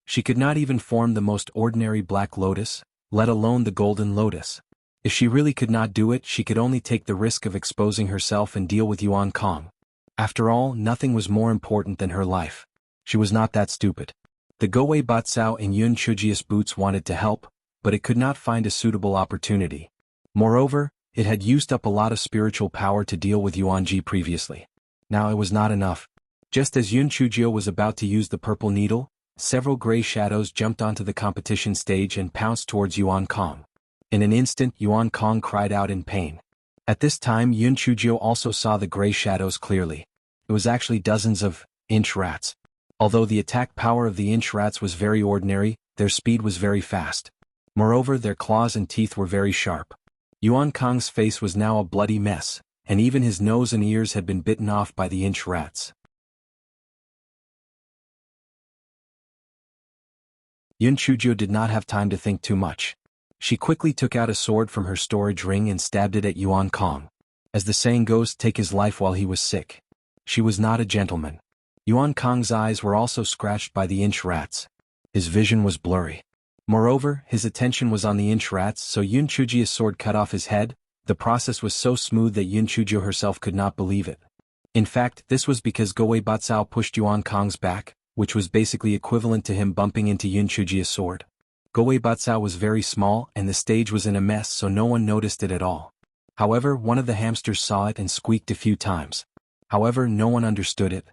S1: She could not even form the most ordinary black lotus, let alone the golden lotus. If she really could not do it, she could only take the risk of exposing herself and deal with Yuan Kong. After all, nothing was more important than her life. She was not that stupid. The Goei Batsao in Yun Chujio's boots wanted to help, but it could not find a suitable opportunity. Moreover, it had used up a lot of spiritual power to deal with Yuan Ji previously. Now it was not enough. Just as Yun Chujio was about to use the purple needle, several gray shadows jumped onto the competition stage and pounced towards Yuan Kong. In an instant, Yuan Kong cried out in pain. At this time, Yun Chujio also saw the gray shadows clearly. It was actually dozens of inch rats. Although the attack power of the inch rats was very ordinary, their speed was very fast. Moreover, their claws and teeth were very sharp. Yuan Kong's face was now a bloody mess, and even his nose and ears had been bitten off by the inch rats. Yun Chuzhou did not have time to think too much. She quickly took out a sword from her storage ring and stabbed it at Yuan Kong. As the saying goes, take his life while he was sick. She was not a gentleman. Yuan Kong's eyes were also scratched by the inch rats. His vision was blurry. Moreover, his attention was on the inch rats, so Yun Chuzhou's sword cut off his head. The process was so smooth that Yun Chuzhou herself could not believe it. In fact, this was because Gowei Batsao pushed Yuan Kong's back, which was basically equivalent to him bumping into Yun Chuzhou's sword. Gowei Batsao was very small and the stage was in a mess, so no one noticed it at all. However, one of the hamsters saw it and squeaked a few times. However, no one understood it.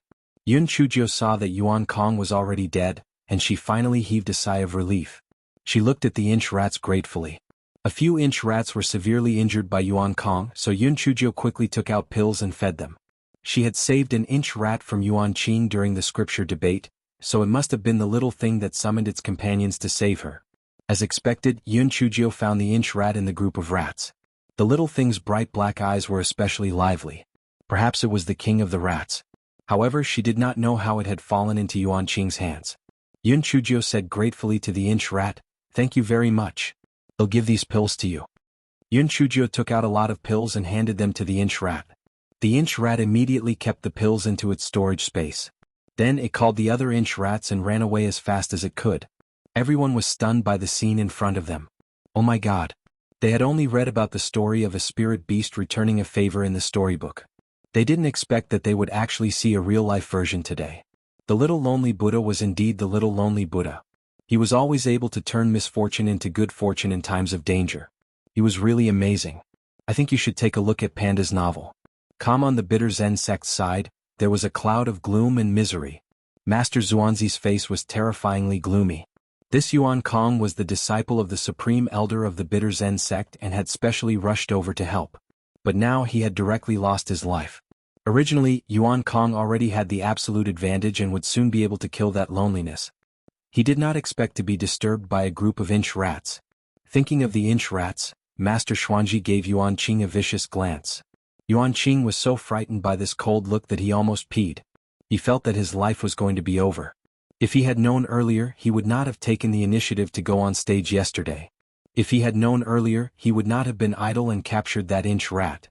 S1: Yun Chuzhou saw that Yuan Kong was already dead, and she finally heaved a sigh of relief. She looked at the inch rats gratefully. A few inch rats were severely injured by Yuan Kong, so Yun Chuzhou quickly took out pills and fed them. She had saved an inch rat from Yuan Qing during the scripture debate, so it must have been the little thing that summoned its companions to save her. As expected, Yun Chuzhou found the inch rat in the group of rats. The little thing's bright black eyes were especially lively. Perhaps it was the king of the rats. However, she did not know how it had fallen into Yuan Qing's hands. Yun Chuzhou said gratefully to the inch rat, "Thank you very much. I'll give these pills to you." Yun Chuzhou took out a lot of pills and handed them to the inch rat. The inch rat immediately kept the pills into its storage space. Then it called the other inch rats and ran away as fast as it could. Everyone was stunned by the scene in front of them. Oh my God! They had only read about the story of a spirit beast returning a favor in the storybook. They didn't expect that they would actually see a real-life version today. The little lonely Buddha was indeed the little lonely Buddha. He was always able to turn misfortune into good fortune in times of danger. He was really amazing. I think you should take a look at Panda's novel. Calm on the bitter Zen sect's side, there was a cloud of gloom and misery. Master Xuanzi's face was terrifyingly gloomy. This Yuan Kong was the disciple of the supreme elder of the bitter Zen sect and had specially rushed over to help. But now he had directly lost his life. Originally, Yuan Kong already had the absolute advantage and would soon be able to kill that loneliness. He did not expect to be disturbed by a group of inch rats. Thinking of the inch rats, Master Xuanji gave Yuan Qing a vicious glance. Yuan Qing was so frightened by this cold look that he almost peed. He felt that his life was going to be over. If he had known earlier, he would not have taken the initiative to go on stage yesterday. If he had known earlier, he would not have been idle and captured that inch rat.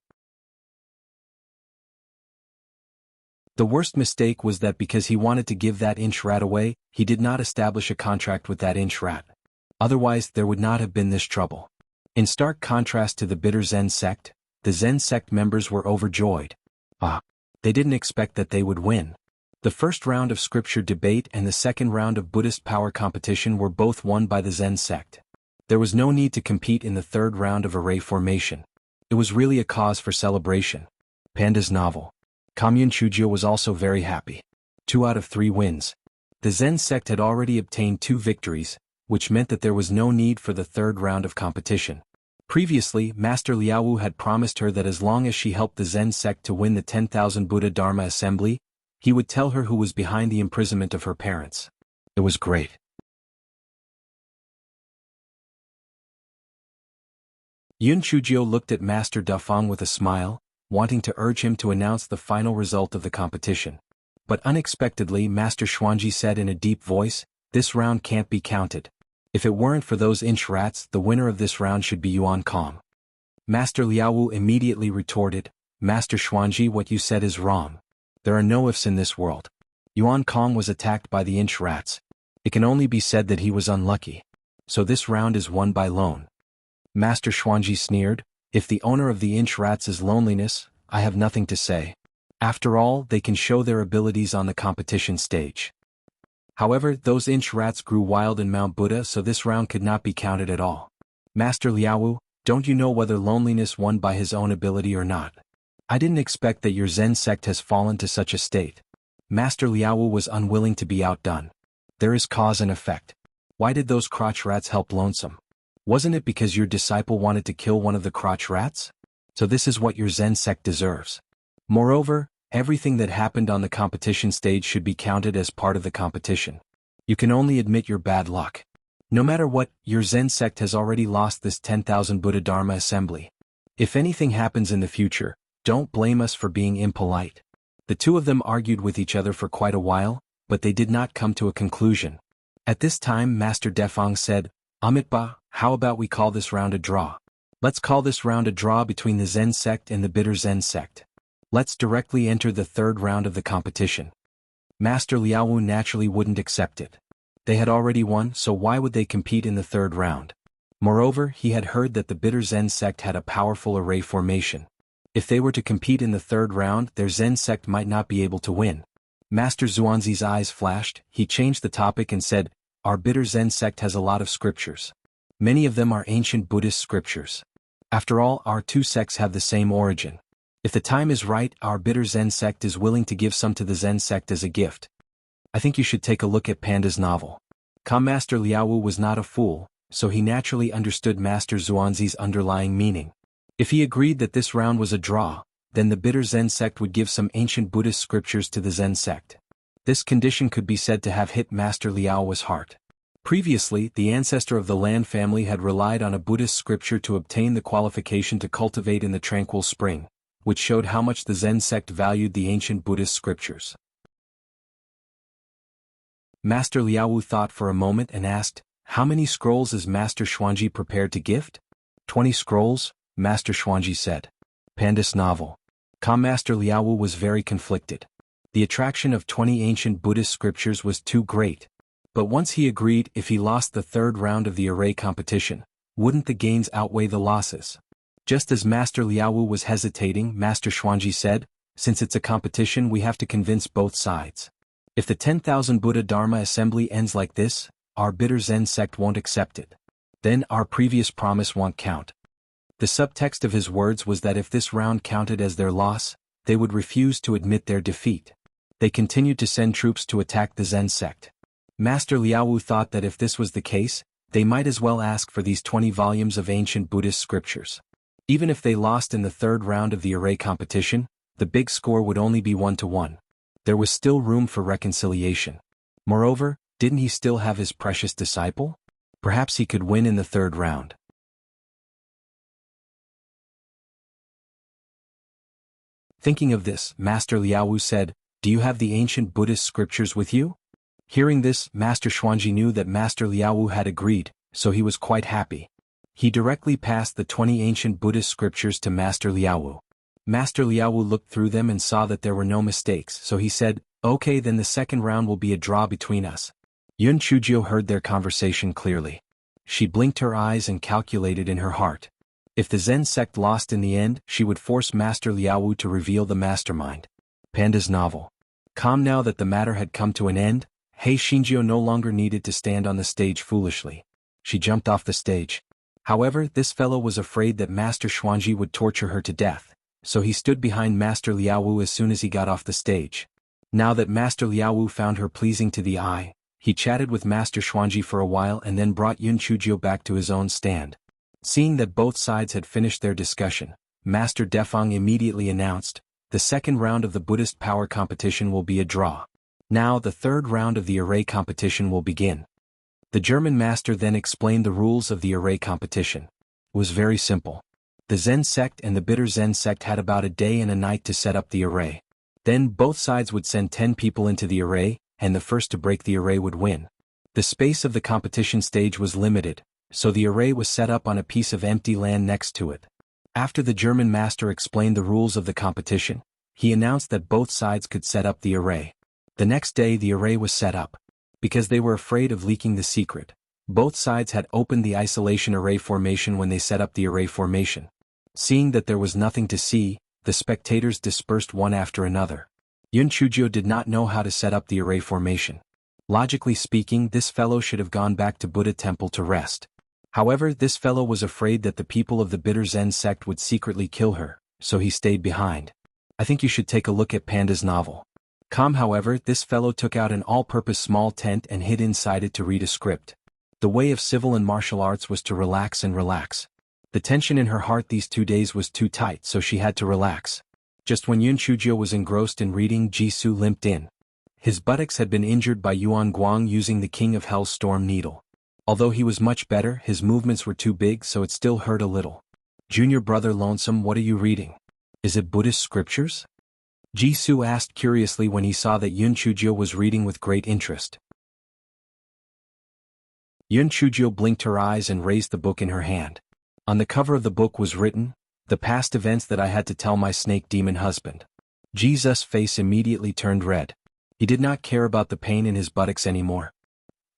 S1: The worst mistake was that because he wanted to give that inch rat away, he did not establish a contract with that inch rat. Otherwise, there would not have been this trouble. In stark contrast to the bitter Zen sect, the Zen sect members were overjoyed. They didn't expect that they would win. The first round of scripture debate and the second round of Buddhist power competition were both won by the Zen sect. There was no need to compete in the third round of array formation. It was really a cause for celebration. Panda's novel. Yun Chuzhou was also very happy. 2 out of 3 wins. The Zen sect had already obtained 2 victories, which meant that there was no need for the third round of competition. Previously, Master Liaowu had promised her that as long as she helped the Zen sect to win the 10,000 Buddha Dharma assembly, he would tell her who was behind the imprisonment of her parents. It was great. Yun Chuzhou looked at Master Dafeng with a smile, wanting to urge him to announce the final result of the competition. But unexpectedly, Master Xuanji said in a deep voice, "This round can't be counted. If it weren't for those inch rats, the winner of this round should be Yuan Kong." Master Liaowu immediately retorted, "Master Xuanji, what you said is wrong. There are no ifs in this world. Yuan Kong was attacked by the inch rats. It can only be said that he was unlucky. So this round is won by lone." Master Xuanji sneered, "If the owner of the inch rats is loneliness, I have nothing to say. After all, they can show their abilities on the competition stage." However, those inch rats grew wild in Mount Buddha, so this round could not be counted at all. "Master Liaowu, don't you know whether loneliness won by his own ability or not? I didn't expect that your Zen sect has fallen to such a state." Master Liaowu was unwilling to be outdone. "There is cause and effect. Why did those crotch rats help Lonesome? Wasn't it because your disciple wanted to kill one of the crotch rats? So this is what your Zen sect deserves. Moreover, everything that happened on the competition stage should be counted as part of the competition. You can only admit your bad luck. No matter what, your Zen sect has already lost this 10,000 Buddha Dharma assembly. If anything happens in the future, don't blame us for being impolite. The two of them argued with each other for quite a while, but they did not come to a conclusion. At this time Master Defang said, Amitba, how about we call this round a draw? Let's call this round a draw between the Zen sect and the bitter Zen sect. Let's directly enter the third round of the competition. Master Liaowu naturally wouldn't accept it. They had already won, so why would they compete in the third round? Moreover, he had heard that the bitter Zen sect had a powerful array formation. If they were to compete in the third round, their Zen sect might not be able to win. Master Xuanzi's eyes flashed, he changed the topic and said, our bitter Zen sect has a lot of scriptures. Many of them are ancient Buddhist scriptures. After all, our two sects have the same origin. If the time is right, our bitter Zen sect is willing to give some to the Zen sect as a gift. I think you should take a look at Panda's novel. Master Liaowu was not a fool, so he naturally understood Master Xuanzi's underlying meaning. If he agreed that this round was a draw, then the bitter Zen sect would give some ancient Buddhist scriptures to the Zen sect. This condition could be said to have hit Master Liaowu's heart. Previously, the ancestor of the Lan family had relied on a Buddhist scripture to obtain the qualification to cultivate in the tranquil spring, which showed how much the Zen sect valued the ancient Buddhist scriptures. Master Liaowu thought for a moment and asked, how many scrolls is Master Xuanji prepared to gift? 20 scrolls, Master Xuanji said. Panda's novel. Master Liaowu was very conflicted. The attraction of 20 ancient Buddhist scriptures was too great. But once he agreed, if he lost the third round of the array competition, wouldn't the gains outweigh the losses? Just as Master Liaowu was hesitating, Master Xuanji said, since it's a competition we have to convince both sides. If the 10,000 Buddha Dharma assembly ends like this, our bitter Zen sect won't accept it. Then our previous promise won't count. The subtext of his words was that if this round counted as their loss, they would refuse to admit their defeat. They continued to send troops to attack the Zen sect. Master Liaowu thought that if this was the case, they might as well ask for these 20 volumes of ancient Buddhist scriptures. Even if they lost in the third round of the array competition, the big score would only be 1-1. There was still room for reconciliation. Moreover, didn't he still have his precious disciple? Perhaps he could win in the third round. Thinking of this, Master Liaowu said, do you have the ancient Buddhist scriptures with you? Hearing this, Master Xuanji knew that Master Liaowu had agreed, so he was quite happy. He directly passed the 20 ancient Buddhist scriptures to Master Liaowu. Master Liaowu looked through them and saw that there were no mistakes, so he said, okay, then the second round will be a draw between us. Yun Chujio heard their conversation clearly. She blinked her eyes and calculated in her heart. If the Zen sect lost in the end, she would force Master Liaowu to reveal the mastermind. Panda's novel. Calm now that the matter had come to an end, Hei Xinjiu no longer needed to stand on the stage foolishly. She jumped off the stage. However, this fellow was afraid that Master Xuanji would torture her to death, so he stood behind Master Liaowu as soon as he got off the stage. Now that Master Liaowu found her pleasing to the eye, he chatted with Master Xuanji for a while and then brought Yun Chujio back to his own stand. Seeing that both sides had finished their discussion, Master Defang immediately announced, the second round of the Buddhist power competition will be a draw. Now the third round of the array competition will begin. The German master then explained the rules of the array competition. It was very simple. The Zen sect and the bitter Zen sect had about a day and a night to set up the array. Then both sides would send 10 people into the array, and the first to break the array would win. The space of the competition stage was limited, so the array was set up on a piece of empty land next to it. After the German master explained the rules of the competition, he announced that both sides could set up the array. The next day the array was set up. Because they were afraid of leaking the secret, both sides had opened the isolation array formation when they set up the array formation. Seeing that there was nothing to see, the spectators dispersed one after another. Yun Chujio did not know how to set up the array formation. Logically speaking, this fellow should have gone back to Buddha temple to rest. However, this fellow was afraid that the people of the bitter Zen sect would secretly kill her, so he stayed behind. I think you should take a look at Panda's novel. However, this fellow took out an all-purpose small tent and hid inside it to read a script. The way of civil and martial arts was to relax and relax. The tension in her heart these 2 days was too tight, so she had to relax. Just when Yun Chujio was engrossed in reading, Jisoo limped in. His buttocks had been injured by Yuan Guang using the King of Hell's storm needle. Although he was much better, his movements were too big so it still hurt a little. Junior brother Lonesome, what are you reading? Is it Buddhist scriptures? Jisoo asked curiously when he saw that Yun Chujio was reading with great interest. Yun Chujio blinked her eyes and raised the book in her hand. On the cover of the book was written, "The past events that I had to tell my snake demon husband." Jesus' face immediately turned red. He did not care about the pain in his buttocks anymore.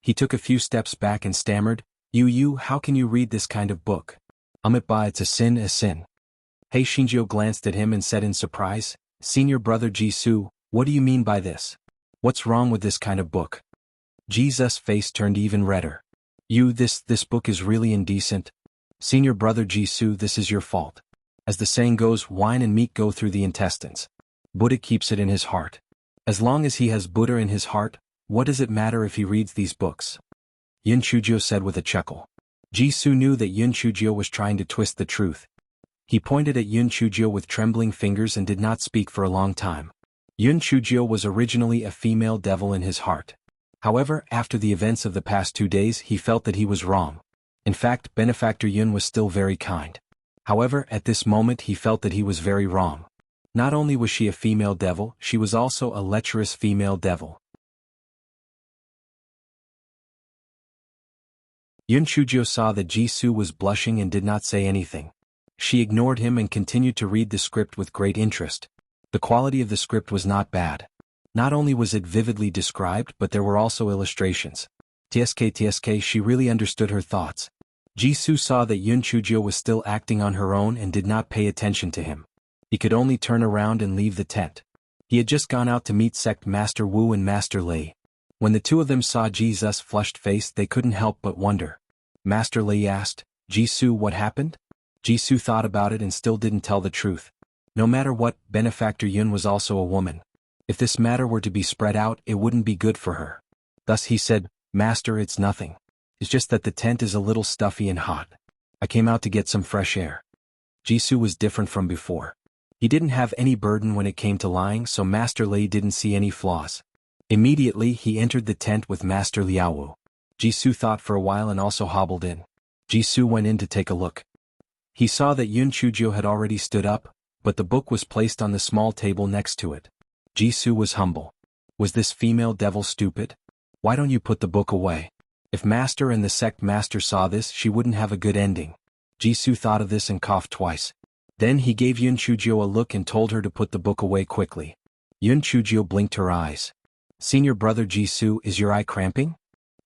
S1: He took a few steps back and stammered, You, how can you read this kind of book? It's a sin, a sin. Hey Shinjio glanced at him and said in surprise, Senior brother Jisoo, what do you mean by this? What's wrong with this kind of book? Jesus' face turned even redder. This book is really indecent. Senior brother Jisoo, this is your fault. As the saying goes, wine and meat go through the intestines. Buddha keeps it in his heart. As long as he has Buddha in his heart, what does it matter if he reads these books? Yun Chujio said with a chuckle. Jisoo knew that Yun Chujio was trying to twist the truth. He pointed at Yun Chujio with trembling fingers and did not speak for a long time. Yun Chujio was originally a female devil in his heart. However, after the events of the past 2 days he felt that he was wrong. In fact, Benefactor Yun was still very kind. However, at this moment he felt that he was very wrong. Not only was she a female devil, she was also a lecherous female devil. Yun Chujio saw that Jisoo was blushing and did not say anything. She ignored him and continued to read the script with great interest. The quality of the script was not bad. Not only was it vividly described but there were also illustrations. TSK, she really understood her thoughts. Jisoo saw that Yun Chujio was still acting on her own and did not pay attention to him. He could only turn around and leave the tent. He had just gone out to meet Sect Master Wu and Master Lei. When the two of them saw Jesus' flushed face they couldn't help but wonder. Master Lei asked, Jisoo, what happened? Jisoo thought about it and still didn't tell the truth. No matter what, Benefactor Yun was also a woman. If this matter were to be spread out it wouldn't be good for her. Thus he said, Master, it's nothing. It's just that the tent is a little stuffy and hot. I came out to get some fresh air. Jisoo was different from before. He didn't have any burden when it came to lying so Master Lei didn't see any flaws. Immediately he entered the tent with Master Liaowu. Jisoo thought for a while and also hobbled in. Jisoo went in to take a look. He saw that Yun Chujio had already stood up, but the book was placed on the small table next to it. Jisoo was humble. Was this female devil stupid? Why don't you put the book away? If Master and the sect master saw this she wouldn't have a good ending. Jisoo thought of this and coughed twice. Then he gave Yun Chujio a look and told her to put the book away quickly. Yun Chujio blinked her eyes. Senior brother Jisoo, is your eye cramping?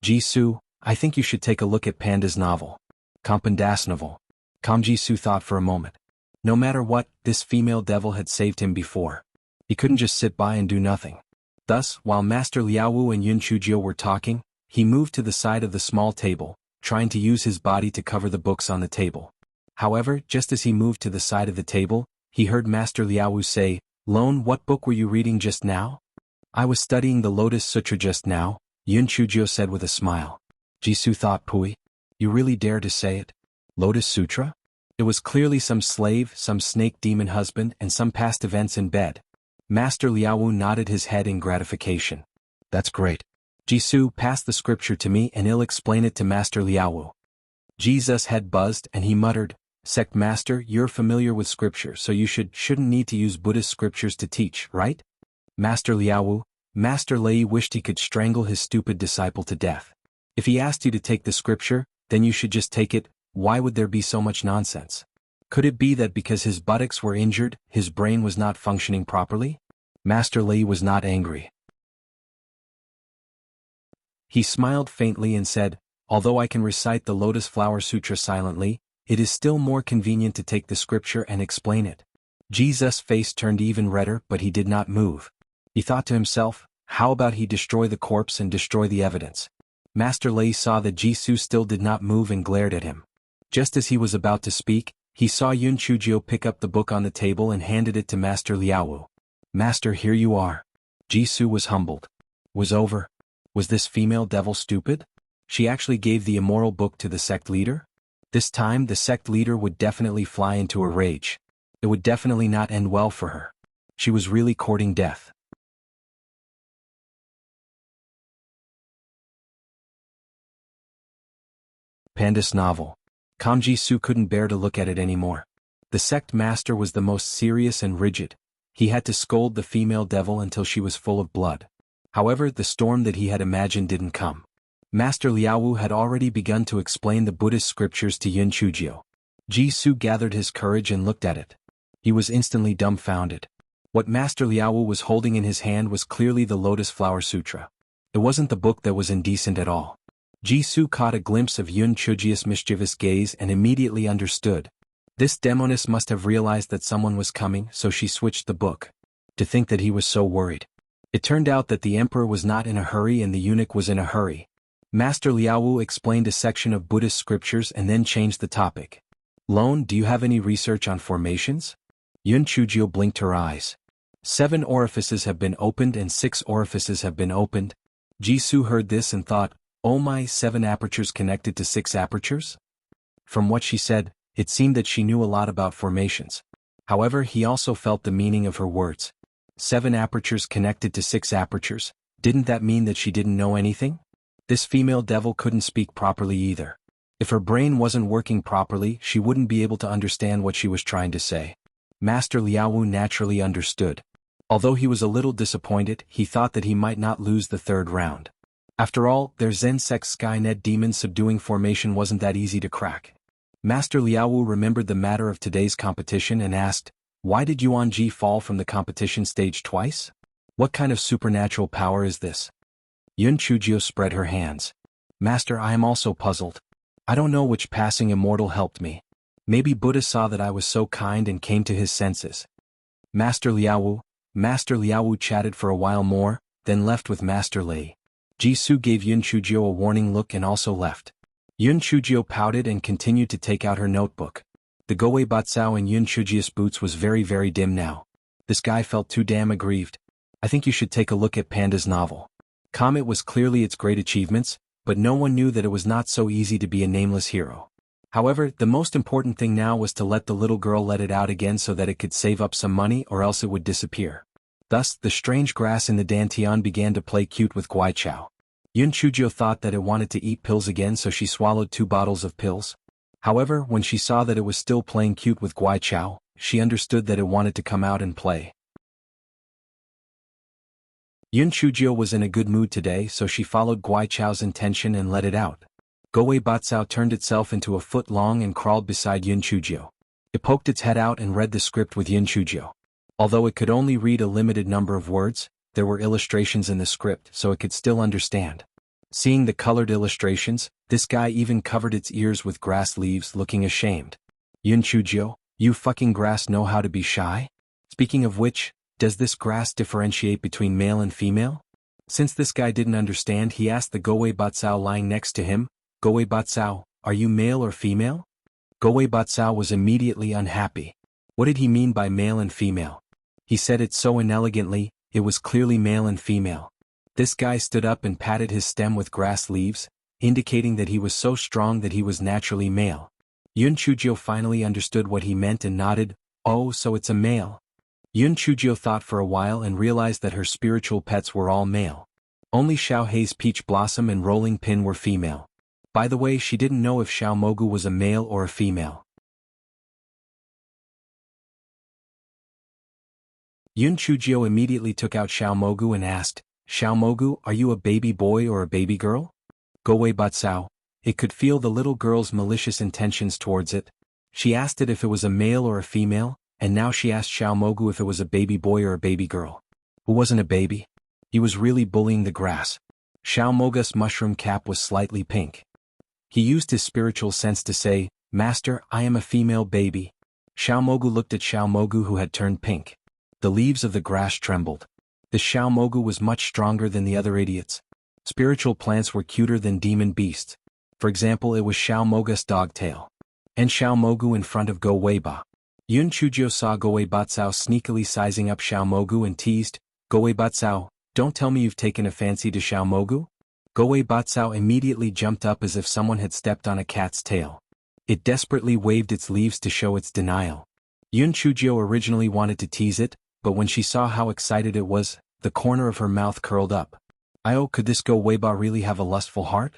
S1: Jisoo, I think you should take a look at Panda's novel. Kampandas novel. Jisoo thought for a moment. No matter what, this female devil had saved him before. He couldn't just sit by and do nothing. Thus, while Master Liaowu and Yun Chujio were talking, he moved to the side of the small table, trying to use his body to cover the books on the table. However, just as he moved to the side of the table, he heard Master Liaowu say, Lone, what book were you reading just now? I was studying the Lotus Sutra just now, Yun Chujio said with a smile. Jisoo thought, Pui, you really dare to say it? Lotus Sutra? It was clearly some slave, some snake demon husband and some past events in bed. Master Liaowu nodded his head in gratification. That's great. Jisoo, pass the scripture to me and I'll explain it to Master Liaowu. Jesus' head buzzed and he muttered, Sect Master, you're familiar with scripture so you shouldn't need to use Buddhist scriptures to teach, right? Master Liaowu, Master Lei wished he could strangle his stupid disciple to death. If he asked you to take the scripture, then you should just take it. Why would there be so much nonsense? Could it be that because his buttocks were injured, his brain was not functioning properly? Master Lei was not angry. He smiled faintly and said, Although I can recite the Lotus Flower Sutra silently, it is still more convenient to take the scripture and explain it. Jesus' face turned even redder but he did not move. He thought to himself, how about he destroy the corpse and destroy the evidence? Master Lei saw that Jisoo still did not move and glared at him. Just as he was about to speak, he saw Yun Chujio pick up the book on the table and handed it to Master Liaowu. Master, here you are. Jisoo was humbled. Was over. Was this female devil stupid? She actually gave the immoral book to the sect leader? This time the sect leader would definitely fly into a rage. It would definitely not end well for her. She was really courting death. Panda's novel. Ji-soo couldn't bear to look at it anymore. The sect master was the most serious and rigid. He had to scold the female devil until she was full of blood. However, the storm that he had imagined didn't come. Master Liaowu had already begun to explain the Buddhist scriptures to Yun Chujio. Ji-soo gathered his courage and looked at it. He was instantly dumbfounded. What Master Liaowu was holding in his hand was clearly the Lotus Flower Sutra. It wasn't the book that was indecent at all. Ji-soo caught a glimpse of Yun Chujio's mischievous gaze and immediately understood. This demoness must have realized that someone was coming, so she switched the book. To think that he was so worried. It turned out that the emperor was not in a hurry and the eunuch was in a hurry. Master Liaowu explained a section of Buddhist scriptures and then changed the topic. Lone, do you have any research on formations? Yun Chujio blinked her eyes. 7 orifices have been opened and 6 orifices have been opened. Ji-soo heard this and thought, oh my, 7 apertures connected to 6 apertures? From what she said, it seemed that she knew a lot about formations. However, he also felt the meaning of her words. 7 apertures connected to 6 apertures, didn't that mean that she didn't know anything? This female devil couldn't speak properly either. If her brain wasn't working properly, she wouldn't be able to understand what she was trying to say. Master Liaowu naturally understood. Although he was a little disappointed, he thought that he might not lose the 3rd round. After all, their Zen sect Skynet demon subduing formation wasn't that easy to crack. Master Liaowu remembered the matter of today's competition and asked, why did Yuan Ji fall from the competition stage twice? What kind of supernatural power is this? Yun Chujio spread her hands. Master, I am also puzzled. I don't know which passing immortal helped me. Maybe Buddha saw that I was so kind and came to his senses. Master Liaowu chatted for a while more, then left with Master Lei. Ji-soo gave Yun Chujio a warning look and also left. Yun Chujio pouted and continued to take out her notebook. The Goei Batsao in Yun Chujio's boots was very dim now. This guy felt too damn aggrieved. I think you should take a look at Panda's novel. Comet was clearly its great achievements, but no one knew that it was not so easy to be a nameless hero. However, the most important thing now was to let the little girl let it out again so that it could save up some money or else it would disappear. Thus, the strange grass in the dantian began to play cute with Guaichao. Yun Chujio thought that it wanted to eat pills again, so she swallowed 2 bottles of pills. However, when she saw that it was still playing cute with Guaichao, she understood that it wanted to come out and play. Yun Chujio was in a good mood today, so she followed Guaichao's intention and let it out. Goei Batsao turned itself into a foot long and crawled beside Yun Chujio. It poked its head out and read the script with Yun Chujio. Although it could only read a limited number of words, there were illustrations in the script so it could still understand. Seeing the colored illustrations, this guy even covered its ears with grass leaves, looking ashamed. Yun Chujio, you fucking grass know how to be shy? Speaking of which, does this grass differentiate between male and female? Since this guy didn't understand, he asked the Goei Batsao lying next to him, Goei Batsao, are you male or female? Goei Batsao was immediately unhappy. What did he mean by male and female? He said it so inelegantly, it was clearly male and female. This guy stood up and patted his stem with grass leaves, indicating that he was so strong that he was naturally male. Yun Chujio finally understood what he meant and nodded, oh, so it's a male. Yun Chujio thought for a while and realized that her spiritual pets were all male. Only Xiao Hei's Peach Blossom and Rolling Pin were female. By the way, she didn't know if Xiao Mogu was a male or a female. Yun Chujio immediately took out Xiao Mogu and asked, Xiao Mogu, are you a baby boy or a baby girl? Goei Batsao. It could feel the little girl's malicious intentions towards it. She asked it if it was a male or a female, and now she asked Xiao Mogu if it was a baby boy or a baby girl. Who wasn't a baby? He was really bullying the grass. Xiao Mogu's mushroom cap was slightly pink. He used his spiritual sense to say, Master, I am a female baby. Xiao Mogu looked at Xiao Mogu who had turned pink. The leaves of the grass trembled. The Xiao Mogu was much stronger than the other idiots. Spiritual plants were cuter than demon beasts. For example, it was Xiao Mogu's dogtail. And Xiao Mogu in front of Go Weiba. Yun Chujio saw Goei Batsao sneakily sizing up Xiao Mogu and teased, Goei Batsao, don't tell me you've taken a fancy to Xiao Mogu? Goei Batsao immediately jumped up as if someone had stepped on a cat's tail. It desperately waved its leaves to show its denial. Yun Chujio originally wanted to tease it, but when she saw how excited it was, the corner of her mouth curled up. Could this Go Weiba really have a lustful heart?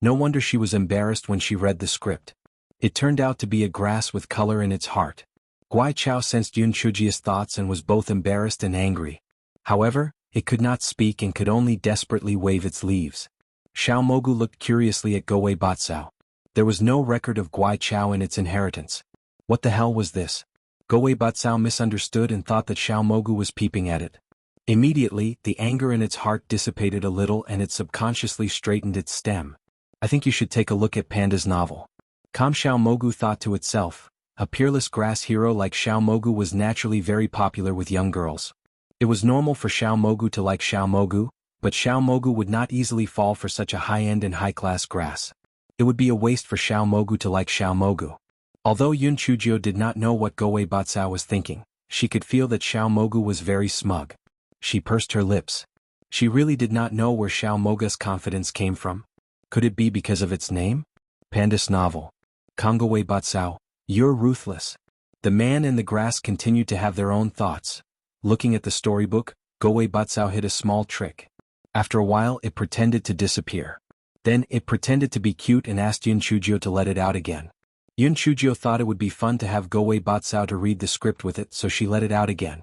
S1: No wonder she was embarrassed when she read the script. It turned out to be a grass with color in its heart. Guai Chao sensed Yun Chujia's thoughts and was both embarrassed and angry. However, it could not speak and could only desperately wave its leaves. Xiao Mogu looked curiously at Gowei Batsao. There was no record of Guai Chao in its inheritance. What the hell was this? Gowei Batsao misunderstood and thought that Xiao Mogu was peeping at it. Immediately, the anger in its heart dissipated a little and it subconsciously straightened its stem. I think you should take a look at Panda's novel. Xiao Mogu thought to itself. A peerless grass hero like Xiao Mogu was naturally very popular with young girls. It was normal for Xiao Mogu to like Xiao Mogu, but Xiao Mogu would not easily fall for such a high-end and high-class grass. It would be a waste for Xiao Mogu to like Xiao Mogu. Although Yun Chujio did not know what Gowei Batsao was thinking, she could feel that Xiao Mogu was very smug. She pursed her lips. She really did not know where Xiao Mogu's confidence came from. Could it be because of its name? Panda's novel. Gowei Batsao, you're ruthless. The man and the grass continued to have their own thoughts. Looking at the storybook, Gowei Batsao hit a small trick. After a while it pretended to disappear. Then it pretended to be cute and asked Yun Chujio to let it out again. Yun Chujio thought it would be fun to have Gowei Batsao to read the script with it, so she let it out again.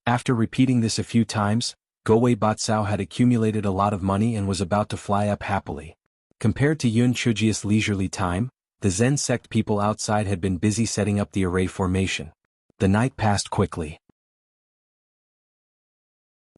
S1: After repeating this a few times, Gowei Batsao had accumulated a lot of money and was about to fly up happily. Compared to Yun Chujio's leisurely time, the Zen sect people outside had been busy setting up the array formation. The night passed quickly.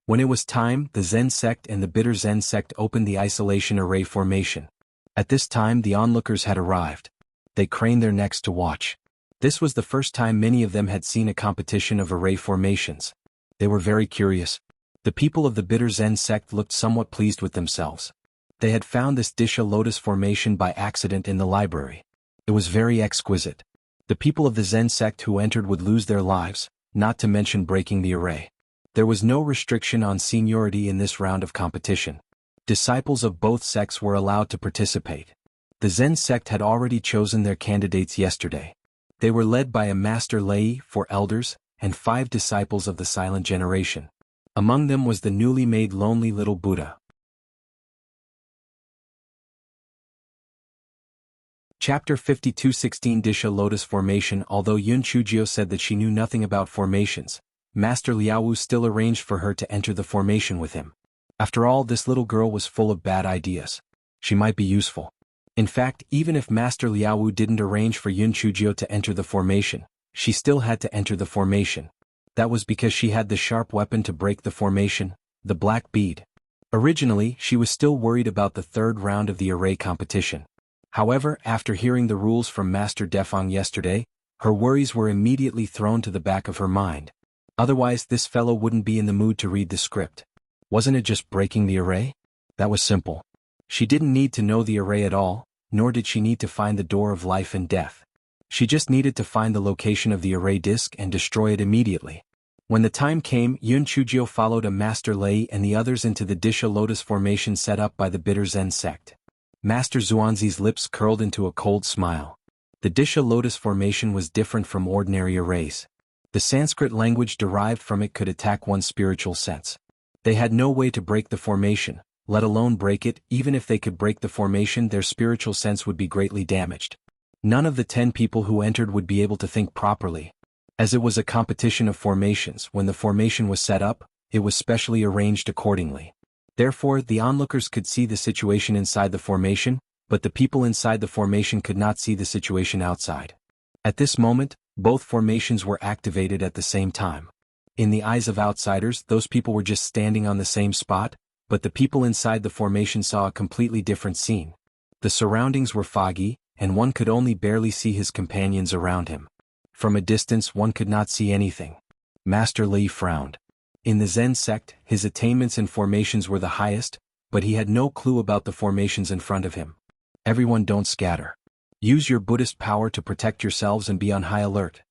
S1: When it was time, the Zen sect and the bitter Zen sect opened the isolation array formation. At this time the onlookers had arrived. They craned their necks to watch. This was the first time many of them had seen a competition of array formations. They were very curious. The people of the bitter Zen sect looked somewhat pleased with themselves. They had found this Disha lotus formation by accident in the library. It was very exquisite. The people of the Zen sect who entered would lose their lives, not to mention breaking the array. There was no restriction on seniority in this round of competition. Disciples of both sects were allowed to participate. The Zen sect had already chosen their candidates yesterday. They were led by a master lay, 4 elders, and 5 disciples of the silent generation. Among them was the newly made lonely little Buddha. Chapter 52 16 Disha Lotus Formation. Although Yun Chujio said that she knew nothing about formations, Master Liaowu still arranged for her to enter the formation with him. After all, this little girl was full of bad ideas. She might be useful. In fact, even if Master Liaowu didn't arrange for Yun Chujio to enter the formation, she still had to enter the formation. That was because she had the sharp weapon to break the formation, the black bead. Originally, she was still worried about the 3rd round of the array competition. However, after hearing the rules from Master Defang yesterday, her worries were immediately thrown to the back of her mind. Otherwise, this fellow wouldn't be in the mood to read the script. Wasn't it just breaking the array? That was simple. She didn't need to know the array at all, nor did she need to find the door of life and death. She just needed to find the location of the array disk and destroy it immediately. When the time came, Yun Chujio followed a master lay and the others into the Disha lotus formation set up by the bitter Zen sect. Master Xuanzi's lips curled into a cold smile. The Disha lotus formation was different from ordinary arrays. The Sanskrit language derived from it could attack one's spiritual sense. They had no way to break the formation, let alone break it. Even if they could break the formation, their spiritual sense would be greatly damaged. None of the 10 people who entered would be able to think properly. As it was a competition of formations, when the formation was set up, it was specially arranged accordingly. Therefore, the onlookers could see the situation inside the formation, but the people inside the formation could not see the situation outside. At this moment, both formations were activated at the same time. In the eyes of outsiders, those people were just standing on the same spot, but the people inside the formation saw a completely different scene. The surroundings were foggy, and one could only barely see his companions around him. From a distance one could not see anything. Master Li frowned. In the Zen sect, his attainments in formations were the highest, but he had no clue about the formations in front of him. Everyone don't scatter. Use your Buddhist power to protect yourselves and be on high alert.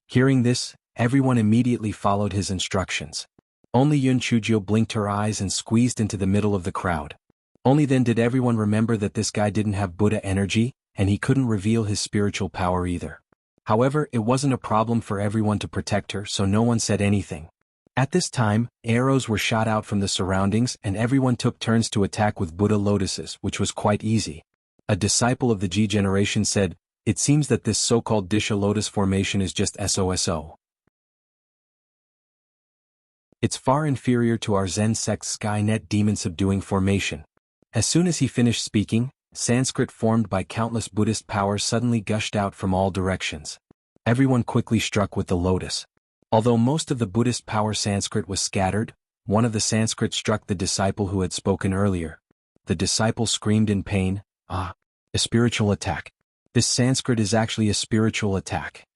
S1: Hearing this, everyone immediately followed his instructions. Only Yun Chujio blinked her eyes and squeezed into the middle of the crowd. Only then did everyone remember that this guy didn't have Buddha energy, and he couldn't reveal his spiritual power either. However, it wasn't a problem for everyone to protect her, so no one said anything. At this time, arrows were shot out from the surroundings and everyone took turns to attack with Buddha lotuses, which was quite easy. A disciple of the G generation said, "It seems that this so-called Disha lotus formation is just SOSO. It's far inferior to our Zen sect's Skynet demon subduing formation." As soon as he finished speaking, Sanskrit formed by countless Buddhist powers suddenly gushed out from all directions. Everyone quickly struck with the lotus. Although most of the Buddhist power Sanskrit was scattered, one of the Sanskrit struck the disciple who had spoken earlier. The disciple screamed in pain, "Ah! A spiritual attack. This Sanskrit is actually a spiritual attack."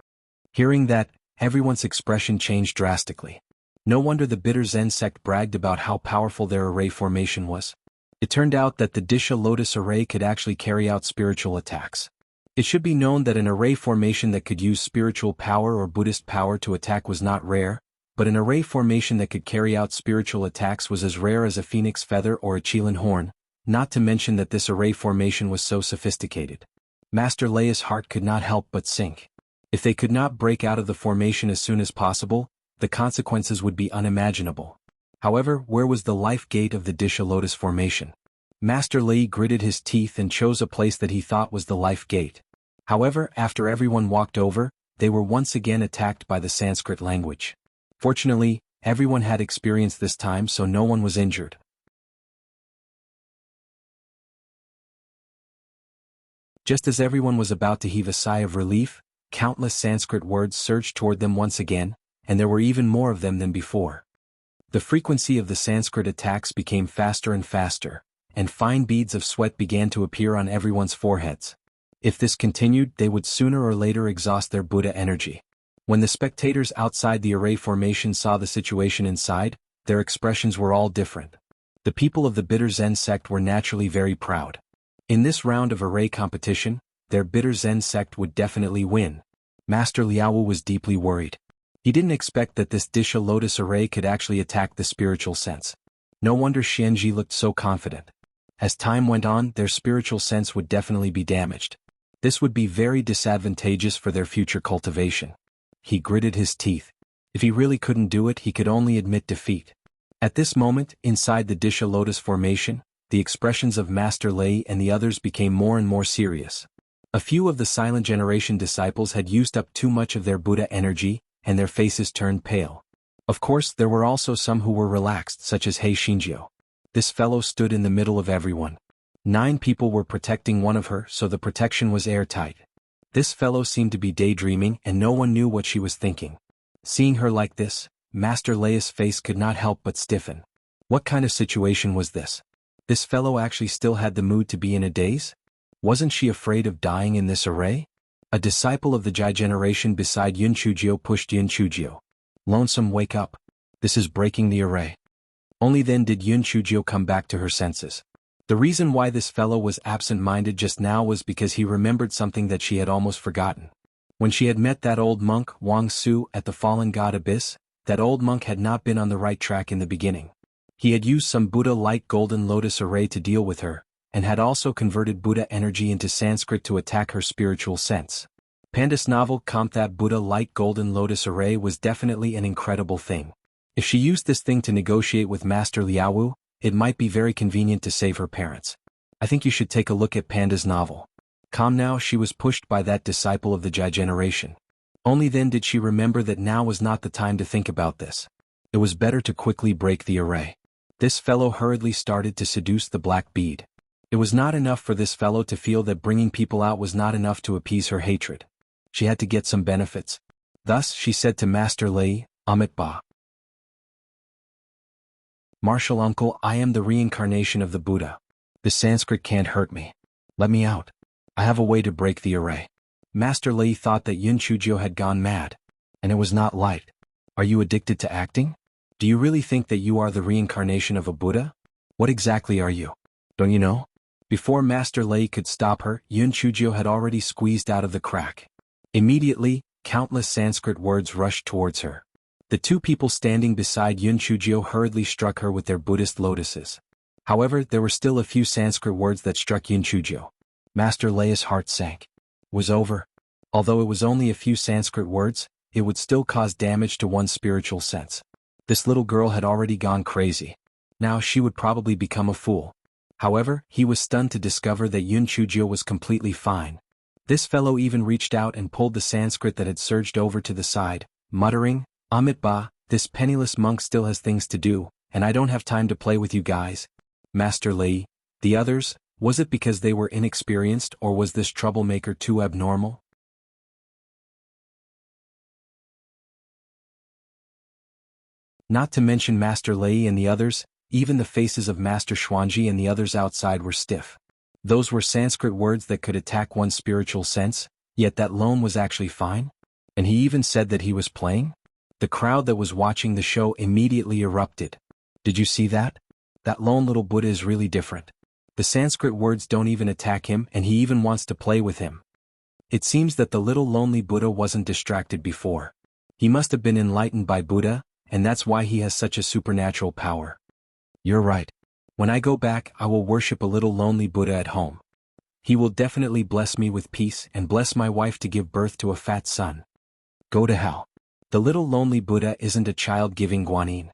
S1: Hearing that, everyone's expression changed drastically. No wonder the bitter Zen sect bragged about how powerful their array formation was. It turned out that the Disha lotus array could actually carry out spiritual attacks. It should be known that an array formation that could use spiritual power or Buddhist power to attack was not rare, but an array formation that could carry out spiritual attacks was as rare as a phoenix feather or a Qilin horn, not to mention that this array formation was so sophisticated. Master Leia's heart could not help but sink. If they could not break out of the formation as soon as possible, the consequences would be unimaginable. However, where was the life gate of the Disha lotus formation? Master Lei gritted his teeth and chose a place that he thought was the life gate. However, after everyone walked over, they were once again attacked by the Sanskrit language. Fortunately, everyone had experience this time, so no one was injured. Just as everyone was about to heave a sigh of relief, countless Sanskrit words surged toward them once again, and there were even more of them than before. The frequency of the Sanskrit attacks became faster and faster, and fine beads of sweat began to appear on everyone's foreheads. If this continued, they would sooner or later exhaust their Buddha energy. When the spectators outside the array formation saw the situation inside, their expressions were all different. The people of the bitter Zen sect were naturally very proud. In this round of array competition, their bitter Zen sect would definitely win. Master Liaowu was deeply worried. He didn't expect that this Disha lotus array could actually attack the spiritual sense. No wonder Xianji looked so confident. As time went on, their spiritual sense would definitely be damaged. This would be very disadvantageous for their future cultivation. He gritted his teeth. If he really couldn't do it, he could only admit defeat. At this moment, inside the Disha lotus formation, the expressions of Master Lei and the others became more and more serious. A few of the silent generation disciples had used up too much of their Buddha energy, and their faces turned pale. Of course, there were also some who were relaxed, such as Hei Shinjio. This fellow stood in the middle of everyone. 9 people were protecting one of her, so the protection was airtight. This fellow seemed to be daydreaming, and no one knew what she was thinking. Seeing her like this, Master Leia's face could not help but stiffen. What kind of situation was this? This fellow actually still had the mood to be in a daze? Wasn't she afraid of dying in this array? A disciple of the Jai generation beside Yun Chujio pushed Yun Chujio. "Lonesome, wake up. This is breaking the array." Only then did Yun Chujio come back to her senses. The reason why this fellow was absent-minded just now was because he remembered something that she had almost forgotten. When she had met that old monk, Wang Su, at the Fallen God Abyss, that old monk had not been on the right track in the beginning. He had used some Buddha light golden lotus array to deal with her, and had also converted Buddha energy into Sanskrit to attack her spiritual sense. Panda's novel Comp that Buddha light golden lotus array was definitely an incredible thing. If she used this thing to negotiate with Master Liaowu, it might be very convenient to save her parents. I think you should take a look at Panda's novel. Calm now, she was pushed by that disciple of the Jai generation. Only then did she remember that now was not the time to think about this. It was better to quickly break the array. This fellow hurriedly started to seduce the black bead. It was not enough for this fellow to feel that bringing people out was not enough to appease her hatred. She had to get some benefits. Thus, she said to Master Lei, "Amit Ba. Martial uncle, I am the reincarnation of the Buddha. The Sanskrit can't hurt me. Let me out. I have a way to break the array." Master Lei thought that Yun Chujio had gone mad. And it was not light. "Are you addicted to acting? Do you really think that you are the reincarnation of a Buddha? What exactly are you? Don't you know?" Before Master Lei could stop her, Yun Chujio had already squeezed out of the crack. Immediately, countless Sanskrit words rushed towards her. The 2 people standing beside Yun Chujio hurriedly struck her with their Buddhist lotuses. However, there were still a few Sanskrit words that struck Yun Chujio. Master Leia's heart sank. It was over. Although it was only a few Sanskrit words, it would still cause damage to one's spiritual sense. This little girl had already gone crazy. Now she would probably become a fool. However, he was stunned to discover that Yun Chujio was completely fine. This fellow even reached out and pulled the Sanskrit that had surged over to the side, muttering, "Amit Ba, this penniless monk still has things to do, and I don't have time to play with you guys." Master Lei, the others, was it because they were inexperienced or was this troublemaker too abnormal? Not to mention Master Lei and the others, even the faces of Master Xuanji and the others outside were stiff. Those were Sanskrit words that could attack one's spiritual sense, yet that lone was actually fine? And he even said that he was playing? The crowd that was watching the show immediately erupted. Did you see that? That lone little Buddha is really different. The Sanskrit words don't even attack him and he even wants to play with him. It seems that the little lonely Buddha wasn't distracted before. He must have been enlightened by Buddha, and that's why he has such a supernatural power. You're right. When I go back, I will worship a little lonely Buddha at home. He will definitely bless me with peace and bless my wife to give birth to a fat son. Go to hell. The little lonely Buddha isn't a child giving guanyin.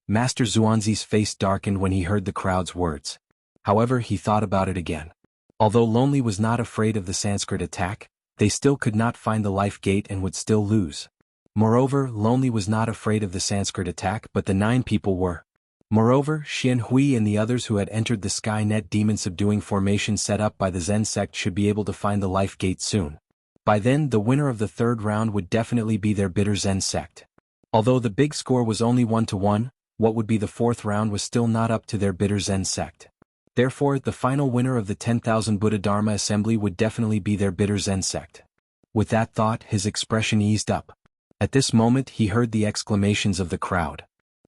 S1: Master Xuanzi's face darkened when he heard the crowd's words. However, he thought about it again. Although Lonely was not afraid of the Sanskrit attack, they still could not find the life gate and would still lose. Moreover, Lonely was not afraid of the Sanskrit attack, but the 9 people were. Moreover, Xian Hui and the others who had entered the Skynet demon subduing formation set up by the Zen sect should be able to find the life gate soon. By then, the winner of the 3rd round would definitely be their bitter Zen sect. Although the big score was only 1-1, what would be the 4th round was still not up to their bitter Zen sect. Therefore, the final winner of the 10,000 Buddha Dharma assembly would definitely be their bitter Zen sect. With that thought, his expression eased up. At this moment, he heard the exclamations of the crowd.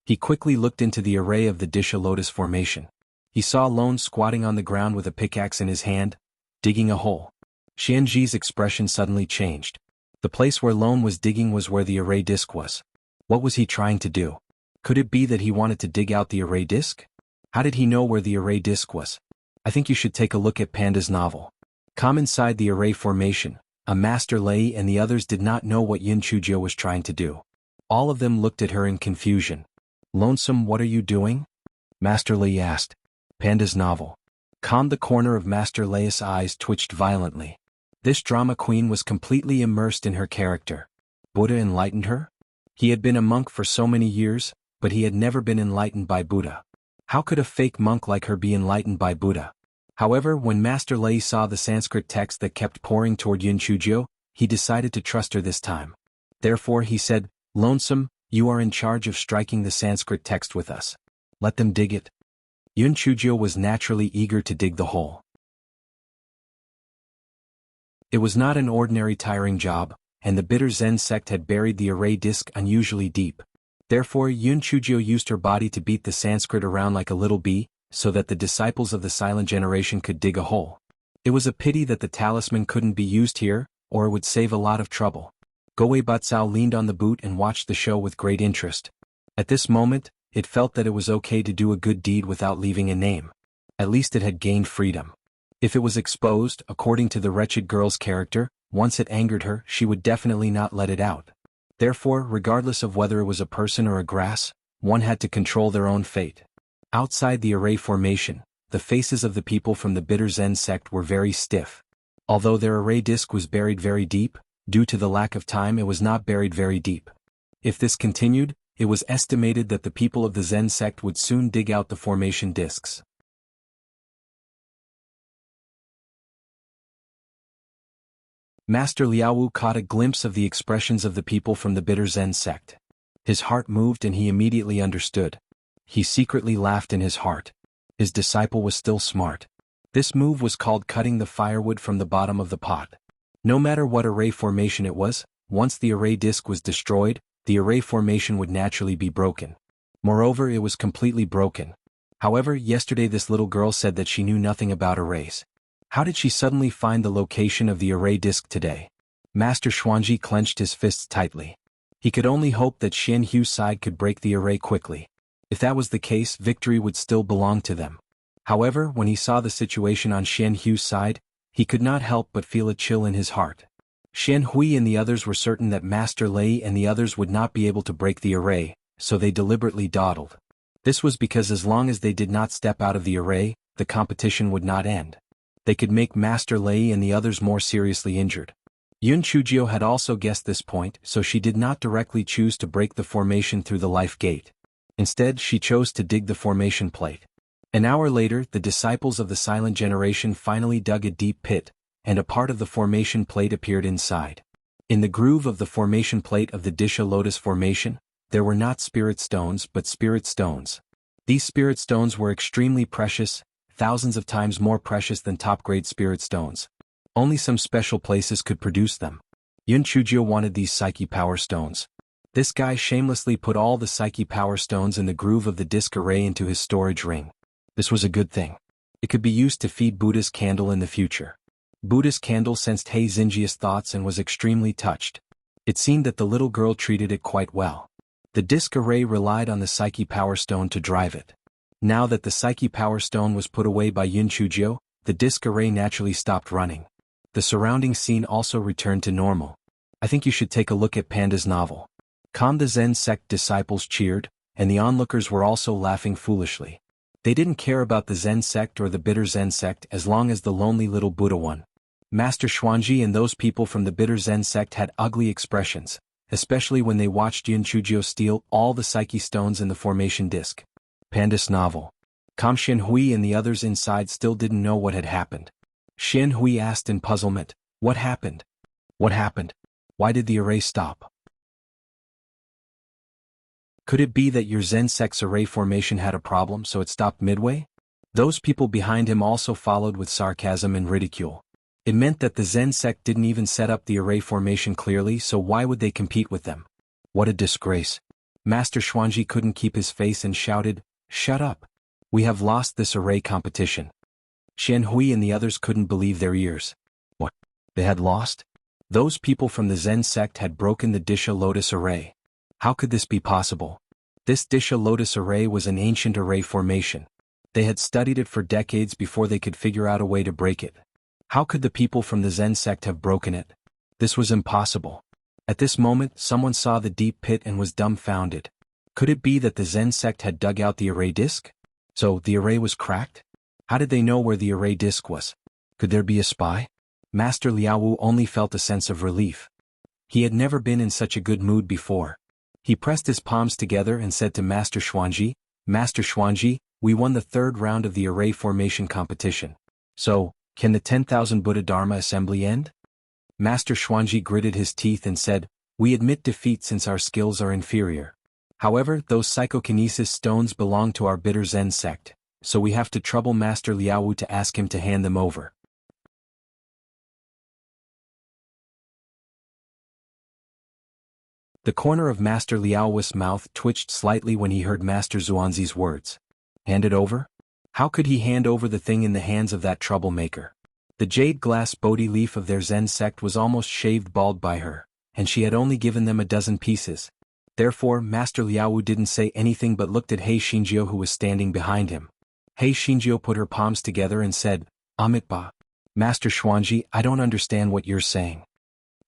S1: He quickly looked into the array of the Disha Lotus formation. He saw Lone squatting on the ground with a pickaxe in his hand, digging a hole. Xianji's expression suddenly changed. The place where Lone was digging was where the array disc was. What was he trying to do? Could it be that he wanted to dig out the array disc? How did he know where the array disc was? I think you should take a look at Panda's novel. Come inside the array formation. A Master Lei and the others did not know what Yin Chujio was trying to do. All of them looked at her in confusion. Lonesome, what are you doing? Master Lei asked. Panda's novel. The corner of Master Lei's eyes twitched violently. This drama queen was completely immersed in her character. Buddha enlightened her? He had been a monk for so many years, but he had never been enlightened by Buddha. How could a fake monk like her be enlightened by Buddha? However, when Master Lei saw the Sanskrit text that kept pouring toward Yin Chujio, he decided to trust her this time. Therefore he said, Lonesome, you are in charge of striking the Sanskrit text with us. Let them dig it. Yin Chujio was naturally eager to dig the hole. It was not an ordinary tiring job, and the bitter Zen sect had buried the array disc unusually deep. Therefore Yin Chujio used her body to beat the Sanskrit around like a little bee, so that the disciples of the silent generation could dig a hole. It was a pity that the talisman couldn't be used here, or it would save a lot of trouble. Goei Batsao leaned on the boot and watched the show with great interest. At this moment, it felt that it was okay to do a good deed without leaving a name. At least it had gained freedom. If it was exposed, according to the wretched girl's character, once it angered her, she would definitely not let it out. Therefore, regardless of whether it was a person or a grass, one had to control their own fate. Outside the array formation, the faces of the people from the bitter Zen sect were very stiff. Although their array disc was buried very deep, due to the lack of time it was not buried very deep. If this continued, it was estimated that the people of the Zen sect would soon dig out the formation discs. Master Liaowu caught a glimpse of the expressions of the people from the bitter Zen sect. His heart moved and he immediately understood. He secretly laughed in his heart. His disciple was still smart. This move was called cutting the firewood from the bottom of the pot. No matter what array formation it was, once the array disc was destroyed, the array formation would naturally be broken. Moreover, it was completely broken. However, yesterday this little girl said that she knew nothing about arrays. How did she suddenly find the location of the array disc today? Master Xuanji clenched his fists tightly. He could only hope that Xian Hu's side could break the array quickly. If that was the case, victory would still belong to them. However, when he saw the situation on Xian Hu's side, he could not help but feel a chill in his heart. Xian Hui and the others were certain that Master Lei and the others would not be able to break the array, so they deliberately dawdled. This was because as long as they did not step out of the array, the competition would not end. They could make Master Lei and the others more seriously injured. Yun Chujio had also guessed this point, so she did not directly choose to break the formation through the life gate. Instead, she chose to dig the formation plate. An hour later, the disciples of the silent generation finally dug a deep pit, and a part of the formation plate appeared inside. In the groove of the formation plate of the Disha Lotus formation, there were not spirit stones but spirit stones. These spirit stones were extremely precious, thousands of times more precious than top-grade spirit stones. Only some special places could produce them. Yun Chujio wanted these Psyche Power Stones. This guy shamelessly put all the Psyche Power Stones in the groove of the disc array into his storage ring. This was a good thing. It could be used to feed Buddha's candle in the future. Buddha's candle sensed Hei Xinjia's thoughts and was extremely touched. It seemed that the little girl treated it quite well. The disc array relied on the Psyche Power Stone to drive it. Now that the Psyche Power Stone was put away by Yun Chujio, the disc array naturally stopped running. The surrounding scene also returned to normal. I think you should take a look at Panda's novel. The Zen sect disciples cheered, and the onlookers were also laughing foolishly. They didn't care about the Zen sect or the bitter Zen sect as long as the lonely little Buddha won. Master Xuanji and those people from the bitter Zen sect had ugly expressions, especially when they watched Yun Chujio steal all the Psyche stones in the formation disc. Panda's novel. Xian Hui and the others inside still didn't know what had happened. Xian Hui asked in puzzlement, "What happened? What happened? Why did the array stop? Could it be that your Zen sect's array formation had a problem so it stopped midway?" Those people behind him also followed with sarcasm and ridicule. It meant that the Zen sect didn't even set up the array formation clearly, so why would they compete with them? What a disgrace. Master Xuanji couldn't keep his face and shouted, "Shut up! We have lost this array competition." Xian Hui and the others couldn't believe their ears. What? They had lost? Those people from the Zen sect had broken the Disha Lotus array. How could this be possible? This Disha Lotus array was an ancient array formation. They had studied it for decades before they could figure out a way to break it. How could the people from the Zen sect have broken it? This was impossible. At this moment, someone saw the deep pit and was dumbfounded. Could it be that the Zen sect had dug out the array disk? So, the array was cracked? How did they know where the array disk was? Could there be a spy? Master Liaowu only felt a sense of relief. He had never been in such a good mood before. He pressed his palms together and said to Master Xuanji, "Master Xuanji, we won the third round of the array formation competition. So, can the 10,000 Buddha Dharma assembly end?" Master Xuanji gritted his teeth and said, "We admit defeat since our skills are inferior. However, those psychokinesis stones belong to our bitter Zen sect, so we have to trouble Master Liaowu to ask him to hand them over." The corner of Master Liaowu's mouth twitched slightly when he heard Master Xuanzi's words. Hand it over? How could he hand over the thing in the hands of that troublemaker? The jade glass Bodhi leaf of their Zen sect was almost shaved bald by her, and she had only given them a dozen pieces. Therefore, Master Liaowu didn't say anything but looked at Hei Xinjiao who was standing behind him. Hei Xinjiao put her palms together and said, "Amitba. Master Xuanji, I don't understand what you're saying."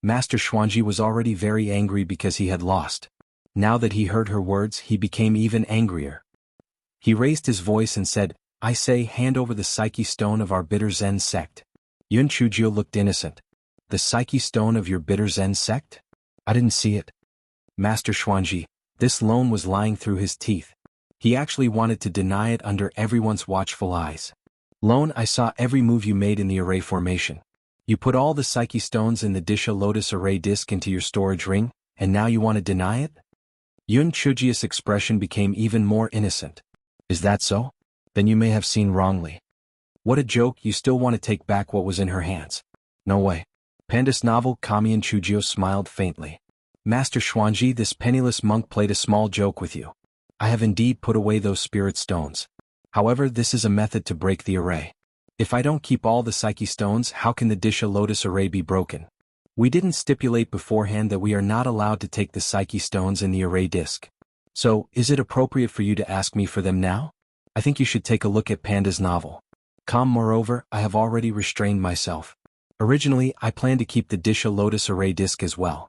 S1: Master Xuanji was already very angry because he had lost. Now that he heard her words, he became even angrier. He raised his voice and said, "I say, hand over the Psyche stone of our bitter Zen sect." Yun Chujio looked innocent. "The Psyche stone of your bitter Zen sect? I didn't see it." Master Xuanji, this loan was lying through his teeth. He actually wanted to deny it under everyone's watchful eyes. "Lone, I saw every move you made in the array formation. You put all the Psyche stones in the Disha Lotus array disk into your storage ring, and now you want to deny it?" Yun Chujio's expression became even more innocent. "Is that so? Then you may have seen wrongly. What a joke, you still want to take back what was in her hands. No way." Panda's novel Kamian Chujio smiled faintly. "Master Xuanji, this penniless monk played a small joke with you. I have indeed put away those spirit stones. However, this is a method to break the array. If I don't keep all the Psyche stones, how can the Disha Lotus array be broken? We didn't stipulate beforehand that we are not allowed to take the Psyche stones in the array disk. So, is it appropriate for you to ask me for them now? I think you should take a look at Panda's novel. Moreover, I have already restrained myself. Originally, I planned to keep the Disha Lotus array disk as well."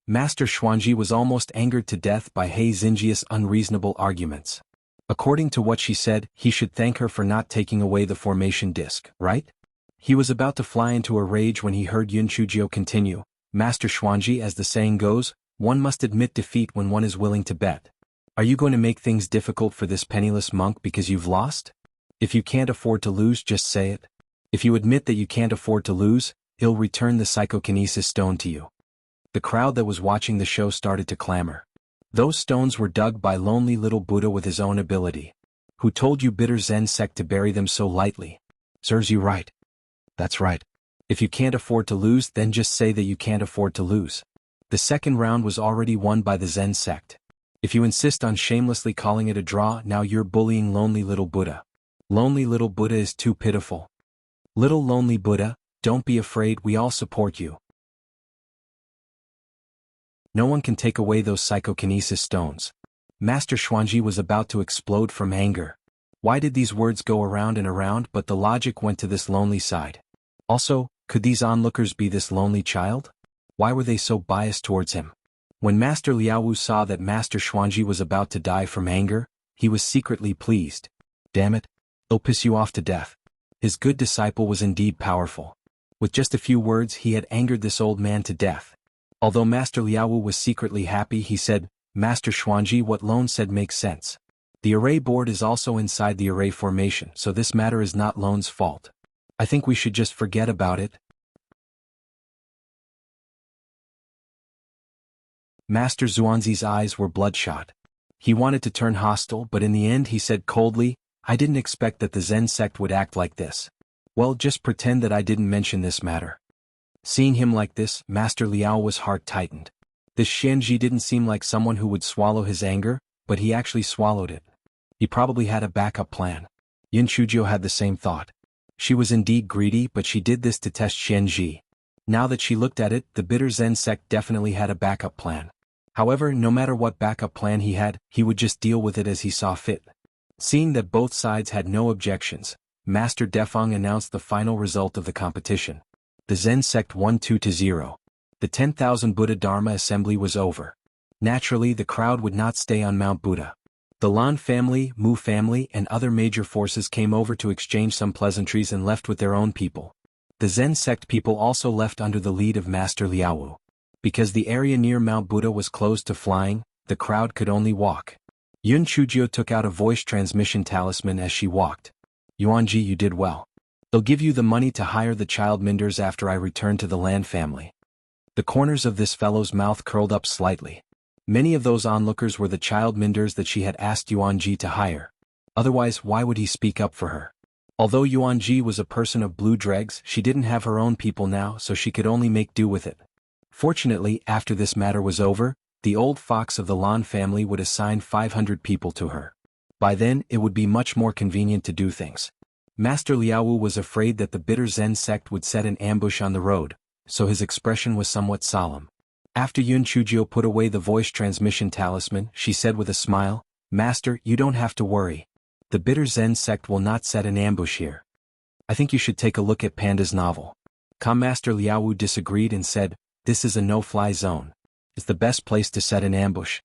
S1: Master Xuanji was almost angered to death by Hei Xinjia's unreasonable arguments. According to what she said, he should thank her for not taking away the formation disc, right? He was about to fly into a rage when he heard Yun Chujio continue, Master Xuanji, as the saying goes, one must admit defeat when one is willing to bet. Are you going to make things difficult for this penniless monk because you've lost? If you can't afford to lose, just say it. If you admit that you can't afford to lose, he'll return the psychokinesis stone to you. The crowd that was watching the show started to clamor. Those stones were dug by lonely little Buddha with his own ability. Who told you bitter Zen sect to bury them so lightly? Serves you right. That's right. If you can't afford to lose, then just say that you can't afford to lose. The second round was already won by the Zen sect. If you insist on shamelessly calling it a draw, now you're bullying lonely little Buddha. Lonely little Buddha is too pitiful. Little lonely Buddha, don't be afraid, we all support you. No one can take away those psychokinesis stones. Master Xuanji was about to explode from anger. Why did these words go around and around, but the logic went to this lonely side? Also, could these onlookers be this lonely child? Why were they so biased towards him? When Master Liaowu saw that Master Xuanji was about to die from anger, he was secretly pleased. Damn it, it'll piss you off to death. His good disciple was indeed powerful. With just a few words he had angered this old man to death. Although Master Liaowu was secretly happy, he said, Master Xuanji, what Lone said makes sense. The array board is also inside the array formation, so this matter is not Lone's fault. I think we should just forget about it. Master Xuanzi's eyes were bloodshot. He wanted to turn hostile, but in the end he said coldly, I didn't expect that the Zen sect would act like this. Well, just pretend that I didn't mention this matter. Seeing him like this, Master Liao was heart tightened. This Xianji didn't seem like someone who would swallow his anger, but he actually swallowed it. He probably had a backup plan. Yun Chujio had the same thought. She was indeed greedy, but she did this to test Xianji. Now that she looked at it, the bitter Zen sect definitely had a backup plan. However, no matter what backup plan he had, he would just deal with it as he saw fit. Seeing that both sides had no objections, Master Defeng announced the final result of the competition. The Zen sect won 2-0. The 10,000 Buddha Dharma assembly was over. Naturally, the crowd would not stay on Mount Buddha. The Lan family, Mu family, and other major forces came over to exchange some pleasantries and left with their own people. The Zen sect people also left under the lead of Master Liaowu. Because the area near Mount Buddha was closed to flying, the crowd could only walk. Yun Chujio took out a voice transmission talisman as she walked. Yuanji, you did well. They'll give you the money to hire the child minders after I return to the Lan family. The corners of this fellow's mouth curled up slightly. Many of those onlookers were the child minders that she had asked Yuanji to hire. Otherwise, why would he speak up for her? Although Yuanji was a person of blue dregs, she didn't have her own people now, so she could only make do with it. Fortunately, after this matter was over, the old fox of the Lan family would assign 500 people to her. By then, it would be much more convenient to do things. Master Liaowu was afraid that the bitter Zen sect would set an ambush on the road, so his expression was somewhat solemn. After Yun Chujio put away the voice transmission talisman, she said with a smile, Master, you don't have to worry. The bitter Zen sect will not set an ambush here. I think you should take a look at Panda's novel. Master Liaowu disagreed and said, this is a no-fly zone. It's the best place to set an ambush.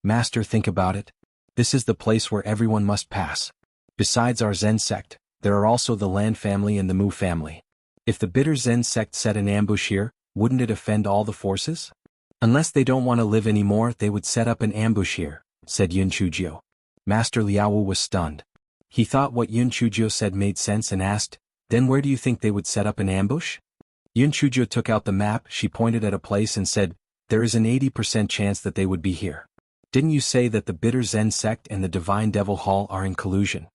S1: Master, think about it. This is the place where everyone must pass. Besides our Zen sect, there are also the Lan family and the Mu family. If the bitter Zen sect set an ambush here, wouldn't it offend all the forces? Unless they don't want to live anymore, they would set up an ambush here, said Yun Chujio. Master Liaowu was stunned. He thought what Yun Chujio said made sense and asked, then where do you think they would set up an ambush? Yun Chujio took out the map, she pointed at a place and said, there is an 80% chance that they would be here. Didn't you say that the bitter Zen sect and the Divine Devil Hall are in collusion?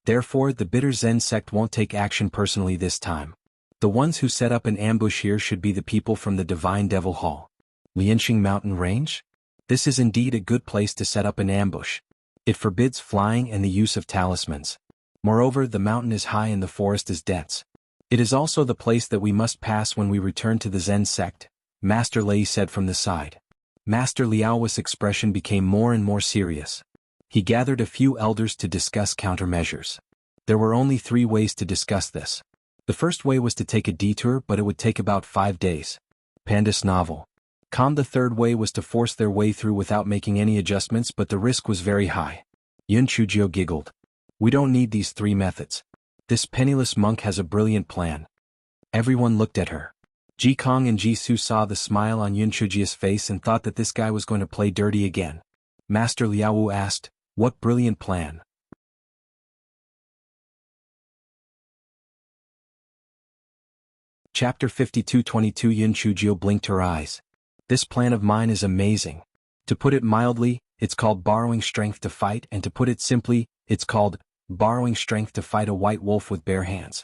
S1: Therefore, the bitter Zen sect won't take action personally this time. The ones who set up an ambush here should be the people from the Divine Devil Hall. Lianxing Mountain Range? This is indeed a good place to set up an ambush. It forbids flying and the use of talismans. Moreover, the mountain is high and the forest is dense. It is also the place that we must pass when we return to the Zen sect, Master Lei said from the side. Master Liao's expression became more and more serious. He gathered a few elders to discuss countermeasures. There were only 3 ways to discuss this. The first way was to take a detour, but it would take about 5 days. Panda's novel. The third way was to force their way through without making any adjustments, but the risk was very high. Yun Chujio giggled. We don't need these three methods. This penniless monk has a brilliant plan. Everyone looked at her. Ji Kong and Ji Su saw the smile on Yun Chujio's face and thought that this guy was going to play dirty again. Master Liao Wu asked, what brilliant plan? Chapter 52-22 Yun Chujio blinked her eyes. This plan of mine is amazing. To put it mildly, it's called borrowing strength to fight, and to put it simply, it's called borrowing strength to fight a white wolf with bare hands.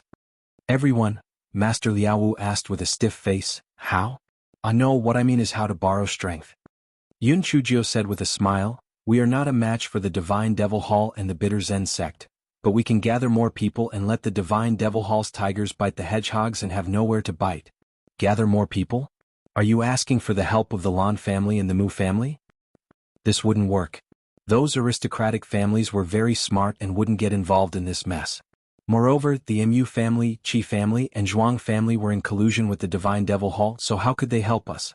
S1: Everyone, Master Liao Wu asked with a stiff face, how? I know what I mean is how to borrow strength. Yun Chujio said with a smile, we are not a match for the Divine Devil Hall and the Bitter Zen sect, but we can gather more people and let the Divine Devil Hall's tigers bite the hedgehogs and have nowhere to bite. Gather more people? Are you asking for the help of the Lan family and the Mu family? This wouldn't work. Those aristocratic families were very smart and wouldn't get involved in this mess. Moreover, the Mu family, Qi family, and Zhuang family were in collusion with the Divine Devil Hall, so how could they help us?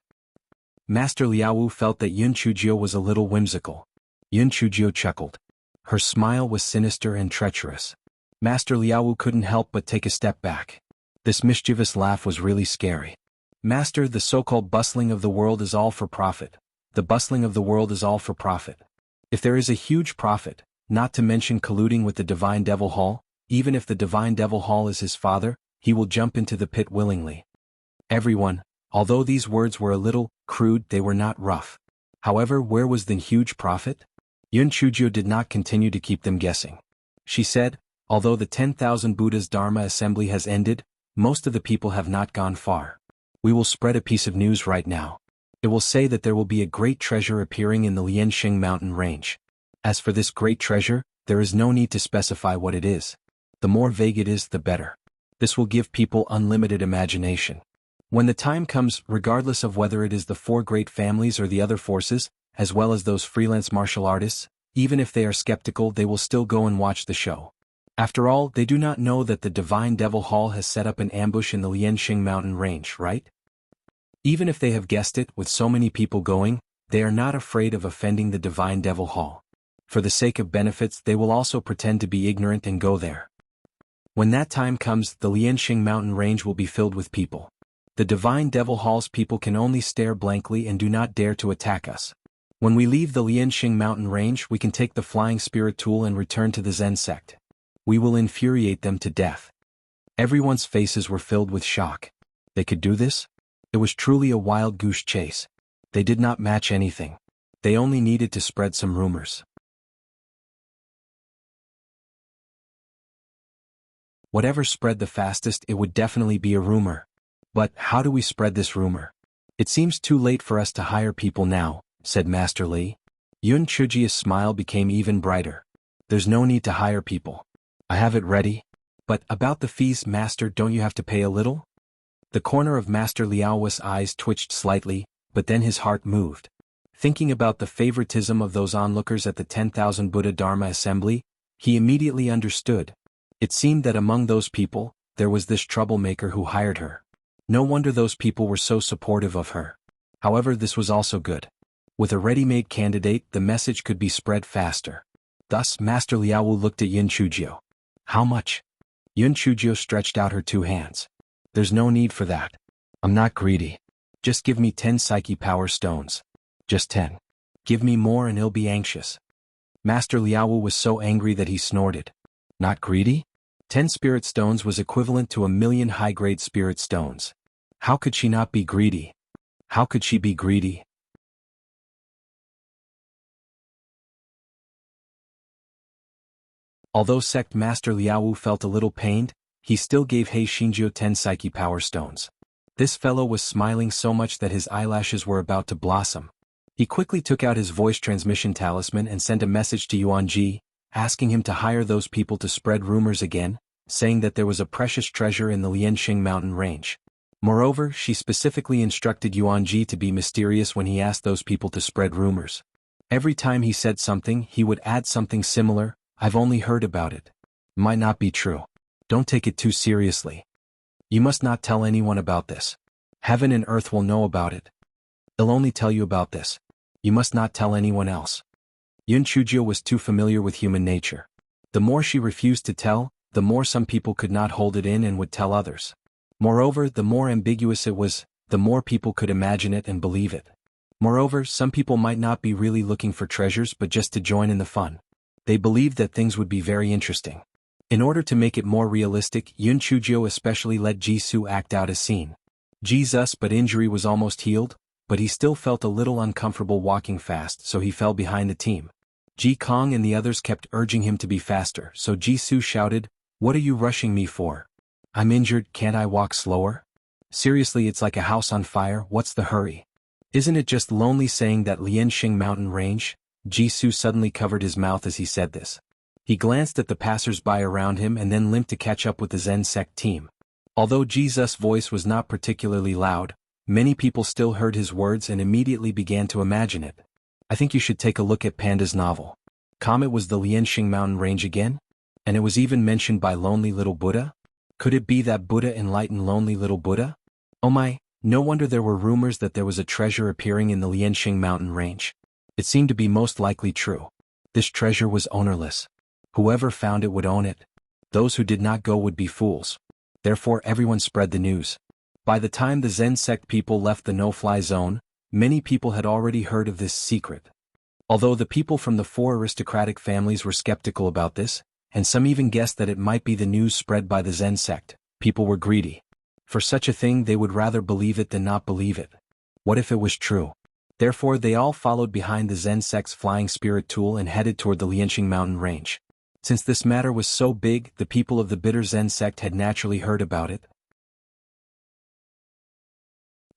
S1: Master Liao Wu felt that Yun Chujio was a little whimsical. Yun Chujio chuckled. Her smile was sinister and treacherous. Master Liao Wu couldn't help but take a step back. This mischievous laugh was really scary. Master, the so-called bustling of the world is all for profit. The bustling of the world is all for profit. If there is a huge profit, not to mention colluding with the Divine Devil Hall, even if the Divine Devil Hall is his father, he will jump into the pit willingly. Everyone, although these words were a little crude, they were not rough. However, where was the huge profit? Yun Chujio did not continue to keep them guessing. She said, although the 10,000 Buddha's Dharma assembly has ended, most of the people have not gone far. We will spread a piece of news right now. It will say that there will be a great treasure appearing in the Lianxing mountain range. As for this great treasure, there is no need to specify what it is. The more vague it is, the better. This will give people unlimited imagination. When the time comes, regardless of whether it is the four great families or the other forces, as well as those freelance martial artists, even if they are skeptical, they will still go and watch the show. After all, they do not know that the Divine Devil Hall has set up an ambush in the Lianxing mountain range, right? Even if they have guessed it, with so many people going, they are not afraid of offending the Divine Devil Hall. For the sake of benefits, they will also pretend to be ignorant and go there. When that time comes, the Lianxing mountain range will be filled with people. The Divine Devil Hall's people can only stare blankly and do not dare to attack us. When we leave the Lianxing mountain range, we can take the flying spirit tool and return to the Zen sect. We will infuriate them to death. Everyone's faces were filled with shock. They could do this? It was truly a wild goose chase. They did not match anything. They only needed to spread some rumors. Whatever spread the fastest, it would definitely be a rumor. But how do we spread this rumor? It seems too late for us to hire people now, said Master Li. Yun Chujio's smile became even brighter. There's no need to hire people. I have it ready. But about the fees, Master, don't you have to pay a little? The corner of Master Liao Wu's eyes twitched slightly, but then his heart moved. Thinking about the favoritism of those onlookers at the 10,000 Buddha Dharma assembly, he immediately understood. It seemed that among those people, there was this troublemaker who hired her. No wonder those people were so supportive of her. However, this was also good. With a ready-made candidate, the message could be spread faster. Thus, Master Liao Wu looked at Yun Chujio. How much? Yun Chujio stretched out her two hands. There's no need for that. I'm not greedy. Just give me 10 psyche power stones. Just 10. Give me more and he'll be anxious. Master Liao Wu was so angry that he snorted. Not greedy? 10 spirit stones was equivalent to 1,000,000 high-grade spirit stones. How could she not be greedy? How could she be greedy? Although Sect Master Liao Wu felt a little pained, he still gave He Xinjiu 10 psyche power stones. This fellow was smiling so much that his eyelashes were about to blossom. He quickly took out his voice transmission talisman and sent a message to Yuan Ji, asking him to hire those people to spread rumors again, saying that there was a precious treasure in the Lianxing mountain range. Moreover, she specifically instructed Yuan Ji to be mysterious when he asked those people to spread rumors. Every time he said something, he would add something similar. I've only heard about it. Might not be true. Don't take it too seriously. You must not tell anyone about this. Heaven and earth will know about it. I'll only tell you about this. You must not tell anyone else. Yun Chujio was too familiar with human nature. The more she refused to tell, the more some people could not hold it in and would tell others. Moreover, the more ambiguous it was, the more people could imagine it and believe it. Moreover, some people might not be really looking for treasures but just to join in the fun. They believed that things would be very interesting. In order to make it more realistic, Yun Chujio especially let Jisoo act out a scene. Jesus' but injury was almost healed, but he still felt a little uncomfortable walking fast, so he fell behind the team. Ji Kong and the others kept urging him to be faster, so Jisoo shouted, "What are you rushing me for? I'm injured, can't I walk slower? Seriously, it's like a house on fire, what's the hurry? Isn't it just lonely saying that Lianxing mountain range?" Jisoo suddenly covered his mouth as he said this. He glanced at the passers-by around him and then limped to catch up with the Zen sect team. Although Jesus' voice was not particularly loud, many people still heard his words and immediately began to imagine it. "I think you should take a look at Panda's novel. Comet was the Lianxing mountain range again? And it was even mentioned by Lonely Little Buddha? Could it be that Buddha enlightened Lonely Little Buddha? Oh my, no wonder there were rumors that there was a treasure appearing in the Lianxing mountain range. It seemed to be most likely true. This treasure was ownerless. Whoever found it would own it. Those who did not go would be fools." Therefore everyone spread the news. By the time the Zen sect people left the no-fly zone, many people had already heard of this secret. Although the people from the 4 aristocratic families were skeptical about this, and some even guessed that it might be the news spread by the Zen sect, people were greedy. For such a thing they would rather believe it than not believe it. What if it was true? Therefore they all followed behind the Zen sect's flying spirit tool and headed toward the Lianxing mountain range. Since this matter was so big, the people of the bitter Zen sect had naturally heard about it.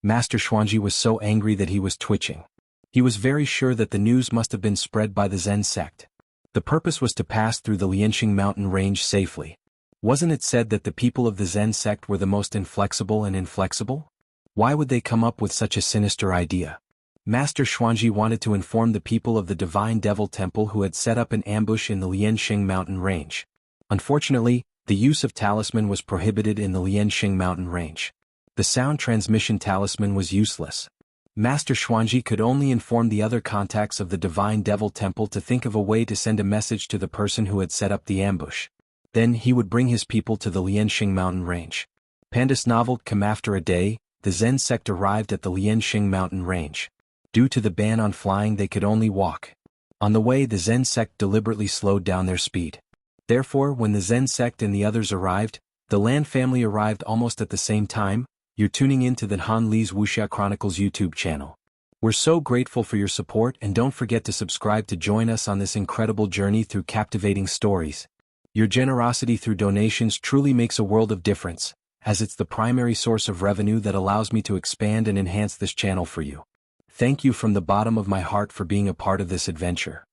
S1: Master Xuanji was so angry that he was twitching. He was very sure that the news must have been spread by the Zen sect. The purpose was to pass through the Lianxing mountain range safely. Wasn't it said that the people of the Zen sect were the most inflexible and inflexible? Why would they come up with such a sinister idea? Master Xuanji wanted to inform the people of the Divine Devil Temple who had set up an ambush in the Lianxing mountain range. Unfortunately, the use of talisman was prohibited in the Lianxing mountain range. The sound transmission talisman was useless. Master Xuanji could only inform the other contacts of the Divine Devil Temple to think of a way to send a message to the person who had set up the ambush. Then he would bring his people to the Lianxing mountain range. Panda's novel Come After a Day, the Zen sect arrived at the Lianxing mountain range. Due to the ban on flying they could only walk. On the way the Zen sect deliberately slowed down their speed. Therefore when the Zen sect and the others arrived, the Lan family arrived almost at the same time. You're tuning in to the Han Li's Wuxia Chronicles YouTube channel. We're so grateful for your support and don't forget to subscribe to join us on this incredible journey through captivating stories. Your generosity through donations truly makes a world of difference, as it's the primary source of revenue that allows me to expand and enhance this channel for you. Thank you from the bottom of my heart for being a part of this adventure.